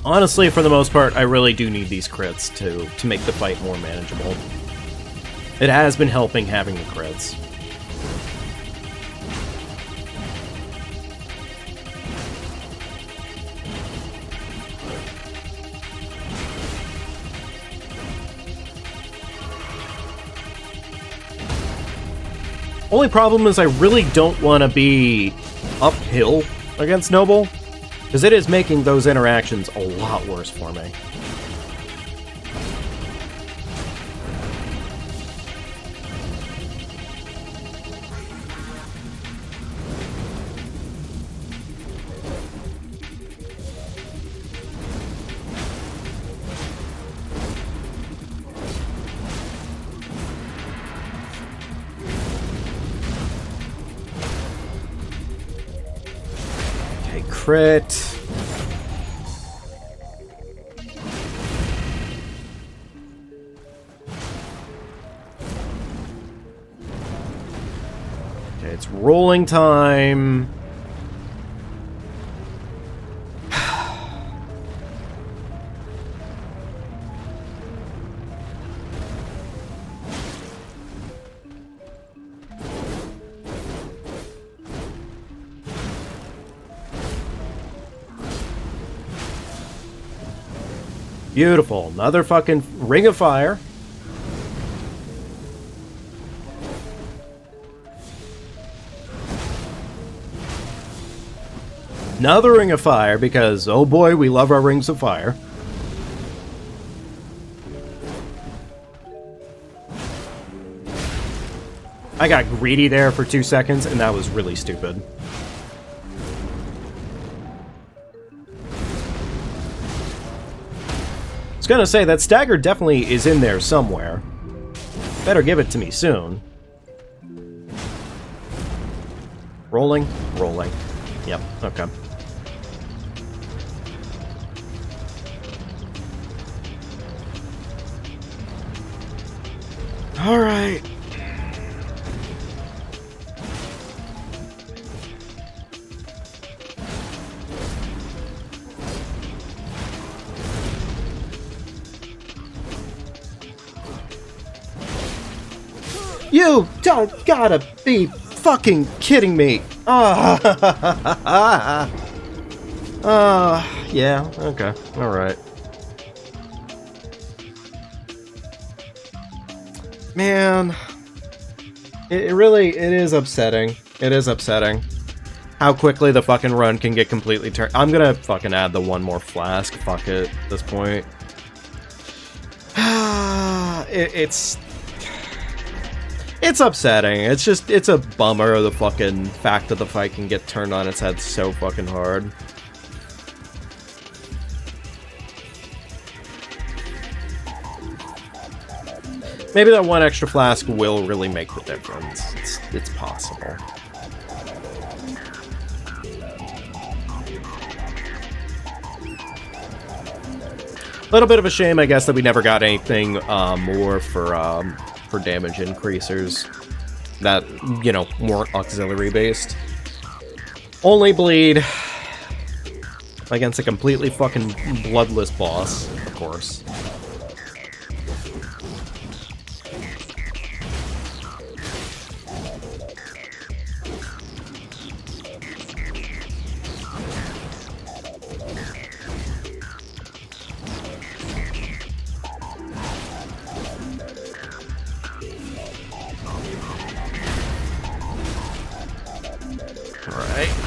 Honestly, for the most part, I really do need these crits to make the fight more manageable. It has been helping having the crits. Only problem is I really don't want to be uphill against Noble, because it is making those interactions a lot worse for me. Okay, crit. It's rolling time. Beautiful. Another fucking ring of fire. Another ring of fire, because, oh boy, we love our rings of fire. I got greedy there for 2 seconds, and that was really stupid. I was gonna say, that stagger definitely is in there somewhere. Better give it to me soon. Rolling? Rolling. Yep, okay. Alright. You gotta be fucking kidding me. Yeah, okay, alright. Man, it is upsetting. It is upsetting how quickly the fucking run can get completely turned. I'm gonna fucking add the one more flask. Fuck it, at this point. It's upsetting. It's a bummer, the fucking fact that the fight can get turned on its head so fucking hard. Maybe that one extra flask will really make the difference. It's possible. A little bit of a shame, I guess, that we never got anything more for damage increasers that, you know, weren't auxiliary based. Only bleed against a completely fucking bloodless boss, of course.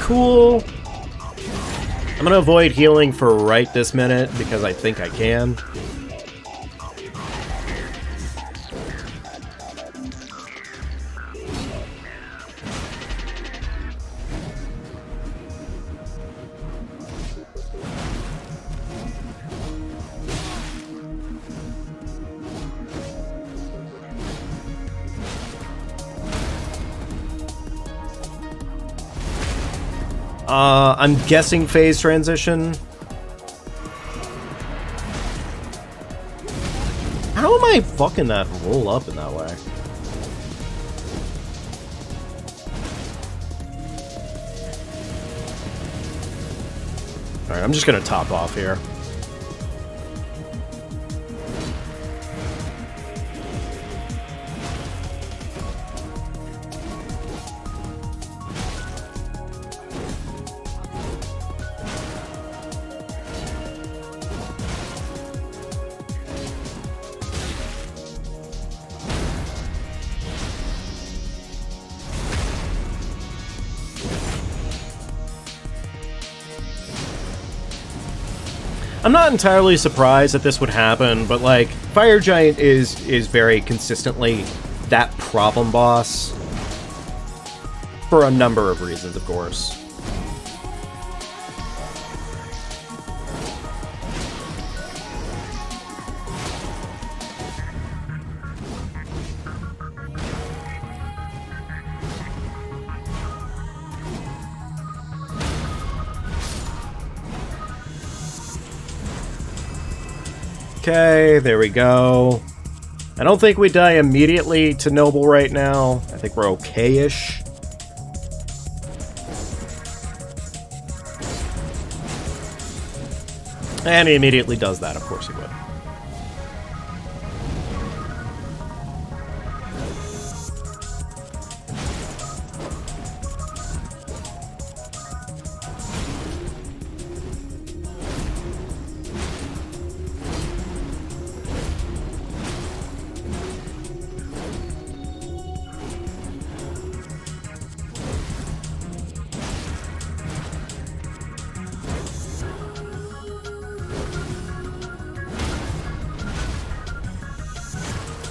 Cool. I'm gonna avoid healing for right this minute because I think I can. I'm guessing phase transition. How am I fucking that roll up in that way? Alright, I'm just gonna top off here. I'm not entirely surprised that this would happen, but like, Fire Giant is very consistently that problem boss. For a number of reasons, of course. Okay, there we go. I don't think we die immediately to Noble right now. I think we're okay-ish. And he immediately does that, of course he would.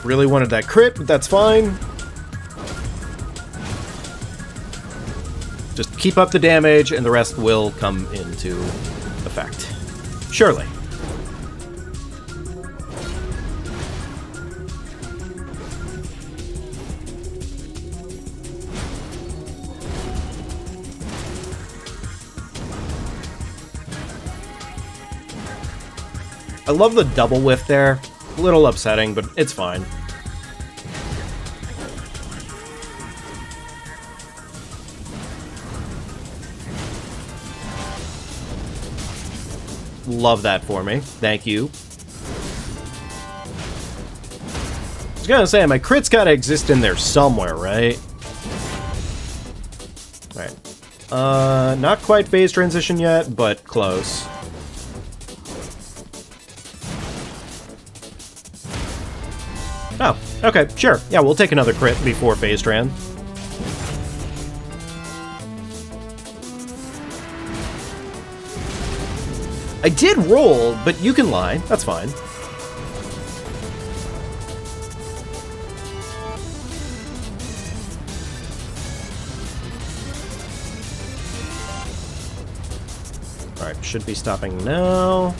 Really wanted that crit, but that's fine. Just keep up the damage, and the rest will come into effect. Surely. I love the double whiff there. A little upsetting, but it's fine. Love that for me. Thank you. I was gonna say, my crit's gotta exist in there somewhere, right? Alright. Not quite phase transition yet, but close. Oh, okay, sure. Yeah, we'll take another crit before phase tran. I did roll, but you can lie. That's fine. Alright, should be stopping now.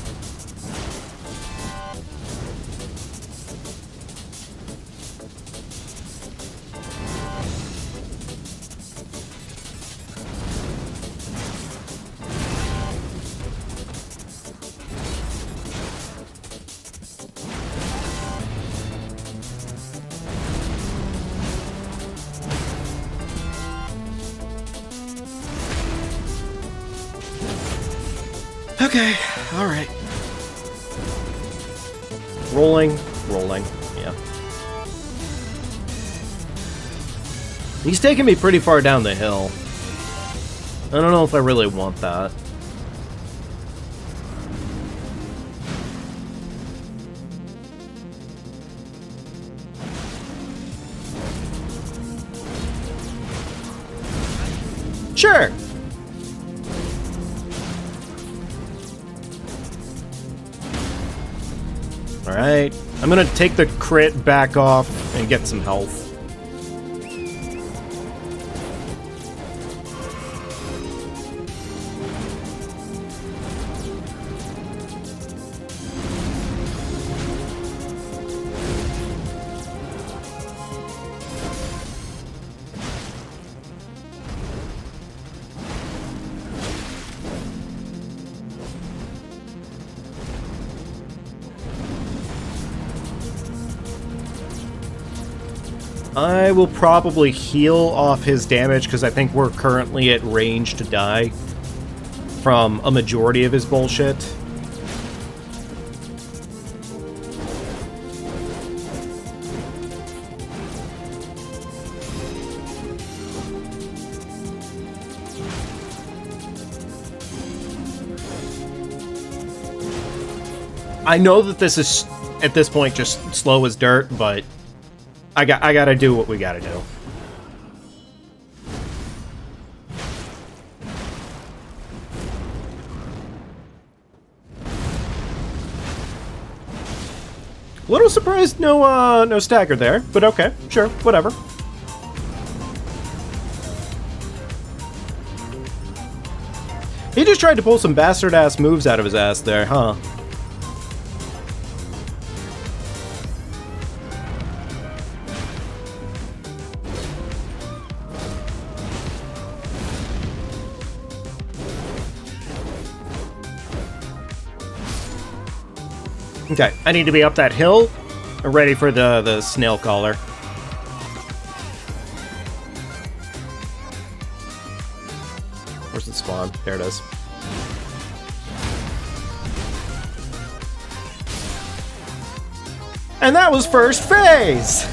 Okay, alright. Rolling, yeah. He's taking me pretty far down the hill. I don't know if I really want that. Sure! Alright, I'm gonna take the crit back off and get some health. I will probably heal off his damage, because I think we're currently at range to die from a majority of his bullshit. I know that this is, at this point, just slow as dirt, but I gotta do what we gotta do. Little surprised no stagger there, but okay, sure, whatever. He just tried to pull some bastard-ass moves out of his ass there, huh? Okay, I need to be up that hill, ready for the snail collar. Where's the spawn? There it is. And that was first phase!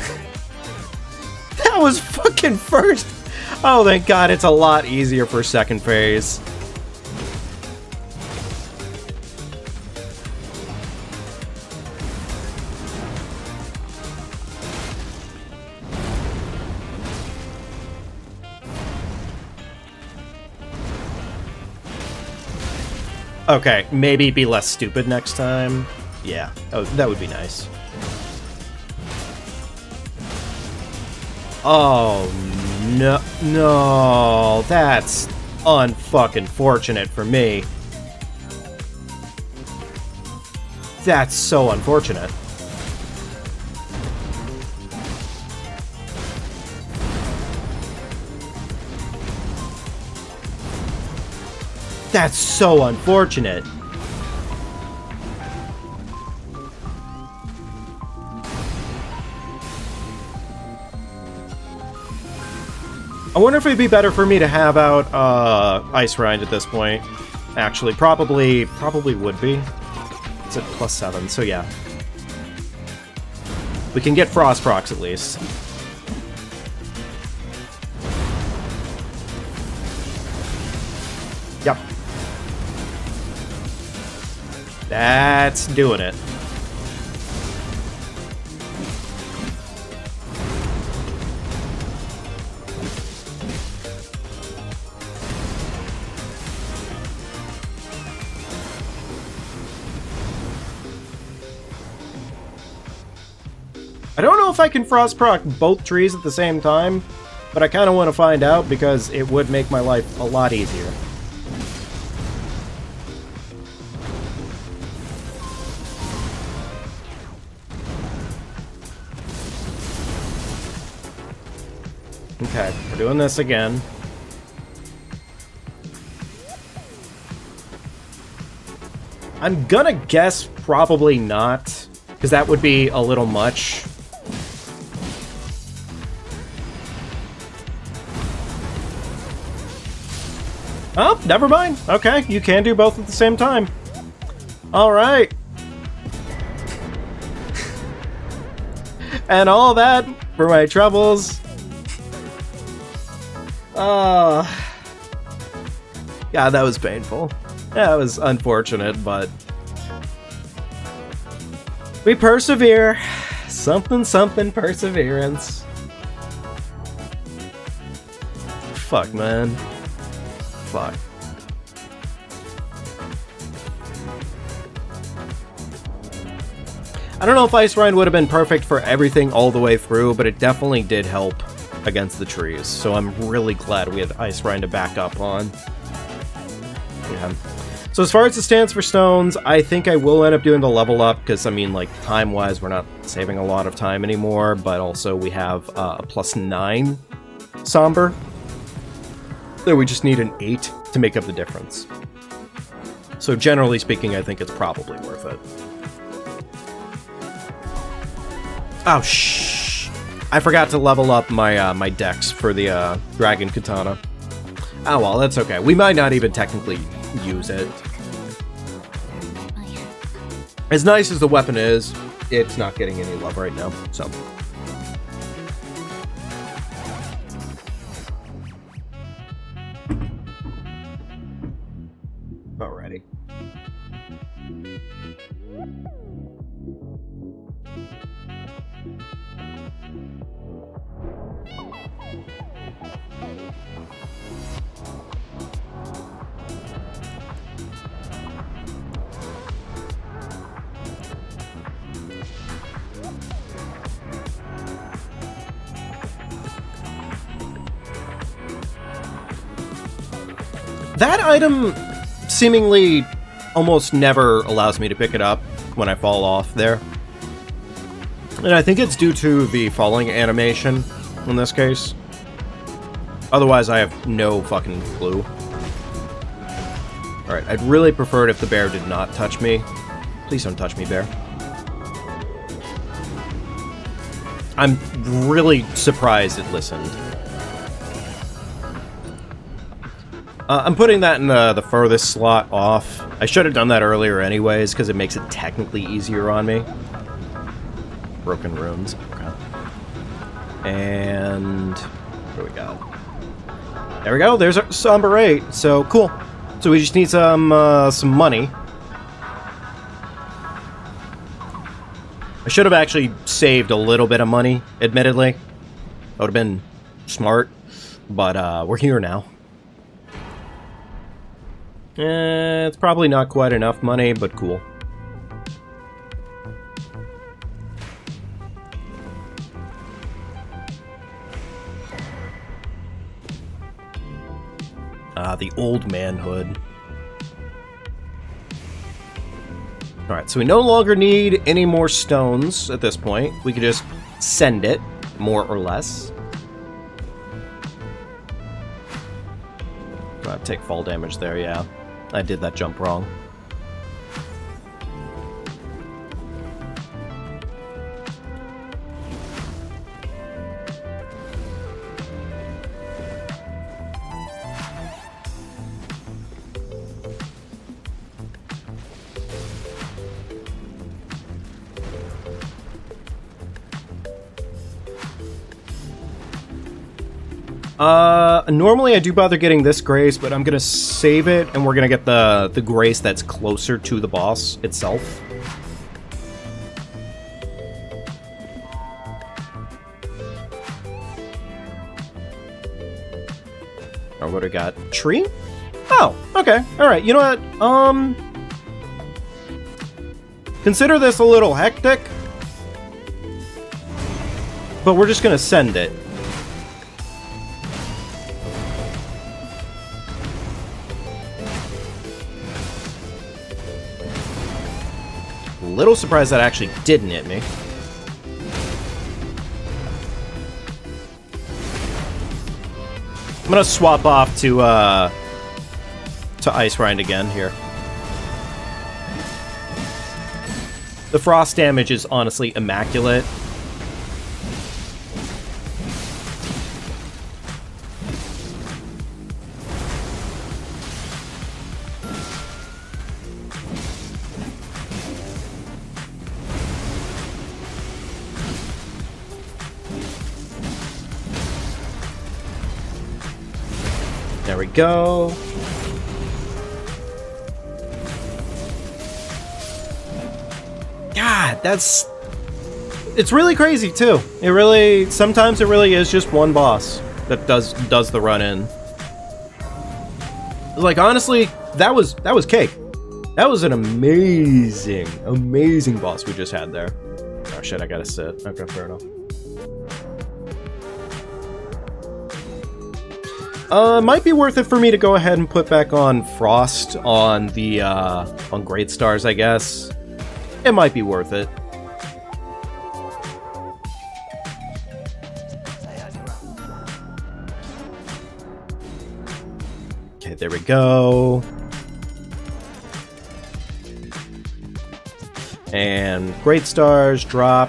That was fucking first! Oh, thank God, it's a lot easier for second phase. Okay, maybe be less stupid next time. Yeah, oh, that would be nice. Oh, no, no, that's unfucking fortunate for me. That's so unfortunate. That's so unfortunate. I wonder if it'd be better for me to have out Ice Rind at this point. Actually, probably would be. It's at +7, so yeah. We can get Frost procs at least. Yep. That's doing it. I don't know if I can frost proc both trees at the same time, but I kind of want to find out because it would make my life a lot easier. Okay, we're doing this again. I'm gonna guess probably not, because that would be a little much. Oh, never mind. Okay, you can do both at the same time. Alright. And all that for my troubles. God, that was painful. Yeah, it was unfortunate, but we persevere. Something perseverance. Fuck, man. Fuck. I don't know if Ice Rind would have been perfect for everything all the way through, but it definitely did help against the trees, so I'm really glad we had Ice Rind to back up on. Yeah. So as far as the stance for stones, I think I will end up doing the level up, because, I mean, like, time-wise, we're not saving a lot of time anymore, but also we have a +9 Somber. So we just need an 8 to make up the difference. So generally speaking, I think it's probably worth it. Oh, shh. I forgot to level up my my dex for the dragon katana. Oh well, that's okay. We might not even technically use it. As nice as the weapon is, it's not getting any love right now, so. Alrighty. That item seemingly almost never allows me to pick it up when I fall off there. And I think it's due to the falling animation in this case. Otherwise, I have no fucking clue. Alright, I'd really prefer it if the bear did not touch me. Please don't touch me, bear. I'm really surprised it listened. I'm putting that in the furthest slot off. I should have done that earlier anyways, because it makes it technically easier on me. Broken runes. Okay. And... what do we got? There we go, there's our Somber 8. So, cool. So we just need some money. I should have actually saved a little bit of money, admittedly. That would have been smart. But, we're here now. It's probably not quite enough money, but cool. The old manhood. Alright, so we no longer need any more stones at this point. We could just send it, more or less. Take fall damage there, yeah. I did that jump wrong. Normally I do bother getting this grace, but I'm gonna save it, and we're gonna get the grace that's closer to the boss itself. Or what do we got? Tree? Oh, okay. Alright, you know what? Consider this a little hectic, but we're just gonna send it. Little surprised that actually didn't hit me. I'm gonna swap off to Ice Rind again here. The frost damage is honestly immaculate. There we go. God, it's really crazy too. Sometimes it really is just one boss that does the run in. Like honestly, that was cake. That was an amazing boss we just had there. Oh shit, I gotta sit. Okay, fair enough. Might be worth it for me to go ahead and put back on Frost on the, on Great Stars, I guess. It might be worth it. Okay, there we go. And Great Stars drop.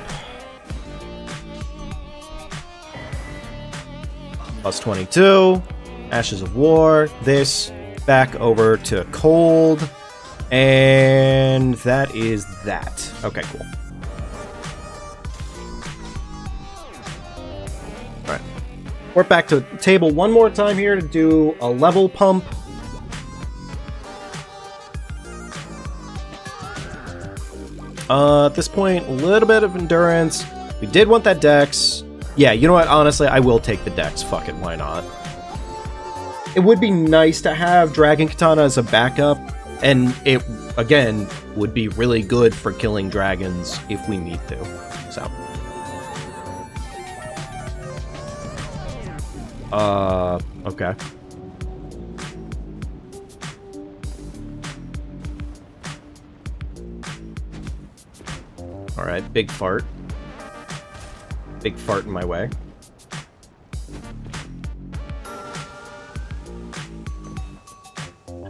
Plus 22. Ashes of War. This back over to Cold. And that is that. Okay, cool. Alright. We're back to table one more time here to do a level pump. At this point, a little bit of endurance. We did want that dex. Yeah, you know what? Honestly, I will take the dex. Fuck it, why not? It would be nice to have Dragon Katana as a backup, and it, again, would be really good for killing dragons if we need to. So. Okay. Alright, big fart. Big fart in my way.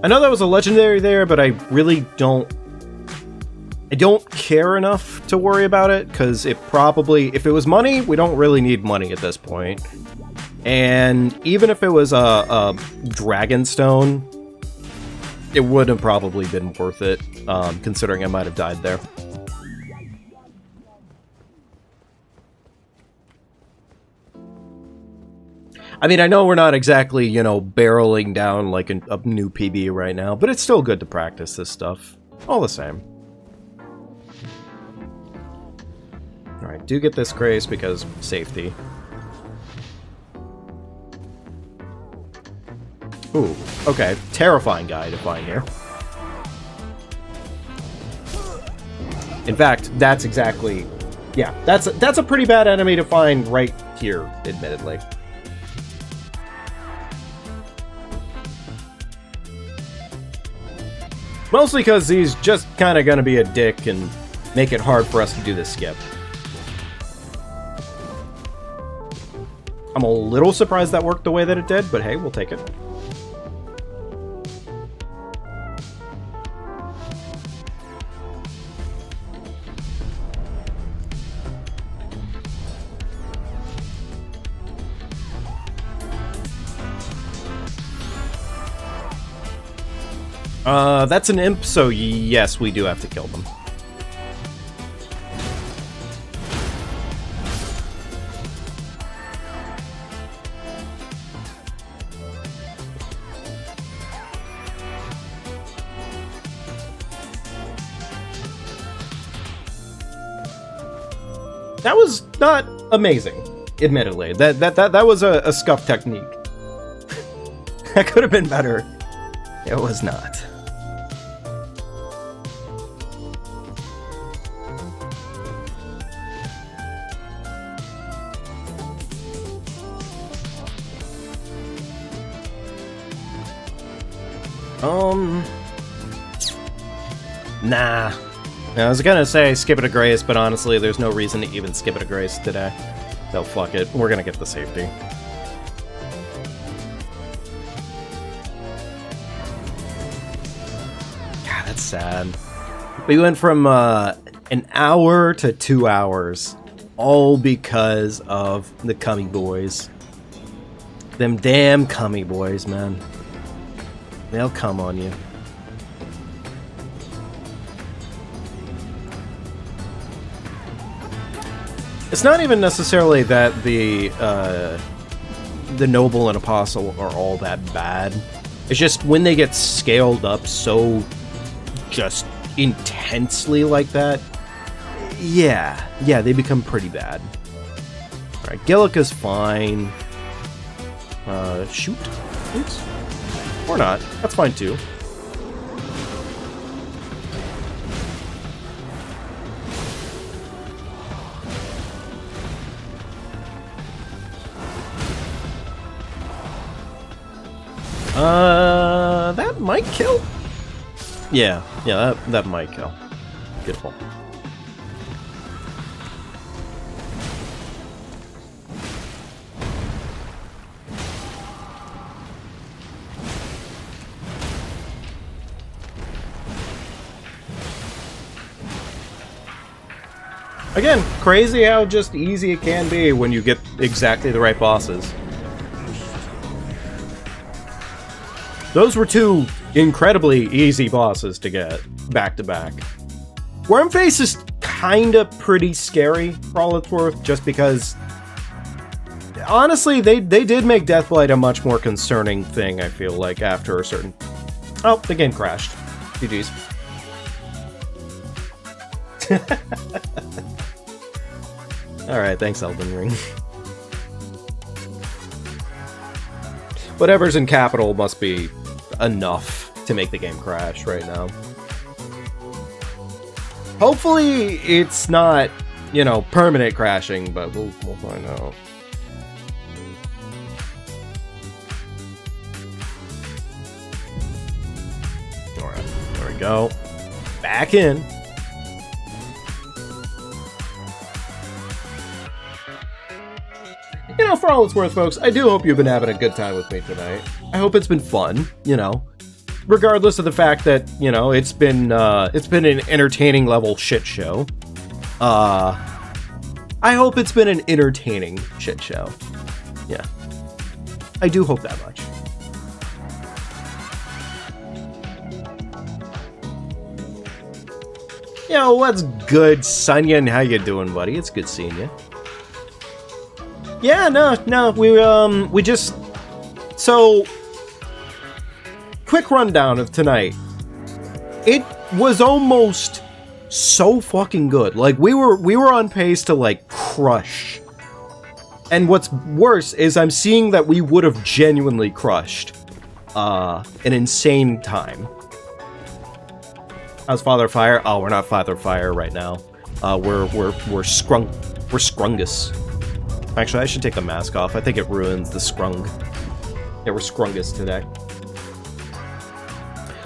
I know that was a legendary there, but I really don't... I don't care enough to worry about it, because it probably... If it was money, we don't really need money at this point. And even if it was a Dragonstone, it would have probably been worth it, considering I might have died there. I mean, I know we're not exactly, you know, barreling down like a new PB right now, but it's still good to practice this stuff. All the same. Alright, do get this grace because safety. Ooh, okay. Terrifying guy to find here. In fact, that's exactly... Yeah, that's a pretty bad enemy to find right here, admittedly. Mostly because he's just kind of going to be a dick and make it hard for us to do this skip. I'm a little surprised that worked the way that it did, but hey, we'll take it. That's an imp, so yes, we do have to kill them. That was not amazing, admittedly. That was a scuff technique. That could have been better. It was not. Nah. I was gonna say skip it a grace, but honestly, there's no reason to even skip it a grace today. So fuck it. We're gonna get the safety. God, that's sad. We went from an hour to 2 hours, all because of the cummy boys. Them damn cummy boys, man. They'll come on you. It's not even necessarily that the noble and apostle are all that bad. It's just when they get scaled up so just intensely like that, yeah, they become pretty bad. Alright, Gillica's fine. Shoot, please. Or not. That's fine too. That might kill? Yeah, that might kill. Beautiful. Again, crazy how just easy it can be when you get exactly the right bosses. Those were two incredibly easy bosses to get back to back. Wormface is kinda pretty scary for all it's worth, just because honestly, they did make Deathblight a much more concerning thing, I feel like, after a certain... Oh, the game crashed. GG's. Alright, thanks, Elden Ring. Whatever's in capital must be enough to make the game crash right now. Hopefully it's not, you know, permanent crashing, but we'll find out. Alright, there we go. Back in. You know, for all it's worth, folks, I do hope you've been having a good time with me tonight. I hope it's been fun, you know. Regardless of the fact that, you know, it's been an entertaining level shit show. I hope it's been an entertaining shit show. Yeah. I do hope that much. Yo, what's good, Sunyan? How you doing, buddy? It's good seeing you. Yeah, no, we just... So, quick rundown of tonight. It was almost so fucking good. Like, we were on pace to, like, crush. And what's worse is I'm seeing that we would have genuinely crushed an insane time. How's Father Fire? Oh, we're not Father Fire right now. We're Scrungus. Actually, I should take the mask off. I think it ruins the scrung. Yeah, we're Scrungus today.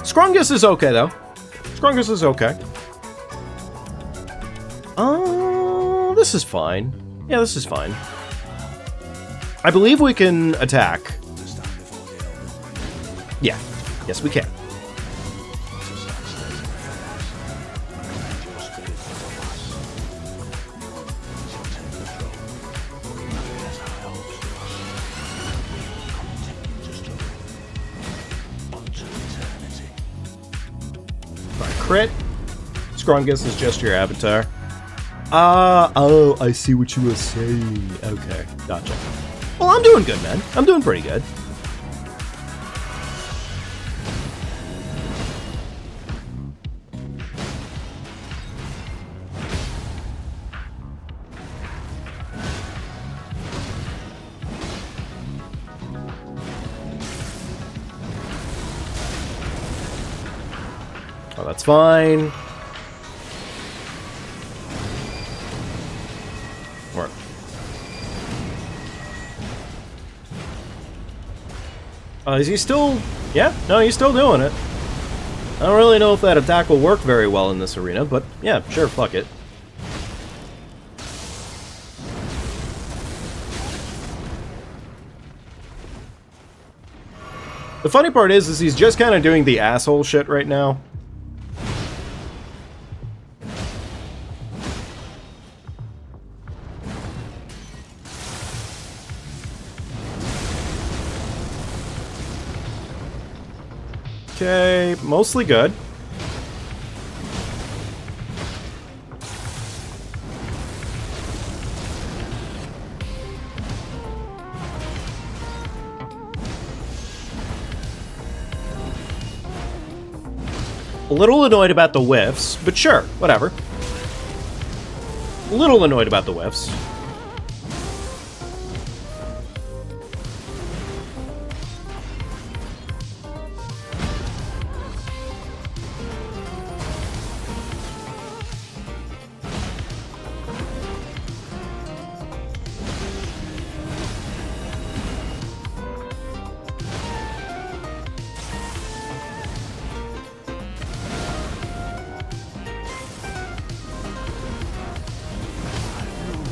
Scrungus is okay, though. Scrungus is okay. This is fine. Yeah, this is fine. I believe we can attack. Yeah. Yes, we can. Crit. Scrungus is just your avatar. Oh, I see what you were saying. Okay, gotcha. Well, I'm doing good, man. I'm doing pretty good. Oh, that's fine. Or... is he still... Yeah, no, he's still doing it. I don't really know if that attack will work very well in this arena, but yeah, sure, fuck it. The funny part is he's just kind of doing the asshole shit right now. Okay, mostly good. A little annoyed about the whiffs, but sure, whatever. A little annoyed about the whiffs.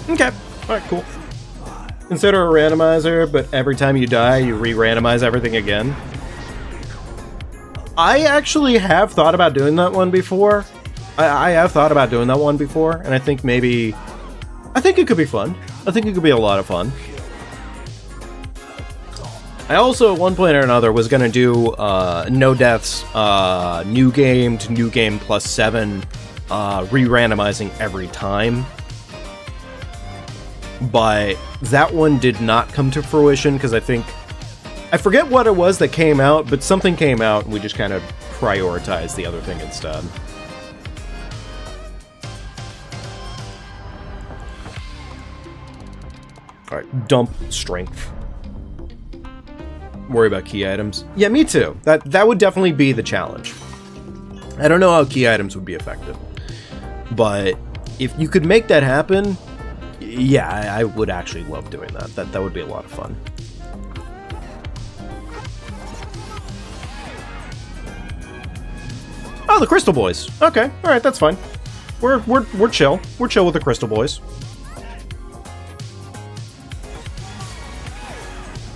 Okay, alright, cool. Consider a randomizer, but every time you die, you re-randomize everything again. I actually have thought about doing that one before. I have thought about doing that one before, and I think maybe... I think it could be fun. I think it could be a lot of fun. I also, at one point or another, was going to do no deaths, new game to new game plus 7, re-randomizing every time. But that one did not come to fruition because I forget what it was that came out, but something came out and we just kind of prioritized the other thing instead. Alright, dump strength. Worry about key items. Yeah, me too. That would definitely be the challenge. I don't know how key items would be effective. But if you could make that happen, yeah, I would actually love doing that. That would be a lot of fun. Oh, the Crystal Boys. Okay, alright, that's fine. We're chill. We're chill with the Crystal Boys.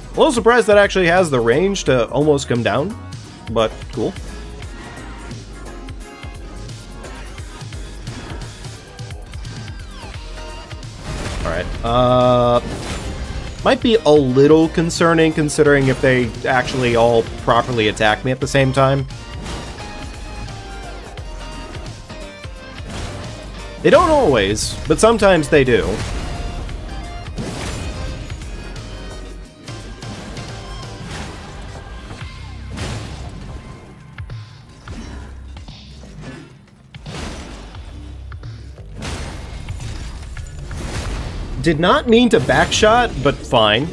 A little surprised that actually has the range to almost come down, but cool. Alright, might be a little concerning considering if they actually all properly attack me at the same time. They don't always, but sometimes they do. Did not mean to backshot, but fine.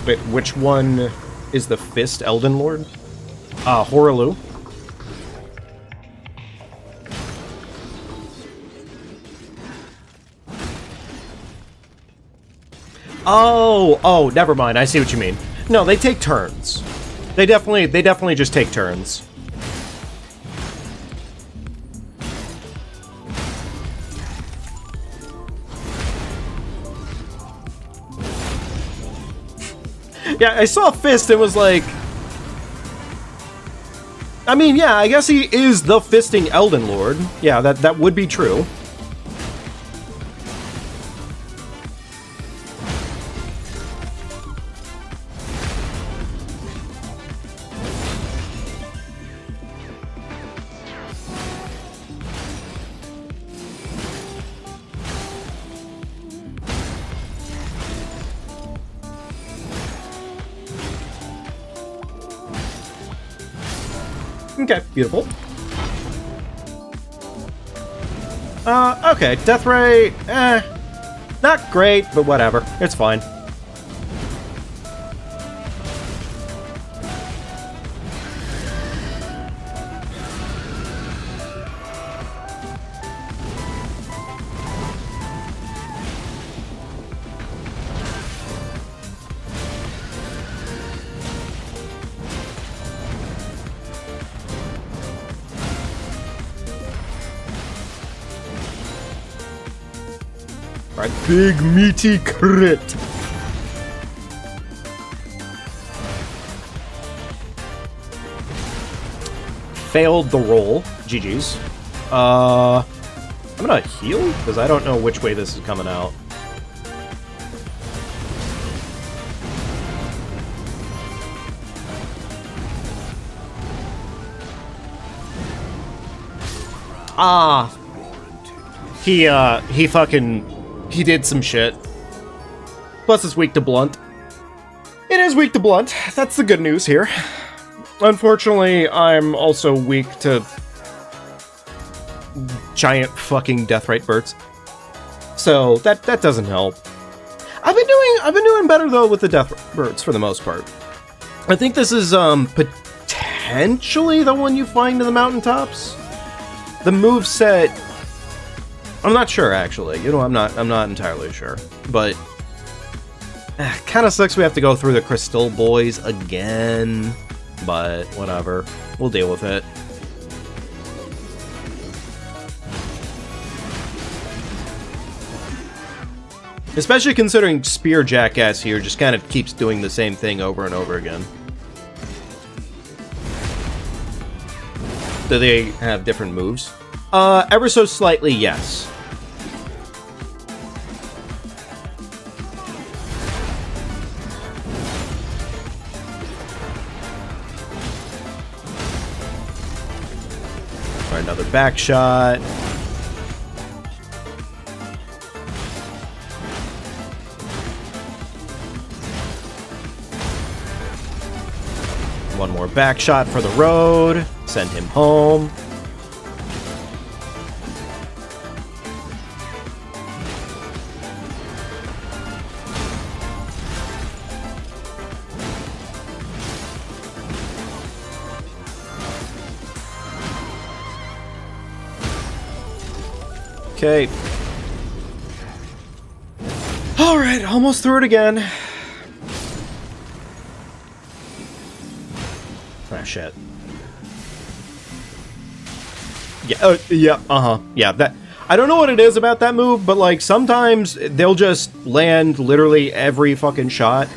Wait, which one is the Fist Elden Lord? Horaloo. Oh, never mind. I see what you mean. No, they take turns. They definitely just take turns. Yeah, I saw Fist and was like... I mean, yeah, I guess he is the fisting Elden Lord. Yeah, that would be true. Okay, beautiful. Okay, death rate, not great, but whatever. It's fine. Alright, big meaty crit. Failed the roll. GG's. I'm gonna heal, because I don't know which way this is coming out. He did some shit. Plus it's weak to blunt. It is weak to blunt. That's the good news here. Unfortunately, I'm also weak to giant fucking death rate bursts. So that doesn't help. I've been doing better though with the death bursts for the most part. I think this is potentially the one you find in the mountaintops. The moveset, I'm not sure actually. You know, I'm not entirely sure. But kind of sucks we have to go through the Crystal Boys again. But whatever. We'll deal with it. Especially considering Spear Jackass here just kind of keeps doing the same thing over and over again. Do they have different moves? Ever so slightly, yes. Another back shot. One more back shot for the road. Send him home. Okay. Alright, almost through it again. Ah, shit. Yeah, yeah, that... I don't know what it is about that move, but, like, sometimes they'll just land literally every fucking shot,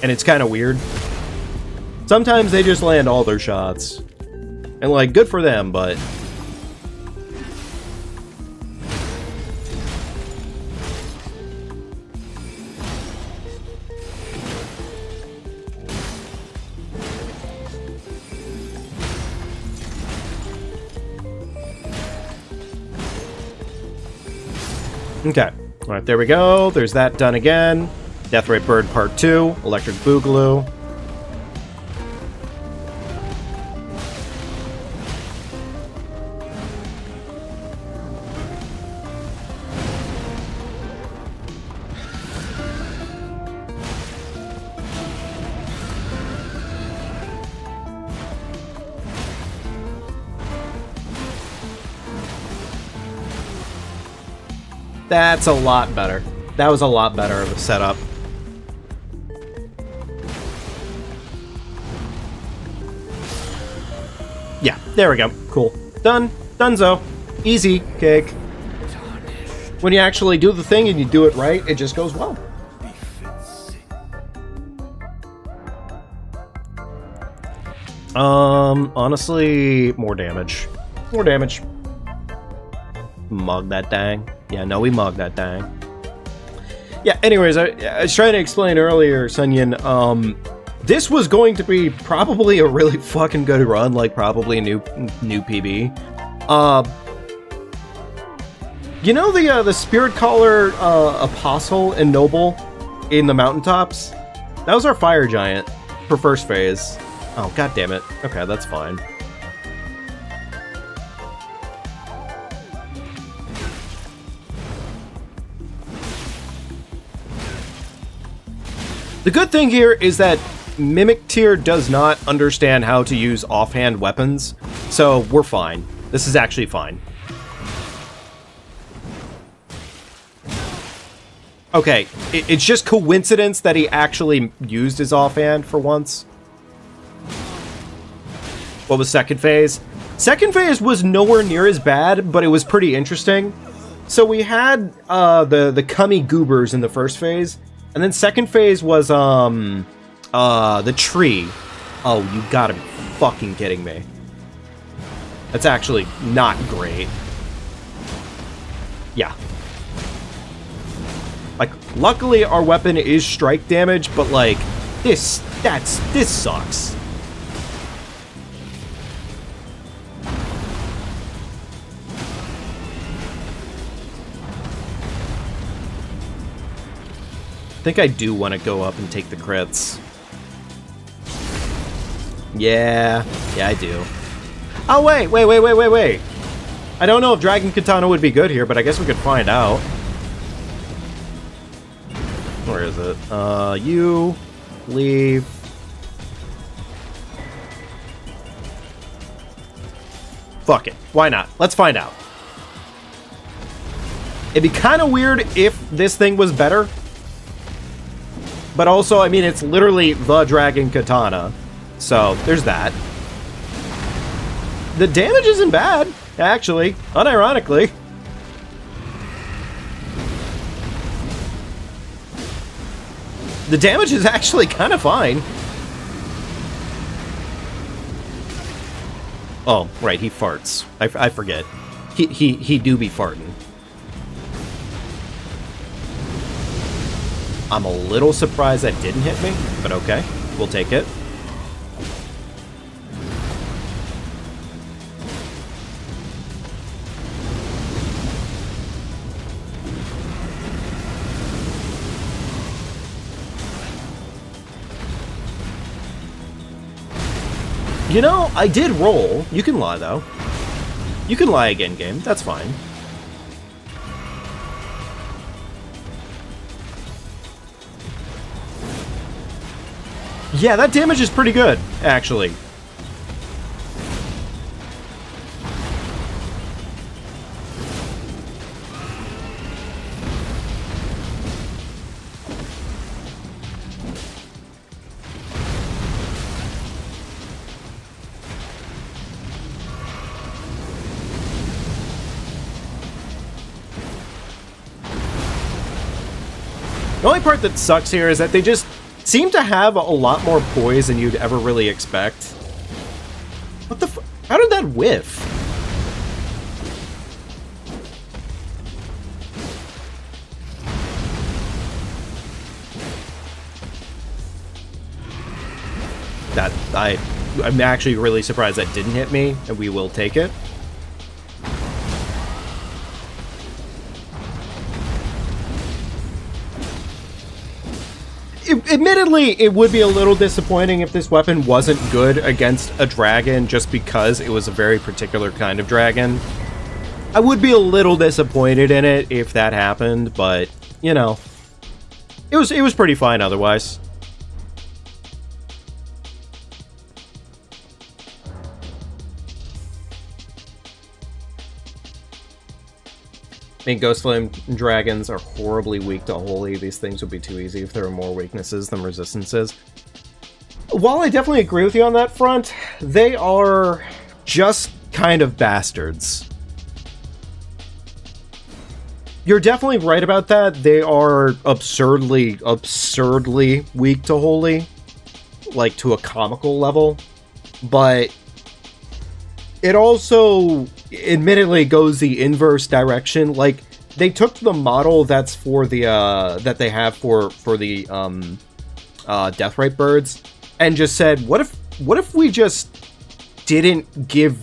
and it's kind of weird. Sometimes they just land all their shots. And, like, good for them, but... Okay. Alright, there we go. There's that done again. Deathray Bird Part 2. Electric Boogaloo. That's a lot better. That was a lot better of a setup. Yeah, there we go. Cool. Done. Donezo. Easy cake. When you actually do the thing and you do it right, it just goes well. Honestly, more damage. More damage. Mug that dang. Yeah, no, we mugged that dang. Yeah, anyways, I was trying to explain earlier, Sunyin, this was going to be probably a really fucking good run, like probably a new PB. You know the Spirit Caller Apostle and Noble in the mountaintops? That was our fire giant for first phase. Oh, god damn it. Okay, that's fine. The good thing here is that Mimic Tier does not understand how to use offhand weapons, so we're fine. This is actually fine. Okay, it's just coincidence that he actually used his offhand for once. What was second phase? Second phase was nowhere near as bad, but it was pretty interesting. So we had the Cummy Goobers in the first phase, and then second phase was the tree. Oh, you gotta be fucking kidding me. That's actually not great. Yeah. Like, luckily our weapon is strike damage, but like, this sucks. I think I do want to go up and take the crits. Yeah, I do. Oh, wait. I don't know if Dragon Katana would be good here, but I guess we could find out. Where is it? You leave. Fuck it. Why not? Let's find out. It'd be kind of weird if this thing was better. But also, I mean, it's literally the Dragon Katana. So, there's that. The damage isn't bad, actually. Unironically. The damage is actually kind of fine. Oh, right, he farts. I forget. He do be farting. I'm a little surprised that didn't hit me, but okay. We'll take it. You know, I did roll. You can lie, though. You can lie again, game. That's fine. Yeah, that damage is pretty good, actually. The only part that sucks here is that they just seem to have a lot more poise than you'd ever really expect. What the f- How did that whiff? I'm actually really surprised that didn't hit me, and we will take it. Admittedly, it would be a little disappointing if this weapon wasn't good against a dragon just because it was a very particular kind of dragon. I would be a little disappointed in it if that happened, but, you know, it was pretty fine otherwise. I mean, Ghost Flame dragons are horribly weak to Holy. These things would be too easy if there were more weaknesses than resistances. While I definitely agree with you on that front, they are just kind of bastards. You're definitely right about that. They are absurdly weak to Holy. Like, to a comical level. But it also admittedly goes the inverse direction. Like, they took the model that's for the that they have for the Deathrite birds and just said, what if we just didn't gave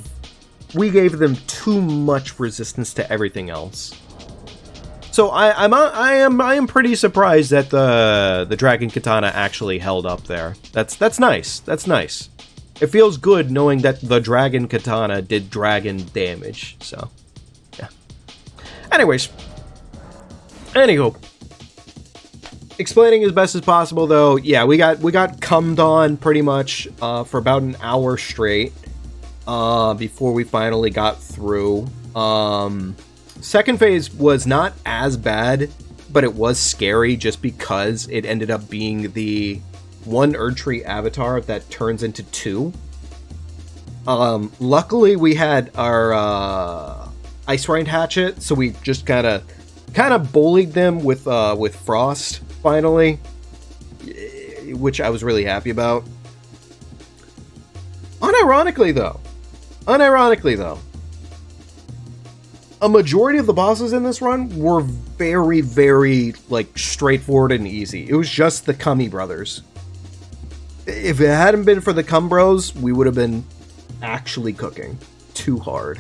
them too much resistance to everything else? So I am pretty surprised that the Dragon Katana actually held up there. That's nice. That's nice. It feels good knowing that the Dragon Katana did dragon damage, so, yeah. Anyways. Anywho. Explaining as best as possible, though, yeah, we got cummed on pretty much for about an hour straight before we finally got through. Second phase was not as bad, but it was scary just because it ended up being the one Erdtree avatar that turns into two. Luckily we had our Ice Rind Hatchet, so we just kind of bullied them with Frost finally, which I was really happy about. Unironically though, a majority of the bosses in this run were very, very, like, straightforward and easy. It was just the Cummy brothers. If it hadn't been for the Cum Bros, we would have been actually cooking too hard.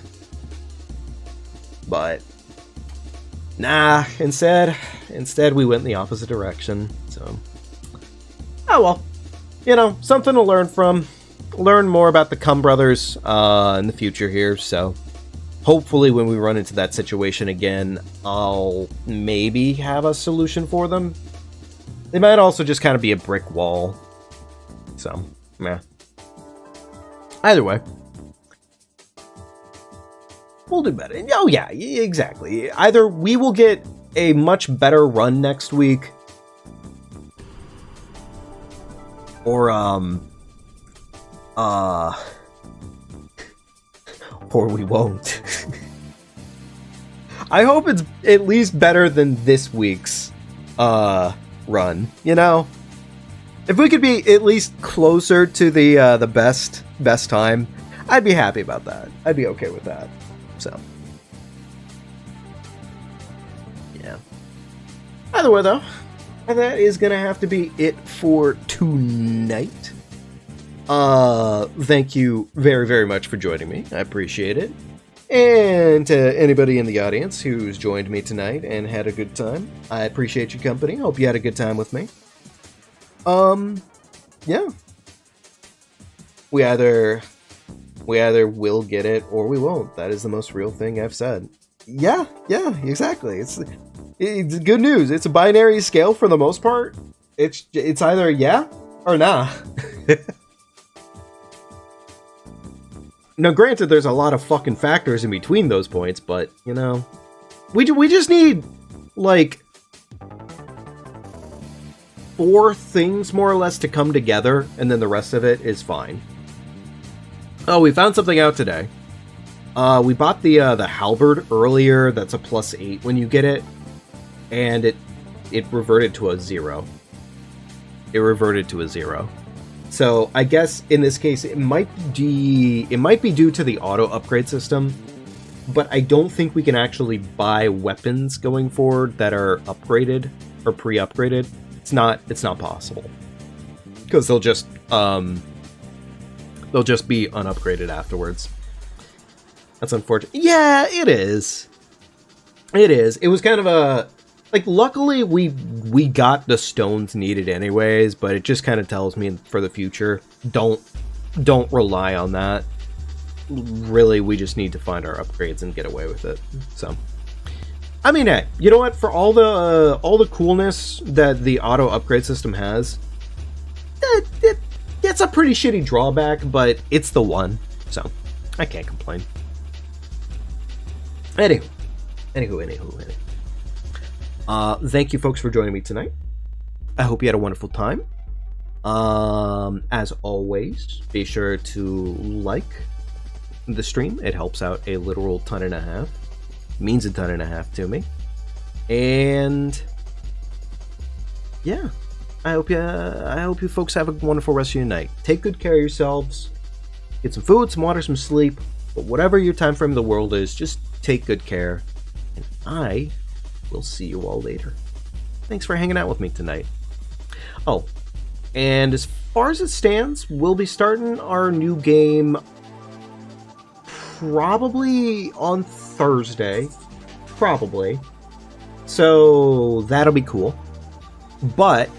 But nah, instead we went in the opposite direction. So, oh well, you know, something to learn from. Learn more about the Cum Brothers in the future here. So hopefully, when we run into that situation again, I'll maybe have a solution for them. They might also just kind of be a brick wall. So, yeah. Either way, we'll do better. Oh, yeah, exactly. Either we will get a much better run next week, or, or we won't. I hope it's at least better than this week's, run, you know? If we could be at least closer to the best time, I'd be happy about that. I'd be okay with that. So, yeah. Either way, though, that is gonna have to be it for tonight. Thank you very, very much for joining me. I appreciate it. And to anybody in the audience who's joined me tonight and had a good time, I appreciate your company. Hope you had a good time with me. Yeah. We either We either will get it or we won't. That is the most real thing I've said. Yeah, exactly. It's good news. It's a binary scale for the most part. It's either yeah or nah. Now, granted, there's a lot of fucking factors in between those points, but, you know, we just need, like, 4 things, more or less, to come together, and then the rest of it is fine. Oh, we found something out today. We bought the halberd earlier. That's a +8 when you get it, and it reverted to a 0. It reverted to a 0. So I guess in this case it might be due to the auto upgrade system, but I don't think we can actually buy weapons going forward that are upgraded or pre-upgraded. It's not possible because they'll just be unupgraded afterwards. That's unfortunate. Yeah, it is. It was kind of a luckily we got the stones needed anyways, but it just kind of tells me for the future, don't rely on that. Really, we just need to find our upgrades and get away with it. So, I mean, hey, you know what? For all the coolness that the auto upgrade system has, it's a pretty shitty drawback, but it's the one, so I can't complain. Anywho. Thank you folks for joining me tonight. I hope you had a wonderful time. As always, be sure to like the stream. It helps out a literal ton and a half. Means a ton and a half to me. And yeah, I hope you folks have a wonderful rest of your night. Take good care of yourselves. Get some food, some water, some sleep. But whatever your time frame of the world is, just take good care. And I will see you all later. Thanks for hanging out with me tonight. Oh, and as far as it stands, we'll be starting our new game probably on Thursday. Probably. So that'll be cool. But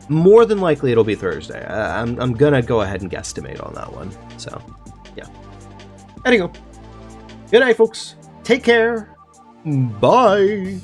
more than likely it'll be Thursday. I'm gonna go ahead and guesstimate on that one. So, yeah. Anywho, good night, folks. Take care. Bye.